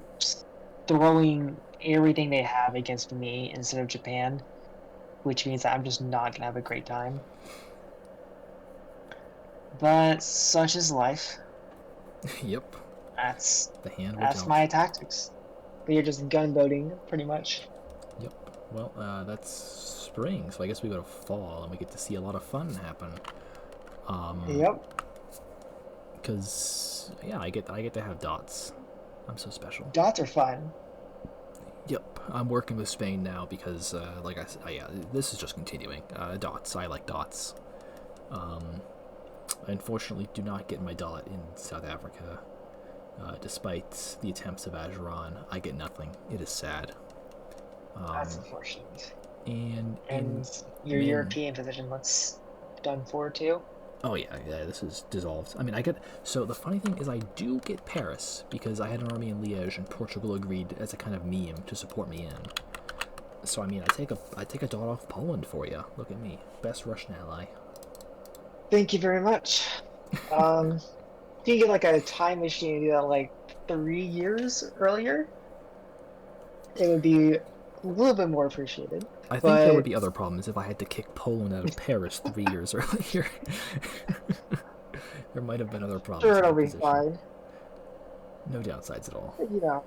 throwing everything they have against me instead of Japan, which means that I'm just not gonna have a great time. But such is life. Yep. That's The hand we're that's dealt. my tactics. But you're just gunboating, pretty much. Yep. Well, that's spring, so I guess we go to fall and we get to see a lot of fun happen. Yep. Because yeah, I get to have dots. I'm so special. Dots are fun. Yep, I'm working with Spain now because, like yeah, this is just continuing. Dots, I like dots. I unfortunately do not get my dot in South Africa. Despite the attempts of Ajuran, I get nothing. It is sad. That's unfortunate. And Your Ming, European position looks done for too. oh yeah, this is dissolved. I mean, I get. So the funny thing is, I do get Paris because I had an army in Liège, and Portugal agreed as a kind of meme to support me in. So I mean, I take a dot off Poland for you. Look at me, best Russian ally. Thank you very much. If you get like a time machine and do that like 3 years earlier, it would be a little bit more appreciated. I think there would be other problems if I had to kick Poland out of Paris 3 years earlier. There might have been other problems. Sure, it'll be fine. No downsides at all. You know,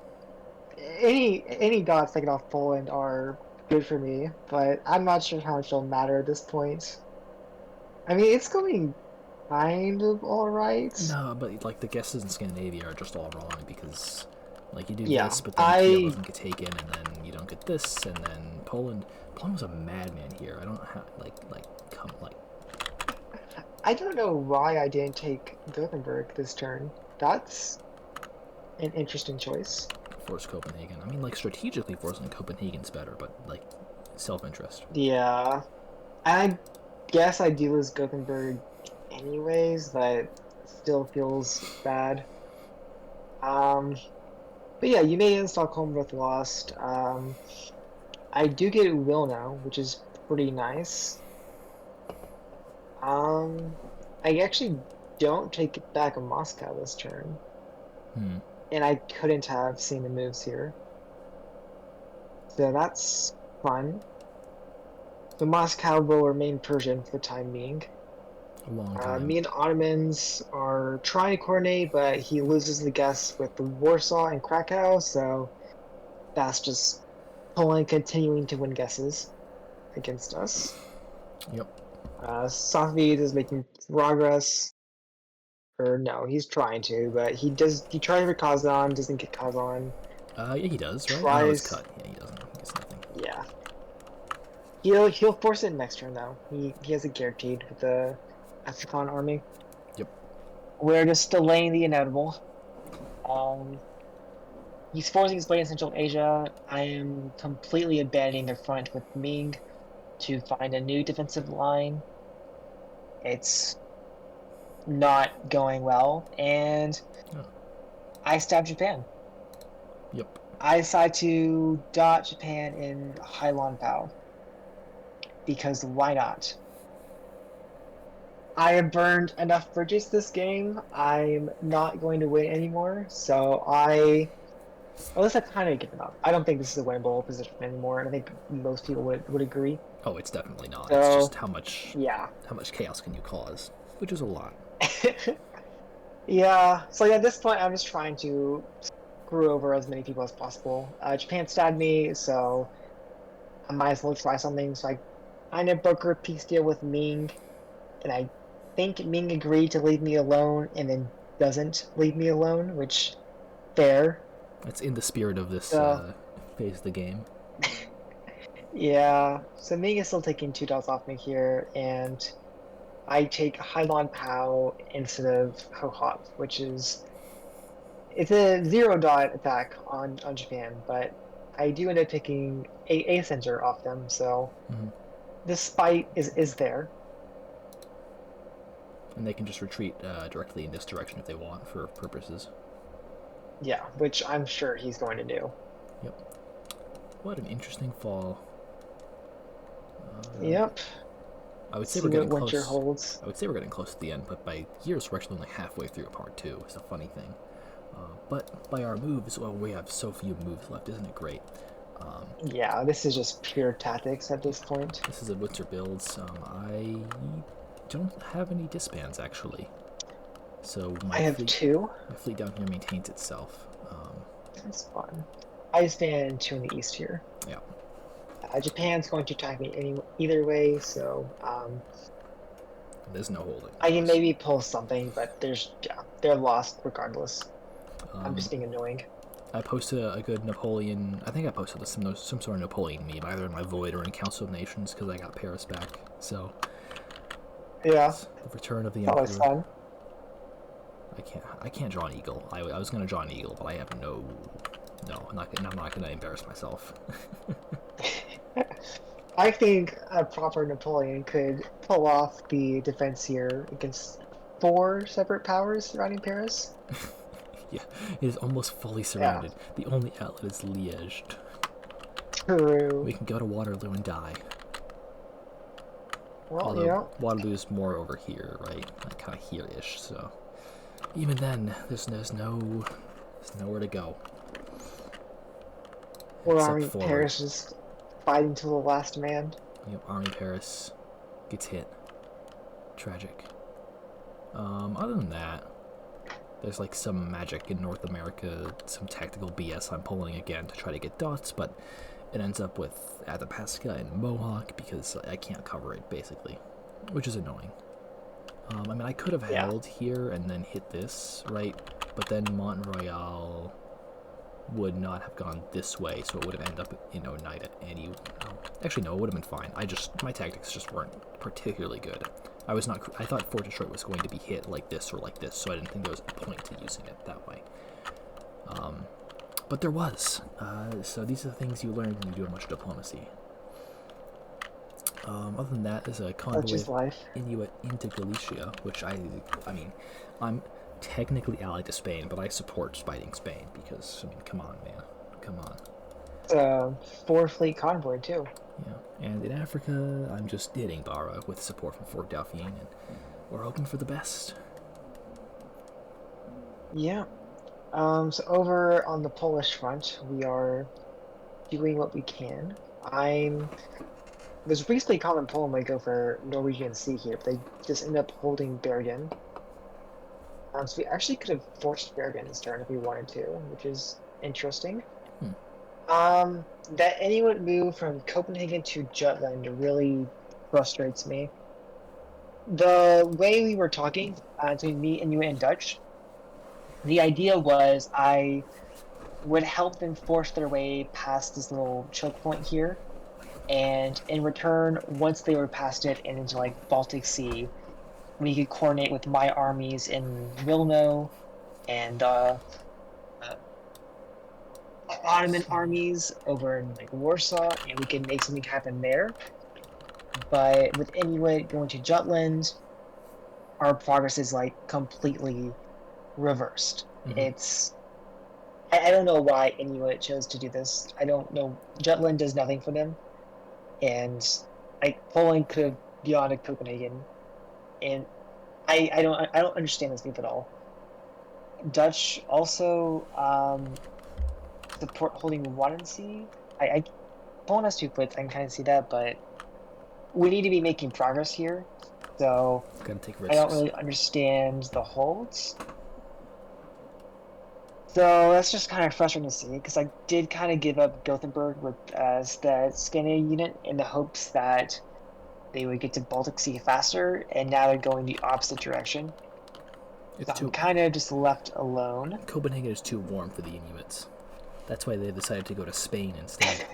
any dots taken off Poland are good for me, but I'm not sure how much it'll matter at this point. I mean, it's going kind of alright. No, but like the guesses in Scandinavia are just all wrong because like you do Yeah, this, but then Kiel doesn't get taken, and then you don't get this, and then Poland was a madman here. I don't know how I don't know why I didn't take Gothenburg this turn. That's an interesting choice. force Copenhagen. I mean, like strategically forcing Copenhagen's better, but like self-interest. Yeah, I guess I do lose Gothenburg anyways, but still feels bad. But yeah, you made it in Stockholm with Lost. I do get Wilno, which is pretty nice. I actually don't take it back in Moscow this turn. And I couldn't have seen the moves here. So that's fun. So Moscow will remain Persian for the time being. A long time. Me and Ottomans are trying to coordinate, but he loses the guess with the Warsaw and Krakow, so that's just Poland continuing to win guesses against us. Yep. Safavid is making progress, Or no, he's trying to, but he tries for Kazan, doesn't get Kazan. Yeah, he does, right? Oh no, it's Tries, cut. Yeah, he doesn't. He gets nothing. yeah. He'll force it next turn though. He has it guaranteed with the African army. Yep. We're just delaying the inevitable. He's forcing his blade in Central Asia. I am completely abandoning the front with Ming to find a new defensive line. It's not going well, and Oh. I stab Japan. Yep. I decide to dot Japan in Hailan Pao. Because why not? I have burned enough bridges this game. I'm not going to win anymore, so at least I've kind of given up. I don't think this is a winnable position anymore, and I think most people would agree. Oh, it's definitely not. So, It's just how much yeah. chaos can you cause, which is a lot. Yeah, so at this point, I'm just trying to screw over as many people as possible. Japan stabbed me, so I might as well try something. So I kind of broker a peace deal with Ming, and I think Ming agreed to leave me alone, and then doesn't leave me alone, which fair. It's in the spirit of this phase of the game. Yeah, so Ming is still taking 2 dots off me here, and I take Hailan Pao instead of Hohop, which is it's a 0 dot attack on Japan, but I do end up taking a center off them, so this spite is there. And they can just retreat directly in this direction if they want for purposes. Yeah, which I'm sure he's going to do. Yep. What an interesting fall. Yep. I would say See we're getting what close. winter holds. I would say we're getting close to the end, but by years we're actually only halfway through part 2. It's a funny thing. But by our moves, well, we have so few moves left, isn't it great? Yeah, this is just pure tactics at this point. This is a winter builds. I don't have any disbands actually, so I have 2. My fleet down here maintains itself. That's fun. I stand 2 in the east here. Yeah. Japan's going to attack me either way, so there's no holding. I can maybe pull something, but they're lost regardless. I'm just being annoying. I posted a good Napoleon. I think I posted some sort of Napoleon meme, either in my Void or in Council of Nations, because I got Paris back. So yeah, the return of the that Emperor. was fun. I can't draw an eagle. I was gonna draw an eagle, but I have no. I'm not gonna embarrass myself. I think a proper Napoleon could pull off the defense here against 4 separate powers surrounding Paris. Yeah, it is almost fully surrounded. Yeah. The only outlet is Liège. True. We can go to Waterloo and die. Well, although yeah. Waterloo's more over here, right? Like kind of here-ish. So even then, there's nowhere to go. Well, Army Paris is fighting to the last man. Yep, Army Paris gets hit. Tragic. Other than that, there's like some magic in North America, some tactical BS I'm pulling again to try to get dots, but it ends up with Athabasca and Mohawk because I can't cover it, basically, which is annoying. I mean, I could have held here and then hit this, right? But then Mont Royal would not have gone this way, so it would have ended up in Oneida anyway. Actually, no, it would have been fine. My tactics just weren't particularly good. I thought Fort Detroit was going to be hit like this or like this, so I didn't think there was a point to using it that way. But there was. So these are the things you learn when you do much diplomacy. Other than that, there's a convoy of Inuit into Galicia, which I mean, I'm technically allied to Spain, but I support fighting Spain because, I mean, come on, man. Come on. It's a 4-fleet convoy, too. Yeah, and in Africa, I'm just hitting Barra with support from Fort Dauphin, and we're hoping for the best. Yeah. So over on the Polish front, we are doing what we can. There's recently a common Poland might go for Norwegian Sea here, but they just end up holding Bergen. So we actually could have forced Bergen this turn if we wanted to, which is interesting. That Inuit move from Copenhagen to Jutland really frustrates me. The way we were talking between me, Inuit, and Dutch, the idea was I would help them force their way past this little choke point here, and in return, once they were past it and into like Baltic Sea, we could coordinate with my armies in Wilno and uh, Ottoman armies over in like Warsaw, and we could make something happen there. But with Inuit going to Jutland, our progress is like completely reversed. Mm-hmm. It's I don't know why Inuit chose to do this. I don't know. Jutland does nothing for them, and like Poland could have beyond Copenhagen, and I don't understand this move at all. Dutch also support holding Wadensee. I Poland has 2 fleets. I can kind of see that, but we need to be making progress here. So Gotta take I don't risks. really understand the holds. So that's just kind of frustrating to see because I did kind of give up Gothenburg with as the Scandinavian unit in the hopes that they would get to Baltic Sea faster, and now they're going the opposite direction. It's So I'm too kind of just left alone. Copenhagen is too warm for the Inuits. That's why they decided to go to Spain instead.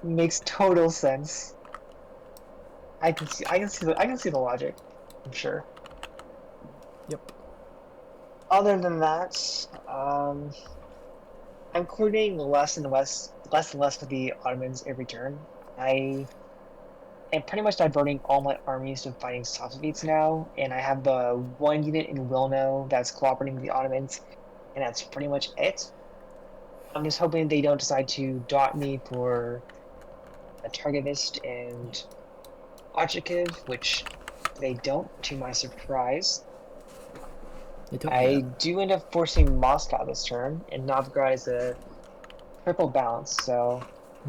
Makes total sense. I can see the logic. I'm sure. Yep. Other than that, I'm coordinating less and less with the Ottomans every turn. I am pretty much diverting all my armies to fighting Safavids now, and I have the one unit in Wilno that's cooperating with the Ottomans, and that's pretty much it. I'm just hoping they don't decide to dot me for a Targetist and Ochakiv, which they don't, to my surprise. They don't I yet. do end up forcing Moscow this turn, and Novgorod is a triple balance, so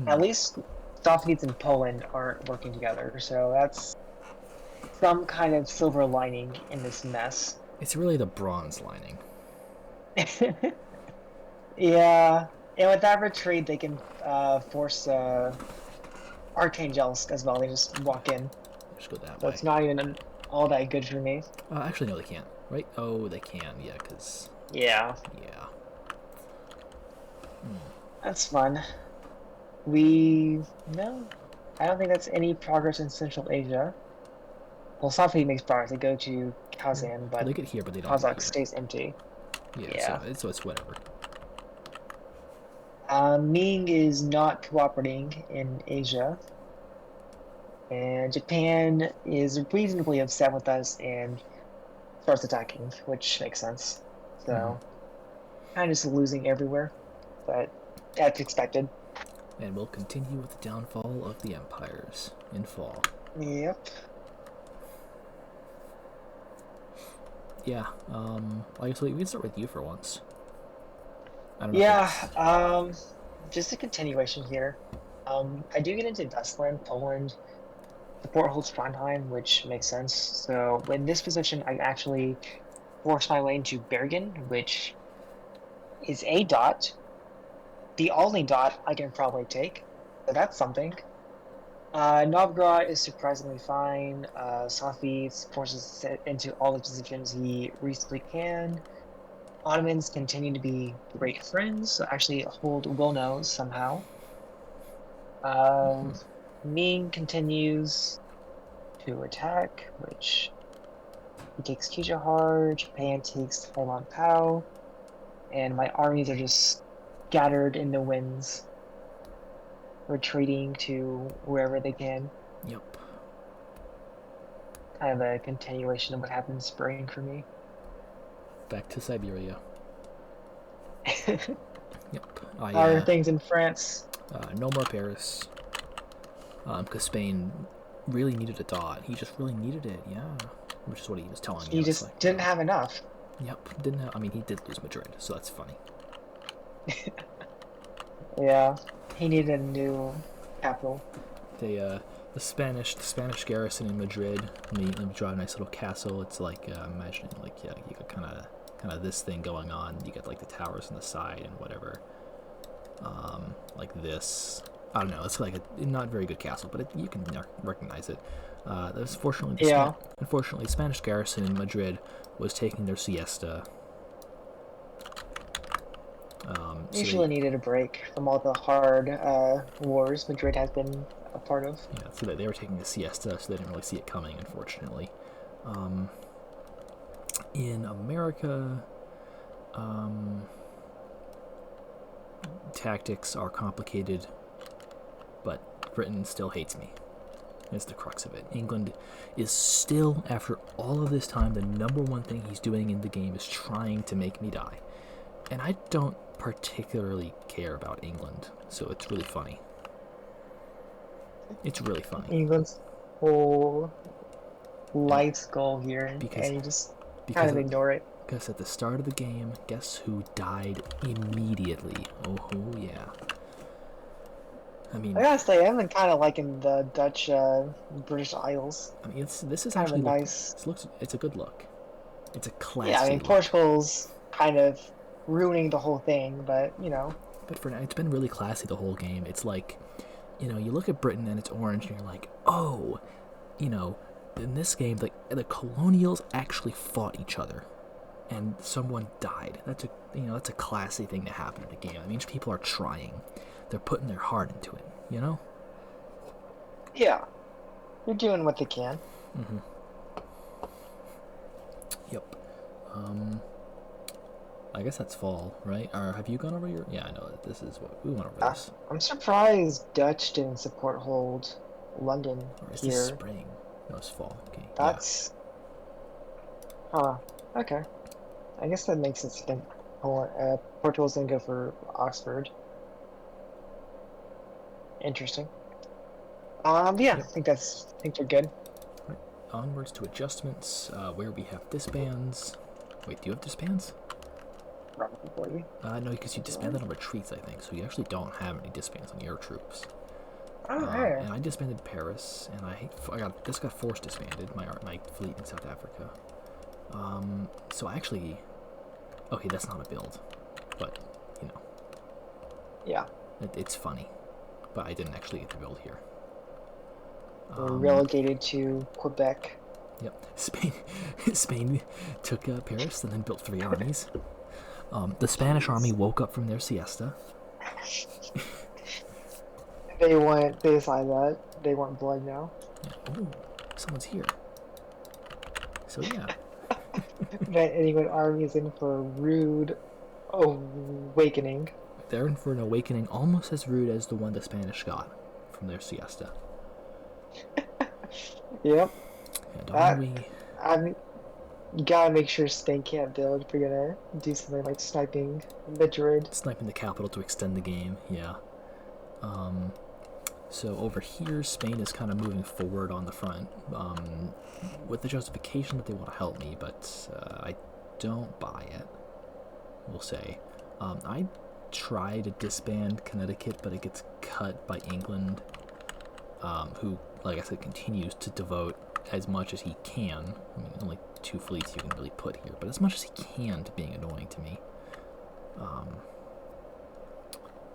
at least Safavids and Poland aren't working together, so that's some kind of silver lining in this mess. It's really the bronze lining. Yeah, and with that retreat, they can force Archangels as well. They just walk in, Just go that so way. it's not even all that good for me. Actually, no, they can't. Right? Oh, they can. Yeah, because... Yeah, Yeah. that's fun. No, I don't think that's any progress in Central Asia. Well, Safi makes progress. They go to Kazan, Well, but they get here, but they don't get Kazakh here. stays empty. Yeah, Yeah. so it's whatever. Ming is not cooperating in Asia, and Japan is reasonably upset with us and starts attacking, which makes sense. So, kind of just losing everywhere, but that's expected. And we'll continue with the downfall of the empires in fall. Yep. Yeah, I guess we can start with you for once. I don't know if Yeah, it's... just a continuation here. I do get into Westland, Poland. Support holds Trondheim, which makes sense. So in this position, I actually force my way into Bergen, which is a dot, the only dot I can probably take. So that's something. Novgorod is surprisingly fine. Safi forces it into all the positions he reasonably can. Ottomans continue to be great friends, so actually hold Wilno somehow. Uh, Ming continues to attack, which he takes Kijahar, Japan takes Taiwan Pao, and my armies are just scattered in the winds, retreating to wherever they can. Yep. Kind of a continuation of what happened in spring for me. Back to Siberia. Yep. How are things in France? No more Paris. Because Spain really needed a dot. He just really needed it, yeah. Which is what he was telling me. He just like, didn't have enough. Yep, didn't have... I mean, he did lose Madrid, so that's funny. Yeah, he needed a new capital. The Spanish garrison in Madrid immediately draw a nice little castle. It's like imagining like you got kind of this thing going on. You got like the towers on the side and whatever, like this I don't know. It's like a not very good castle, but you can recognize it. Unfortunately, Yeah. unfortunately, Spanish garrison in Madrid was taking their siesta. Usually needed a break from all the hard wars Madrid has been a part of. Yeah, so they were taking a siesta, so they didn't really see it coming, unfortunately. In America, tactics are complicated, but Britain still hates me. That's the crux of it. England is still, after all of this time, the number one thing he's doing in the game is trying to make me die. And I don't particularly care about England, so it's really funny. It's really funny. England's whole life's goal here, and you just kind of ignore it. Because at the start of the game, guess who died immediately? Oh yeah. I mean, I gotta say, I've been kind of liking the Dutch, British Isles. I mean, this is Kind actually of nice. It's a good look. It's a classy. Yeah, I mean, look. Portugal's kind of ruining the whole thing, but you know. But for now, it's been really classy the whole game. It's like, you know, you look at Britain and it's orange, and you're like, oh, you know, in this game, like the colonials actually fought each other, and someone died. That's a classy thing to happen in a game. It means people are trying. They're putting their heart into it, you know? Yeah. You're doing what they can. Mm-hmm. Yep. I guess that's fall, right? Or have you gone over your... Yeah, I know that this is what... We went over this. I'm surprised Dutch didn't support hold London Or is here. this spring? No, it's fall. Okay. That's... Yeah. Huh. Okay. I guess that makes sense to think Portugal's gonna go for Oxford. Interesting. Yeah, yep. I think they're good. Right. Onwards to adjustments, where we have disbands. Wait, do you have disbands? Probably. No, because you disbanded on retreats, I think, so you actually don't have any disbands on your troops. Oh, yeah. And I disbanded Paris, and I got forced disbanded, my fleet in South Africa. So actually, okay, that's not a build, but, you know. Yeah. It's funny, but I didn't actually get the build here. We're relegated to Quebec. Yep. Spain took Paris and then built 3 armies. The Spanish army woke up from their siesta. They decided that they want blood now. Yeah. Oh, someone's here. So yeah. That England army is in for a rude awakening. They're in for an awakening almost as rude as the one the Spanish got from their siesta. Yep. And you gotta make sure Spain can't build if you're gonna do something like sniping Madrid. Sniping the capital to extend the game, yeah. So over here, Spain is kind of moving forward on the front, with the justification that they want to help me, but I don't buy it, we'll say. I try to disband Connecticut, but it gets cut by England, who, like I said, continues to devote as much as he can. I mean, only 2 fleets you can really put here, but as much as he can to being annoying to me.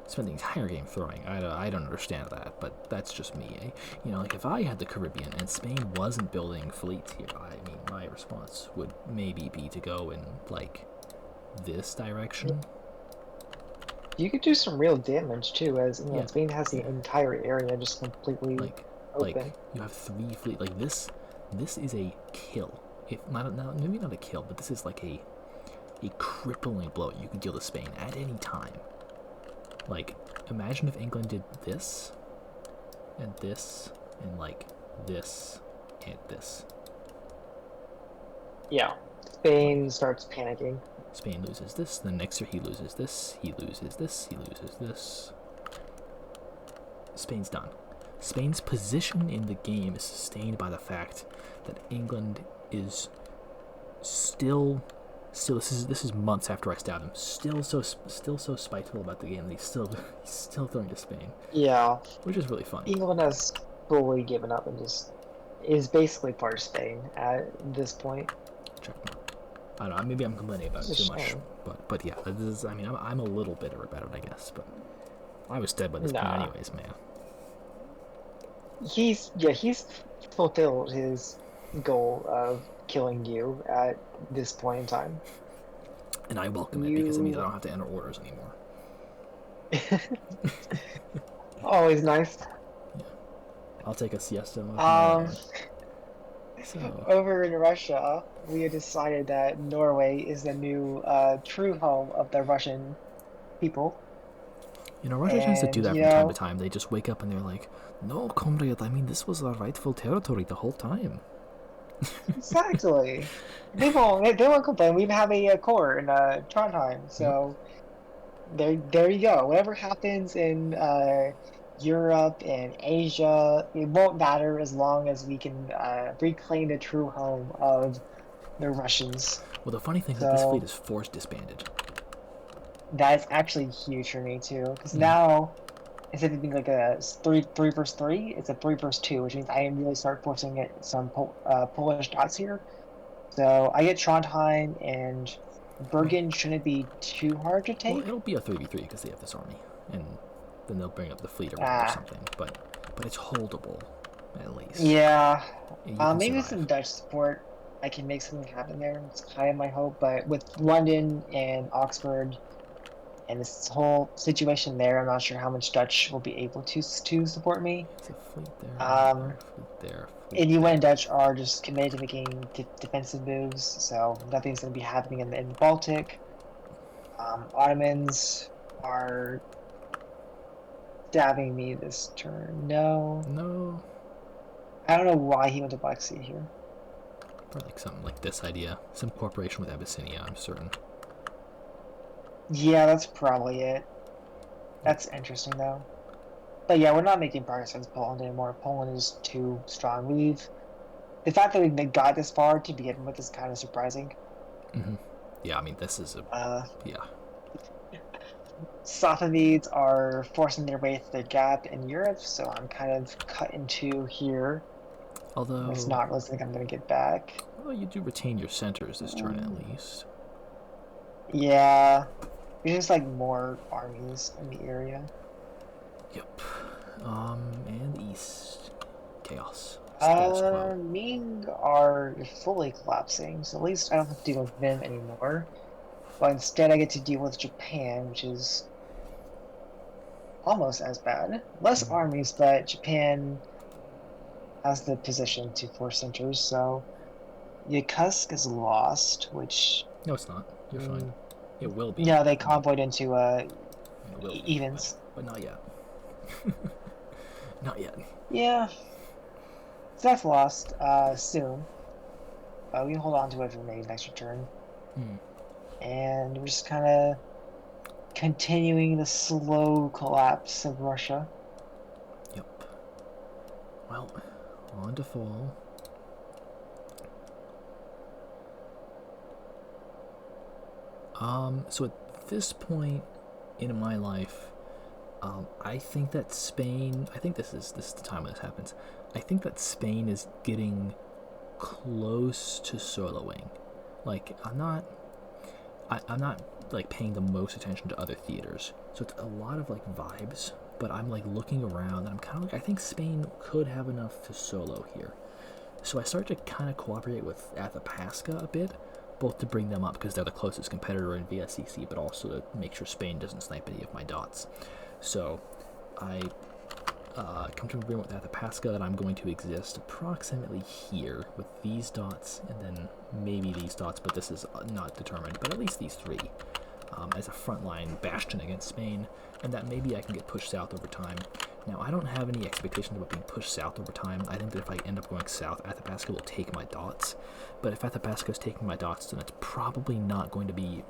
Spent the entire game throwing. I don't understand that, but that's just me. You know, like if I had the Caribbean and Spain wasn't building fleets here, I mean, my response would maybe be to go in like this direction. You could do some real damage too, as you know, Spain has the entire area just completely open. Like you have 3 fleet. Like this is a kill. If maybe not a kill, but this is like a crippling blow you could deal to Spain at any time. Like, imagine if England did this, and this, and like this, and this. Yeah. Spain starts panicking. Spain loses this, then next year he loses this, he loses this, he loses this. Spain's done. Spain's position in the game is sustained by the fact that England is still this is months after I stabbed him. Still so spiteful about the game that he's still throwing to Spain. Yeah. Which is really funny. England has fully given up and just is basically part of Spain at this point. Checkmark. I don't know. Maybe I'm complaining about it too much, but yeah, this is. I mean, I'm a little bitter about it, I guess. But I was dead by this point Nah. anyways, man. He's fulfilled his goal of killing you at this point in time. And I welcome it because it means I don't have to enter orders anymore. Always nice. Yeah. I'll take a siesta. So, Over in Russia, we had decided that Norway is the new true home of the Russian people. Russia tends to do And, that you from time know, to time. They just wake up and they're like, no, comrade, I mean, this was our rightful territory the whole time. exactly. They won't complain. We have a core in Trondheim, so there you go. Whatever happens in Europe and Asia, it won't matter as long as we can reclaim the true home of the Russians. Well, the funny thing is that this fleet So is force disbanded. that's actually huge for me too, because now instead of being like a three versus three, it's a 3 versus 2, which means I can really start forcing it some Polish dots here. So I get Trondheim and Bergen shouldn't be too hard to Well, take. it'll be a 3v3 because they have this army, and then they'll bring up the fleet around or Ah, something. But it's holdable, at least. yeah. You can Maybe with survive. some Dutch support, I can make something happen there. It's kind of my hope, but with London and Oxford and this whole situation there, I'm not sure how much Dutch will be able to support me. There's a fleet there, Um, fleet there, fleet and UN there. Dutch are just committed to making defensive moves, so nothing's going to be happening in the Baltic. Ottomans are stabbing me this turn. No. No. I don't know why he went to Black Sea here. Probably like something like this idea. Some cooperation with Abyssinia, I'm certain. Yeah, that's probably it. That's interesting, though. But yeah, we're not making progress against Poland anymore. Poland is too strong. The fact that we got this far to begin with is kind of surprising. Yeah, I mean, this is a... yeah. Safavids are forcing their way through the gap in Europe, so I'm kind of cut in two here. Although... It's not really something I'm going to get back. Well, you do retain your centers this turn, at least. Yeah. There's just like more armies in the area. Yep. And east. Chaos. Status quo. Ming are fully collapsing, so at least I don't have to deal with them anymore. But instead I get to deal with Japan, which is almost as bad. Less armies, but Japan has the position to force centers, so Yakutsk is lost, which... No, it's not. You're fine. It will be. No, they convoyed into evens. But not yet. Not yet. Yeah. So that's lost soon. We can hold on to it for maybe next return. And we're just kind of continuing the slow collapse of Russia. Yep. Well, on to fall. So at this point in my life, I think that Spain... I think this is the time when this happens. I think that Spain is getting close to soloing. Like, I'm not like paying the most attention to other theaters, so it's a lot of like vibes, but I'm like looking around and I'm kind of like, I think Spain could have enough to solo here. So I start to kind of cooperate with Athapaska a bit, both to bring them up because they're the closest competitor in VSCC, but also to make sure Spain doesn't snipe any of my dots. So I come to an agreement with Athapaska that I'm going to exist approximately here with these dots and then maybe these dots, but this is not determined, but at least these three as a frontline bastion against Spain, and that maybe I can get pushed south over time. Now, I don't have any expectations about being pushed south over time. I think that if I end up going south, Athapaska will take my dots, but if Athapaska is taking my dots, then it's probably not going to be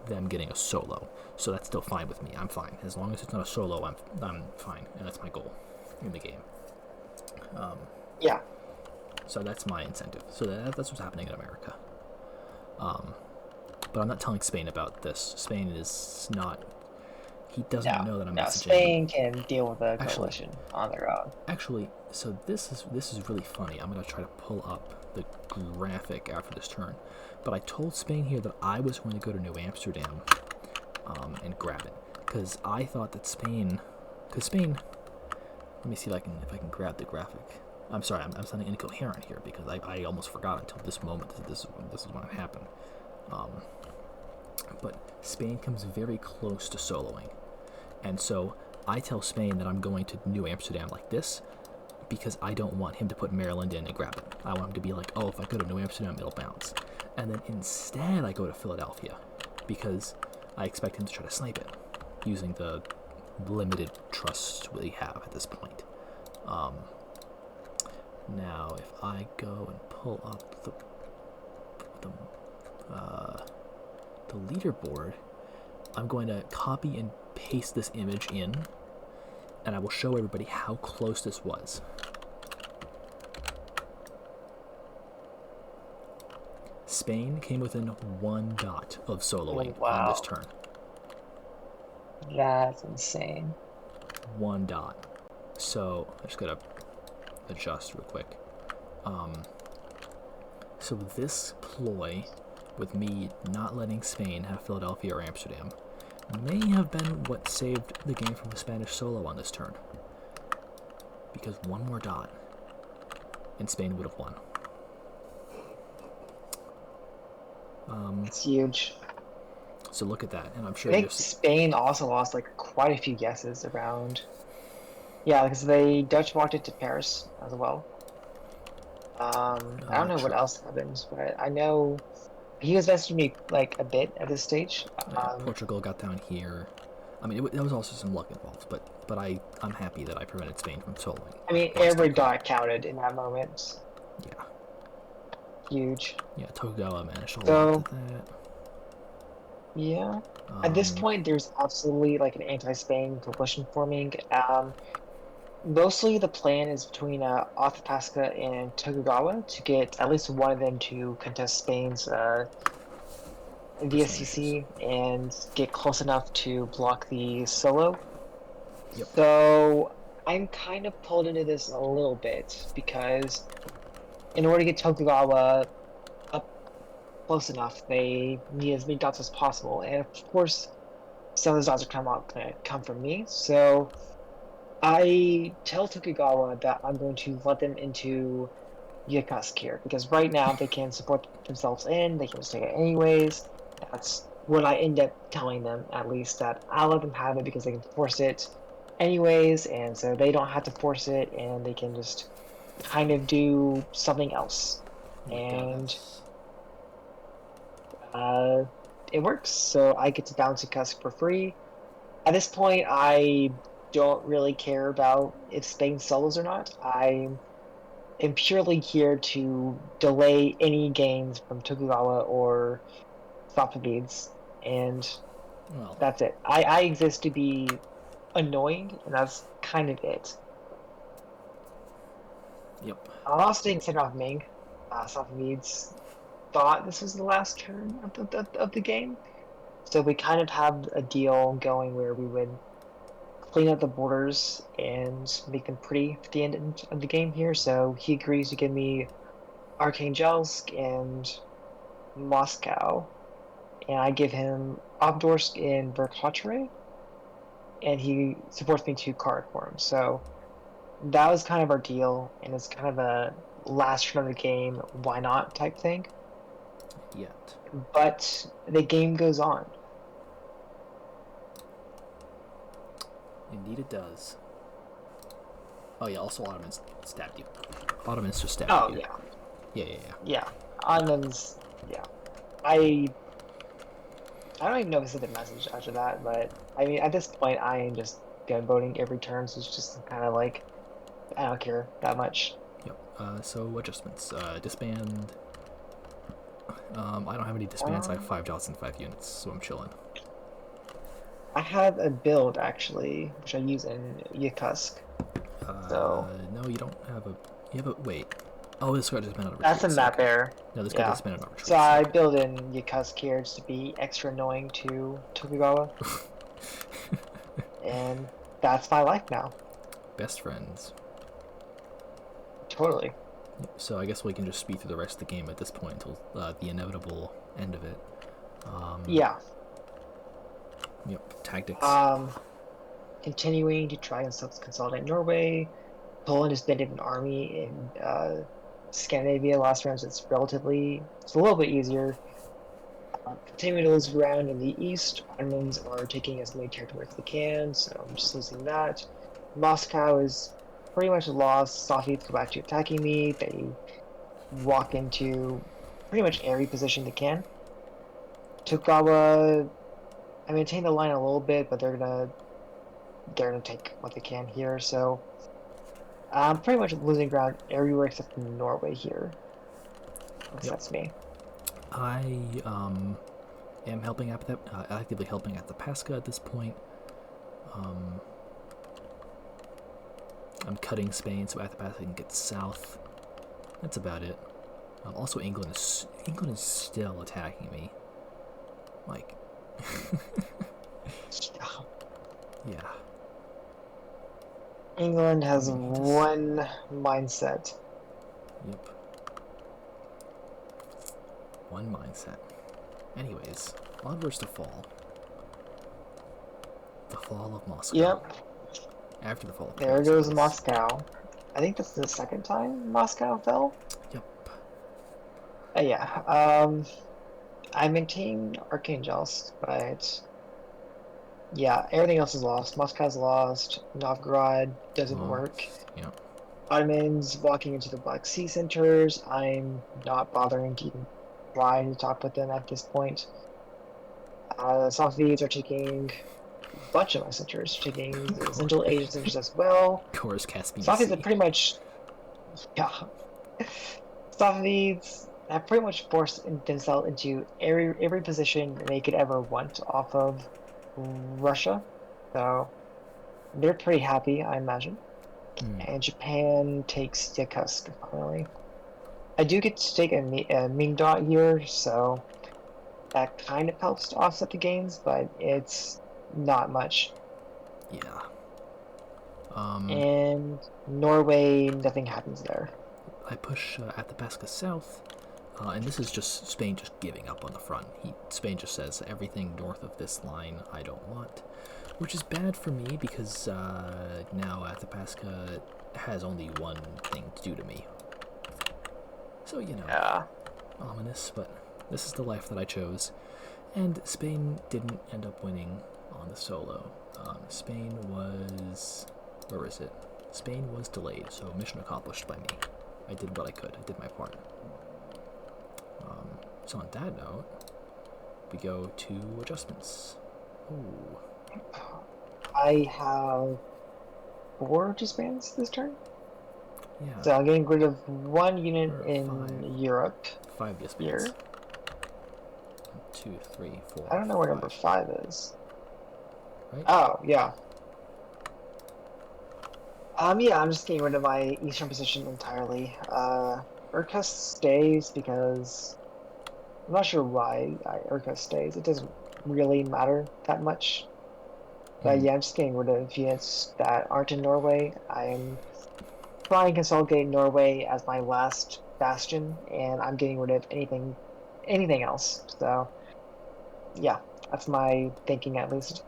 them getting a solo, so that's still fine with me. I'm fine as long as it's not a solo. I'm fine, and that's my goal in the game. Yeah. So that's my incentive. So that's what's happening in America. But I'm not telling Spain about this. Spain is not. He doesn't know that I'm messaging. Spain can deal with the coalition on their own. Actually, so this is really funny. I'm gonna try to pull up the graphic after this turn. But I told Spain here that I was going to go to New Amsterdam and grab it. because I thought that Spain, let me see if I can grab the graphic. I'm sorry, I'm sounding incoherent here because I almost forgot until this moment that this is when it happened. But Spain comes very close to soloing, and so I tell Spain that I'm going to New Amsterdam like this because I don't want him to put Maryland in and grab it. I want him to be like, oh, if I go to New Amsterdam, it'll bounce. And then instead I go to Philadelphia because I expect him to try to snipe it using the limited trust we have at this point. Now, if I go and pull up the leaderboard, I'm going to copy and paste this image in, and I will show everybody how close this was. Spain came within 1 dot of soloing on this turn. That's insane. 1 dot. So I just gotta adjust real quick. So this ploy with me not letting Spain have Philadelphia or Amsterdam may have been what saved the game from a Spanish solo on this turn. Because 1 more dot and Spain would have won. It's huge. So look at that, and I'm sure I think Spain also lost like quite a few guesses around. Yeah, because they Dutch walked it to Paris as well. I don't know what else happened, but I know he was messaging me like a bit at this stage. Portugal got down here. I mean, there was also some luck involved, but I'm happy that I prevented Spain from soloing. I mean, every dot counted in that moment. Yeah. Huge. Yeah, Tokugawa managed to hold on to that. Yeah. At this point, there's absolutely like an anti-Spain coalition forming. Mostly the plan is between Athabasca and Tokugawa to get at least one of them to contest Spain's VSCC and get close enough to block the solo. Yep. So I'm kind of pulled into this a little bit because in order to get Tokugawa up close enough, they need as many dots as possible, and of course, some of those dots are going to come from me. So I tell Tokugawa that I'm going to let them into Yokosuka here because right now they can support themselves in, they can just take it anyways. That's what I end up telling them, at least, that I'll let them have it because they can force it anyways, and so they don't have to force it and they can just kind of do something else. And it works, so I get to bounce Yokosuka for free. At this point, I don't really care about if Spain solos or not. I am purely here to delay any gains from Tokugawa or Safavids, and that's it. I exist to be annoying, and that's kind of it. Yep. I'm also being sent off Ming. Safavids thought this was the last turn of the game, so we kind of have a deal going where we would clean up the borders and make them pretty at the end of the game here. So he agrees to give me Arkhangelsk and Moscow, and I give him Obdorsk and Verkhoture, and he supports me to Karakorum. So that was kind of our deal, and it's kind of a last turn of the game, why not type thing. Yet. But the game goes on. Indeed it does. Oh yeah, also Ottomans stabbed you. Ottomans just stabbed you. Oh, yeah. Yeah. Ottomans, yeah. I don't even know if I sent a message after that, but I mean, at this point, I am just gun voting every turn, so it's just kind of like, I don't care that much. Yep. So adjustments. Disband. I don't have any disbands. I have 5 dots and 5 units, so I'm chilling. I have a build actually, which I use in Yokosuka. No, you don't have a. You have a. Wait. Oh, this card disband on retreat. That's a map error. No, this card disband on retreat. So I build in Yokosuka here just to be extra annoying to Tokugawa. And that's my life now. Best friends. Totally. So I guess we can just speed through the rest of the game at this point until the inevitable end of it. Yeah. Yep. Tactics. Continuing to try and consolidate Norway. Poland has been an army in Scandinavia last round, so it's a little bit easier. Continuing to lose ground in the east, Ottomans are taking as many territories as they can, so I'm just losing that. Moscow is pretty much lost. Safavids go back to attacking me. They walk into pretty much every position they can. Tokugawa, I maintain the line a little bit, but they're gonna take what they can here. So I'm pretty much losing ground everywhere except Norway here. That's me. I am helping out actively helping at the Pascha at this point. I'm cutting Spain so Athabasca can get south. That's about it. Also, England is still attacking me. Like, yeah. England has one mindset. Yep. One mindset. Anyways, onwards to fall. The fall of Moscow. Yep. After the fall of there goes Moscow. I think that's the second time Moscow fell. Yep. Yeah. I maintain Archangels, but yeah, everything else is lost. Moscow's lost. Novgorod doesn't work. Yep. Ottomans walking into the Black Sea centers. I'm not bothering to even try to talk with them at this point. Safavids are taking a bunch of my centers, taking the Central Asian centers as well. Chorus Caspian Safavids Sea. are pretty much, yeah. Safavids have pretty much forced themselves into every position they could ever want off of Russia, so they're pretty happy, I imagine. And Japan takes Yakutsk finally. I do get to take a Ming dot here, so that kind of helps to offset the gains, but it's not much. Yeah. And Norway, nothing happens there. I push Athabasca south, and this is just Spain just giving up on the front. Spain just says everything north of this line I don't want, which is bad for me because now Athabasca has only one thing to do to me. So, Yeah. Ominous, but this is the life that I chose. And Spain didn't end up winning on the solo. Spain was... Where is it? Spain was delayed, so mission accomplished by me. I did what I could. I did my part. So on that note, we go to adjustments. Ooh. I have 4 disbands this turn. Yeah. So I'm getting rid of 1 unit in Europe. 5 disbands. Here. 1, 2, 3, 4. I don't know where 5. number 5 is. Right? Oh, yeah. Yeah, I'm just getting rid of my eastern position entirely. Irkutsk stays because I'm not sure why Irkutsk stays. It doesn't really matter that much. But yeah, I'm just getting rid of units that aren't in Norway. I'm trying to consolidate Norway as my last bastion, and I'm getting rid of anything else. So yeah, that's my thinking at least.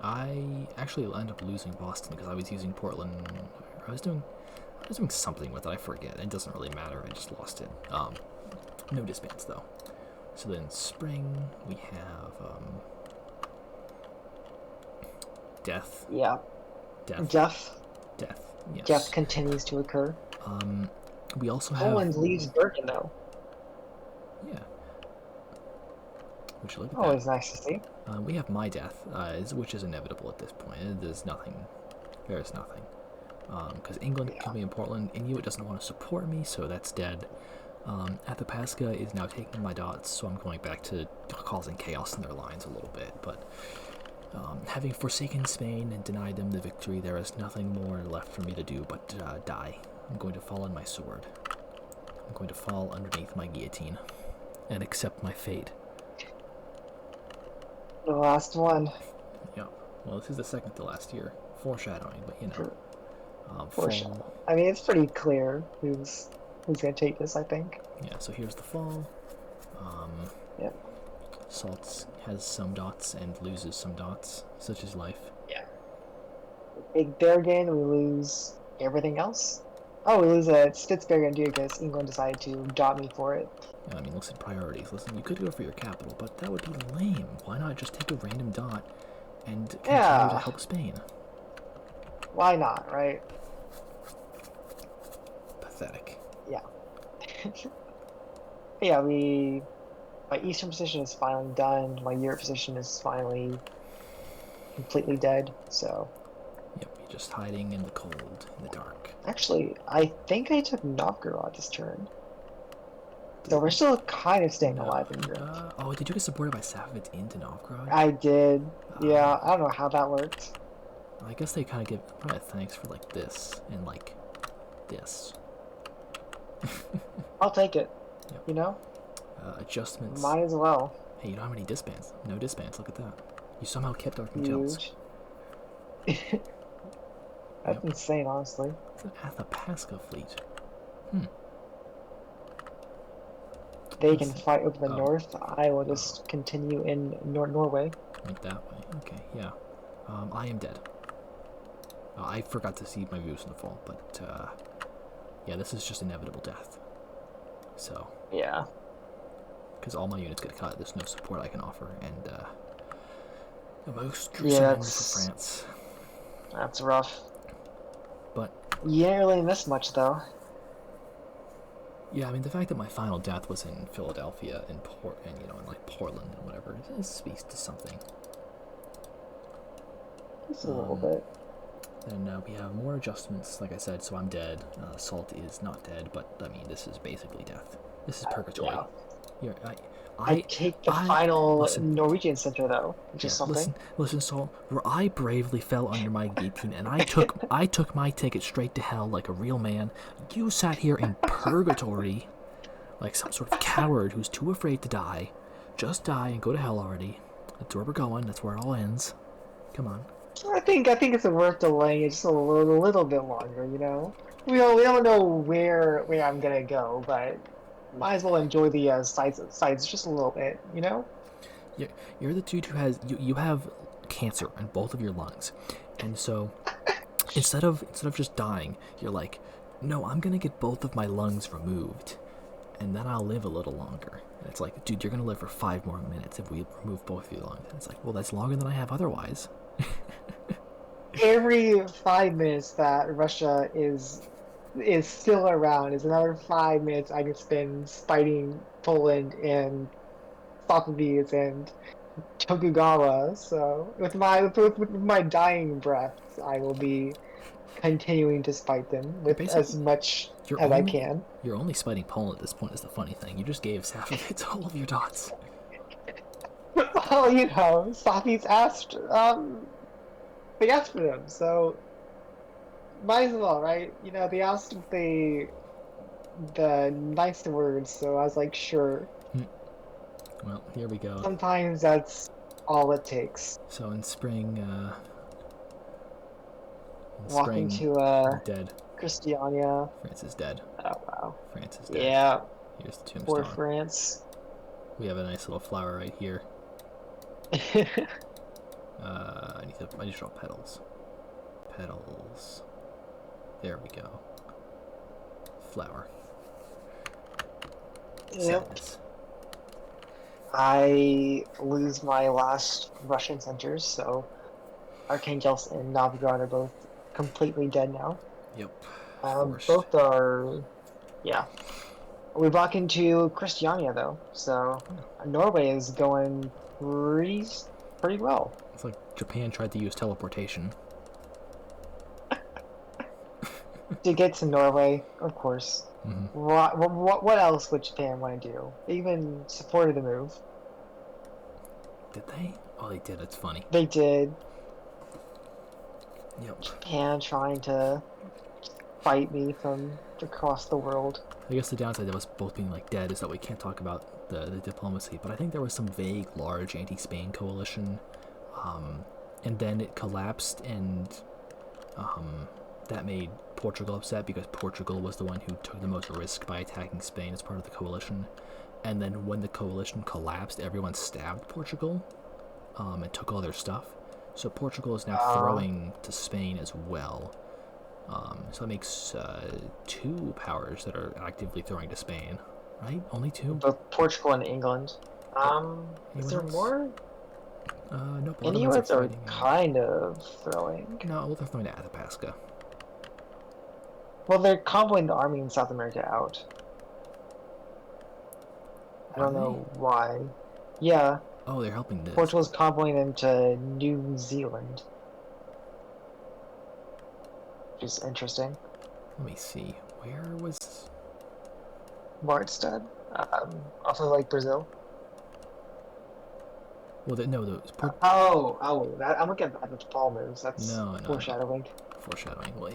I actually ended up losing Boston because I was using Portland. I was doing something with it. I forget. It doesn't really matter. I just lost it. No disbands though. So then spring we have death. Yeah. Death. Yes. Death continues to occur. We also have Poland leaves Bergen though. Yeah. Would you look at Always that? nice to see. We have my death, which is inevitable at this point. There's nothing. There is nothing. Because England can be in Portland. Inuit doesn't want to support me, so that's dead. Athabasca is now taking my dots, so I'm going back to causing chaos in their lines a little bit. But having forsaken Spain and denied them the victory, there is nothing more left for me to do but die. I'm going to fall on my sword. I'm going to fall underneath my guillotine and accept my fate. The last one. Yeah. Well, this is the second to last year. Foreshadowing, but Foreshadowing. I mean, it's pretty clear who's gonna take this, I think. Yeah, so here's the fall. Yep. Salt has some dots and loses some dots, such as life. Yeah. Big Bear gain, we lose everything else. Oh, we lose a Spitsbergen too because England decided to dot me for it. Yeah, I mean, listen, priorities. Listen, you could go for your capital, but that would be lame. Why not just take a random dot and continue to help Spain? Why not, right? Pathetic. Yeah. Yeah, my eastern position is finally done. My Europe position is finally completely dead, so... Yep, you're just hiding in the cold, in the dark. Actually, I think I took Novgorod this turn. So we're still kind of staying alive in Europe. Oh, did you get supported by Safavids into Novgorod? I did. Yeah, I don't know how that worked. I guess they kind of give probably thanks for like this and like this. I'll take it. Yep. You know? Adjustments. Might as well. Hey, you don't have any disbands. No disbands, look at that. You somehow kept our hotels. Huge. That's insane, honestly. It's an Athabasca fleet. They can fight over the north. I will just continue in Norway. Went that way. Okay, yeah. I am dead. I forgot to see my views in the fall, but yeah, this is just inevitable death. So. Yeah. Because all my units get cut. There's no support I can offer, and the most gruesome end for France. That's rough. But you didn't really miss much, though. Yeah, I mean, the fact that my final death was in Philadelphia and in like Portland and whatever, it speaks to something. Just a little bit. And we have more adjustments, like I said, so I'm dead. Salt is not dead, but I mean, this is basically death. This is purgatory. Yeah. I take the final Norwegian center though, which is something. Listen, Salt, where I bravely fell under my guillotine and I took my ticket straight to hell like a real man. You sat here in purgatory like some sort of coward who's too afraid to die. Just die and go to hell already. That's where we're going. That's where it all ends. Come on. I think it's worth delaying it just a little bit longer. You know, we don't know where I'm gonna go, but. Might as well enjoy the sides just a little bit, you know? You're the dude who has you have cancer in both of your lungs, and so instead of just dying, you're like, no, I'm gonna get both of my lungs removed, and then I'll live a little longer. And it's like, dude, you're gonna live for 5 more minutes if we remove both of your lungs. And it's like, well, that's longer than I have otherwise. Every 5 minutes that Russia is still around is another 5 minutes I can spend fighting Poland and Safavids and Tokugawa. So with my dying breath, I will be continuing to spite them with as much as I can. You're only spiting Poland at this point is the funny thing. You just gave Safavids all of your dots. Well, you know, Safavids asked they asked for them, so might as well, right? You know, they asked the nice words, so I was like, sure. Well, here we go. Sometimes that's all it takes. So in spring, walking to dead. Christiania. France is dead. Oh wow. France is dead. Yeah. Here's the tombstone. Poor France. We have a nice little flower right here. I need to draw petals. Petals. There we go. Flower. Yep. Sadness. I lose my last Russian centers, so Archangels and Novgorod are both completely dead now. Yep. Both are, yeah. We walk into Christiania though, so Norway is going pretty well. It's like Japan tried to use teleportation. To get to Norway, of course. Mm-hmm. What else would Japan want to do? They even supported the move. Did they? Oh, they did. It's funny. They did. Yep. Japan trying to fight me from across the world. I guess the downside of us both being like dead is that we can't talk about the diplomacy, but I think there was some vague, large anti-Spain coalition, and then it collapsed, and that made Portugal upset because Portugal was the one who took the most risk by attacking Spain as part of the coalition. And then when the coalition collapsed, everyone stabbed Portugal and took all their stuff. So Portugal is now throwing to Spain as well. So that makes 2 powers that are actively throwing to Spain, right? Only 2? Both Portugal and England. Is there else? more? Nope. Inuits are kind of throwing. No, they're throwing to Athabasca. Well, they're convoying the army in South America out. I don't know why. Yeah. Oh, they're helping this. Portugal's convoying them to New Zealand. Which is interesting. Let me see. Where was... Martstead? Off of, like, Brazil? Well, I'm looking at the Paul moves. That's foreshadowing. Foreshadowing. Well,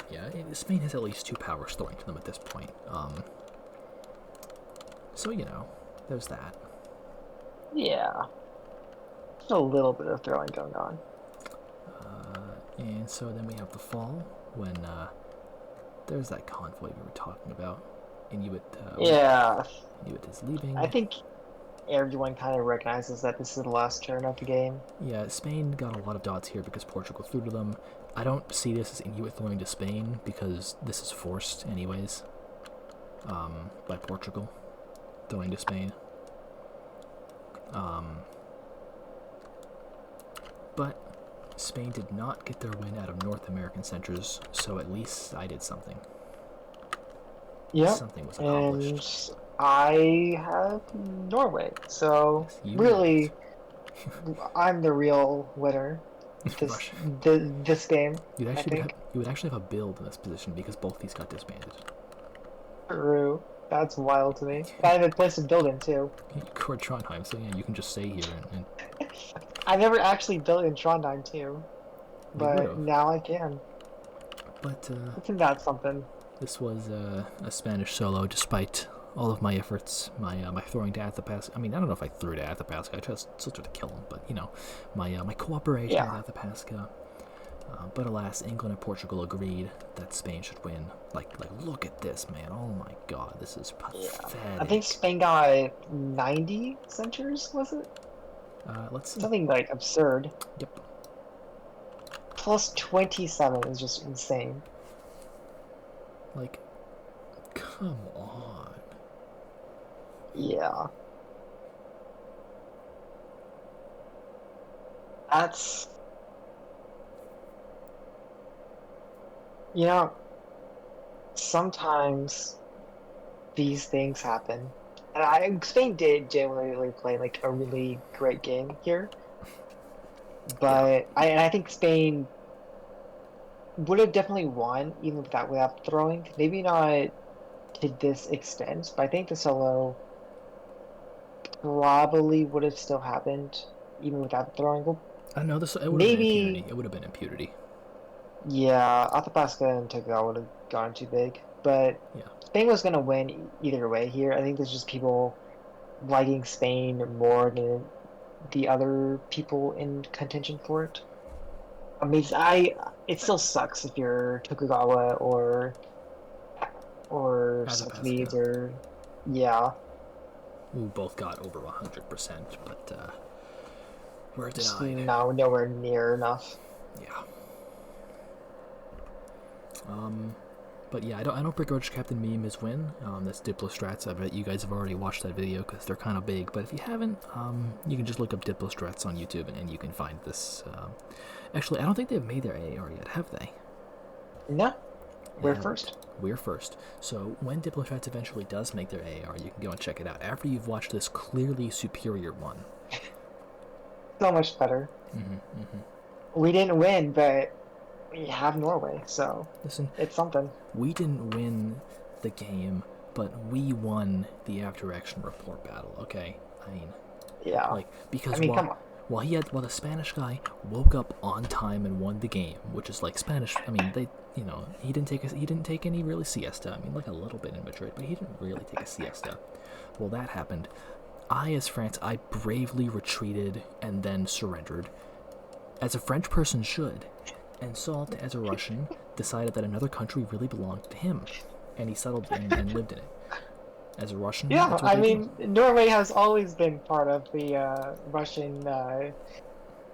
yeah, Spain has at least 2 powers throwing to them at this point. So, there's that. Yeah. Just a little bit of throwing going on. And so then we have the fall, when there's that convoy we were talking about. Inuit is leaving. I think everyone kind of recognizes that this is the last turn of the game. Yeah, Spain got a lot of dots here because Portugal threw to them. I don't see this as Inuit throwing to Spain because this is forced anyways by Portugal throwing to Spain. But Spain did not get their win out of North American centers, so at least I did something. Yeah, something was accomplished. And I have Norway, so yes, really, I'm the real winner. This game. You would actually have a build in this position because both these got disbanded. True. That's wild to me. I have a place to build in too. You core Trondheim, so yeah, you can just stay here and... I never actually built in Trondheim too, but now I can. But isn't that something? This was a Spanish solo, despite all of my efforts. My throwing to Athabasca. I mean, I don't know if I threw to Athabasca. I just still tried to kill him, but my cooperation with Athabasca. But alas, England and Portugal agreed that Spain should win. Like, look at this, man. Oh my God, this is pathetic. Yeah. I think Spain got 90 centers, was it? Let's see. Something like absurd. Yep. Plus 27 is just insane. Like, come on. Yeah. That's... sometimes these things happen. And Spain did genuinely play like a really great game here. But I think Spain would have definitely won even without throwing. Maybe not to this extent, but I think the solo probably would have still happened even without throwing. Well, I know this. It would have been impunity. It would have been impunity. Yeah, Athabasca and Tokugawa would have gone too big, but Spain was gonna win either way here. I think there's just people liking Spain more than the other people in contention for it. I mean, it still sucks if you're Tokugawa or Swedes or who both got over 100%, but we're denied. No, nowhere near enough. Yeah. But yeah, I don't begrudge Captain Meme his win. That's Diplostrats. I bet you guys have already watched that video because they're kind of big. But if you haven't, you can just look up Diplostrats on YouTube and you can find this. Actually, I don't think they've made their AAR yet, have they? No. We're first. We're first. So when Diplostrats eventually does make their AAR, you can go and check it out after you've watched this clearly superior one. So much better. We didn't win, but we have Norway, so listen, it's something. We didn't win the game, but we won the after action report battle. Okay, I mean, because come on. While the Spanish guy woke up on time and won the game, which is like Spanish. I mean, he didn't take any really siesta. I mean, like a little bit in Madrid, but he didn't really take a siesta. Well, that happened. As France, I bravely retreated and then surrendered, as a French person should. And Salt, as a Russian, decided that another country really belonged to him, and he settled in and lived in it. As a Russian, Yeah, that's what I they do. mean, Norway has always been part of the Russian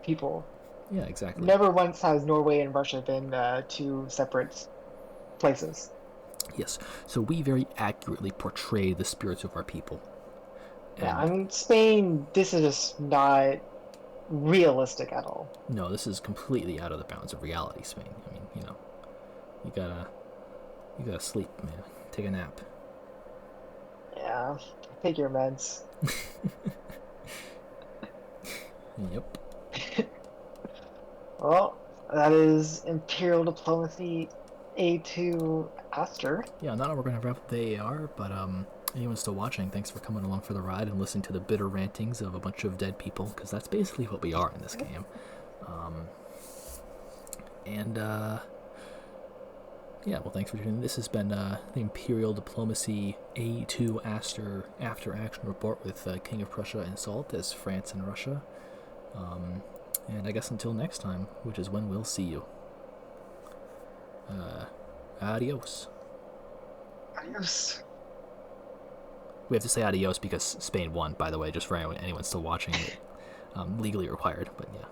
people. Yeah, exactly. Never once has Norway and Russia been two separate places. Yes. So we very accurately portray the spirits of our people. Yeah, I And mean, Spain, this is just not realistic at all. no, this is completely out of the bounds of reality, Spain. I mean, you gotta you gotta sleep, man. Take a nap. Yeah, take your meds. Yep. Well, that is Imperial Diplomacy A2 Aster. Yeah, not we're gonna wrap up the AAR, but anyone still watching, thanks for coming along for the ride and listening to the bitter rantings of a bunch of dead people, because that's basically what we are in this game. And yeah, well, thanks for tuning in. This has been the Imperial Diplomacy A2 Aster After Action Report with King of Prussia and Salt as France and Russia. And I guess until next time, which is when we'll see you. Adios. Adios. We have to say adios because Spain won, by the way, just for anyone still watching. Legally required, but yeah.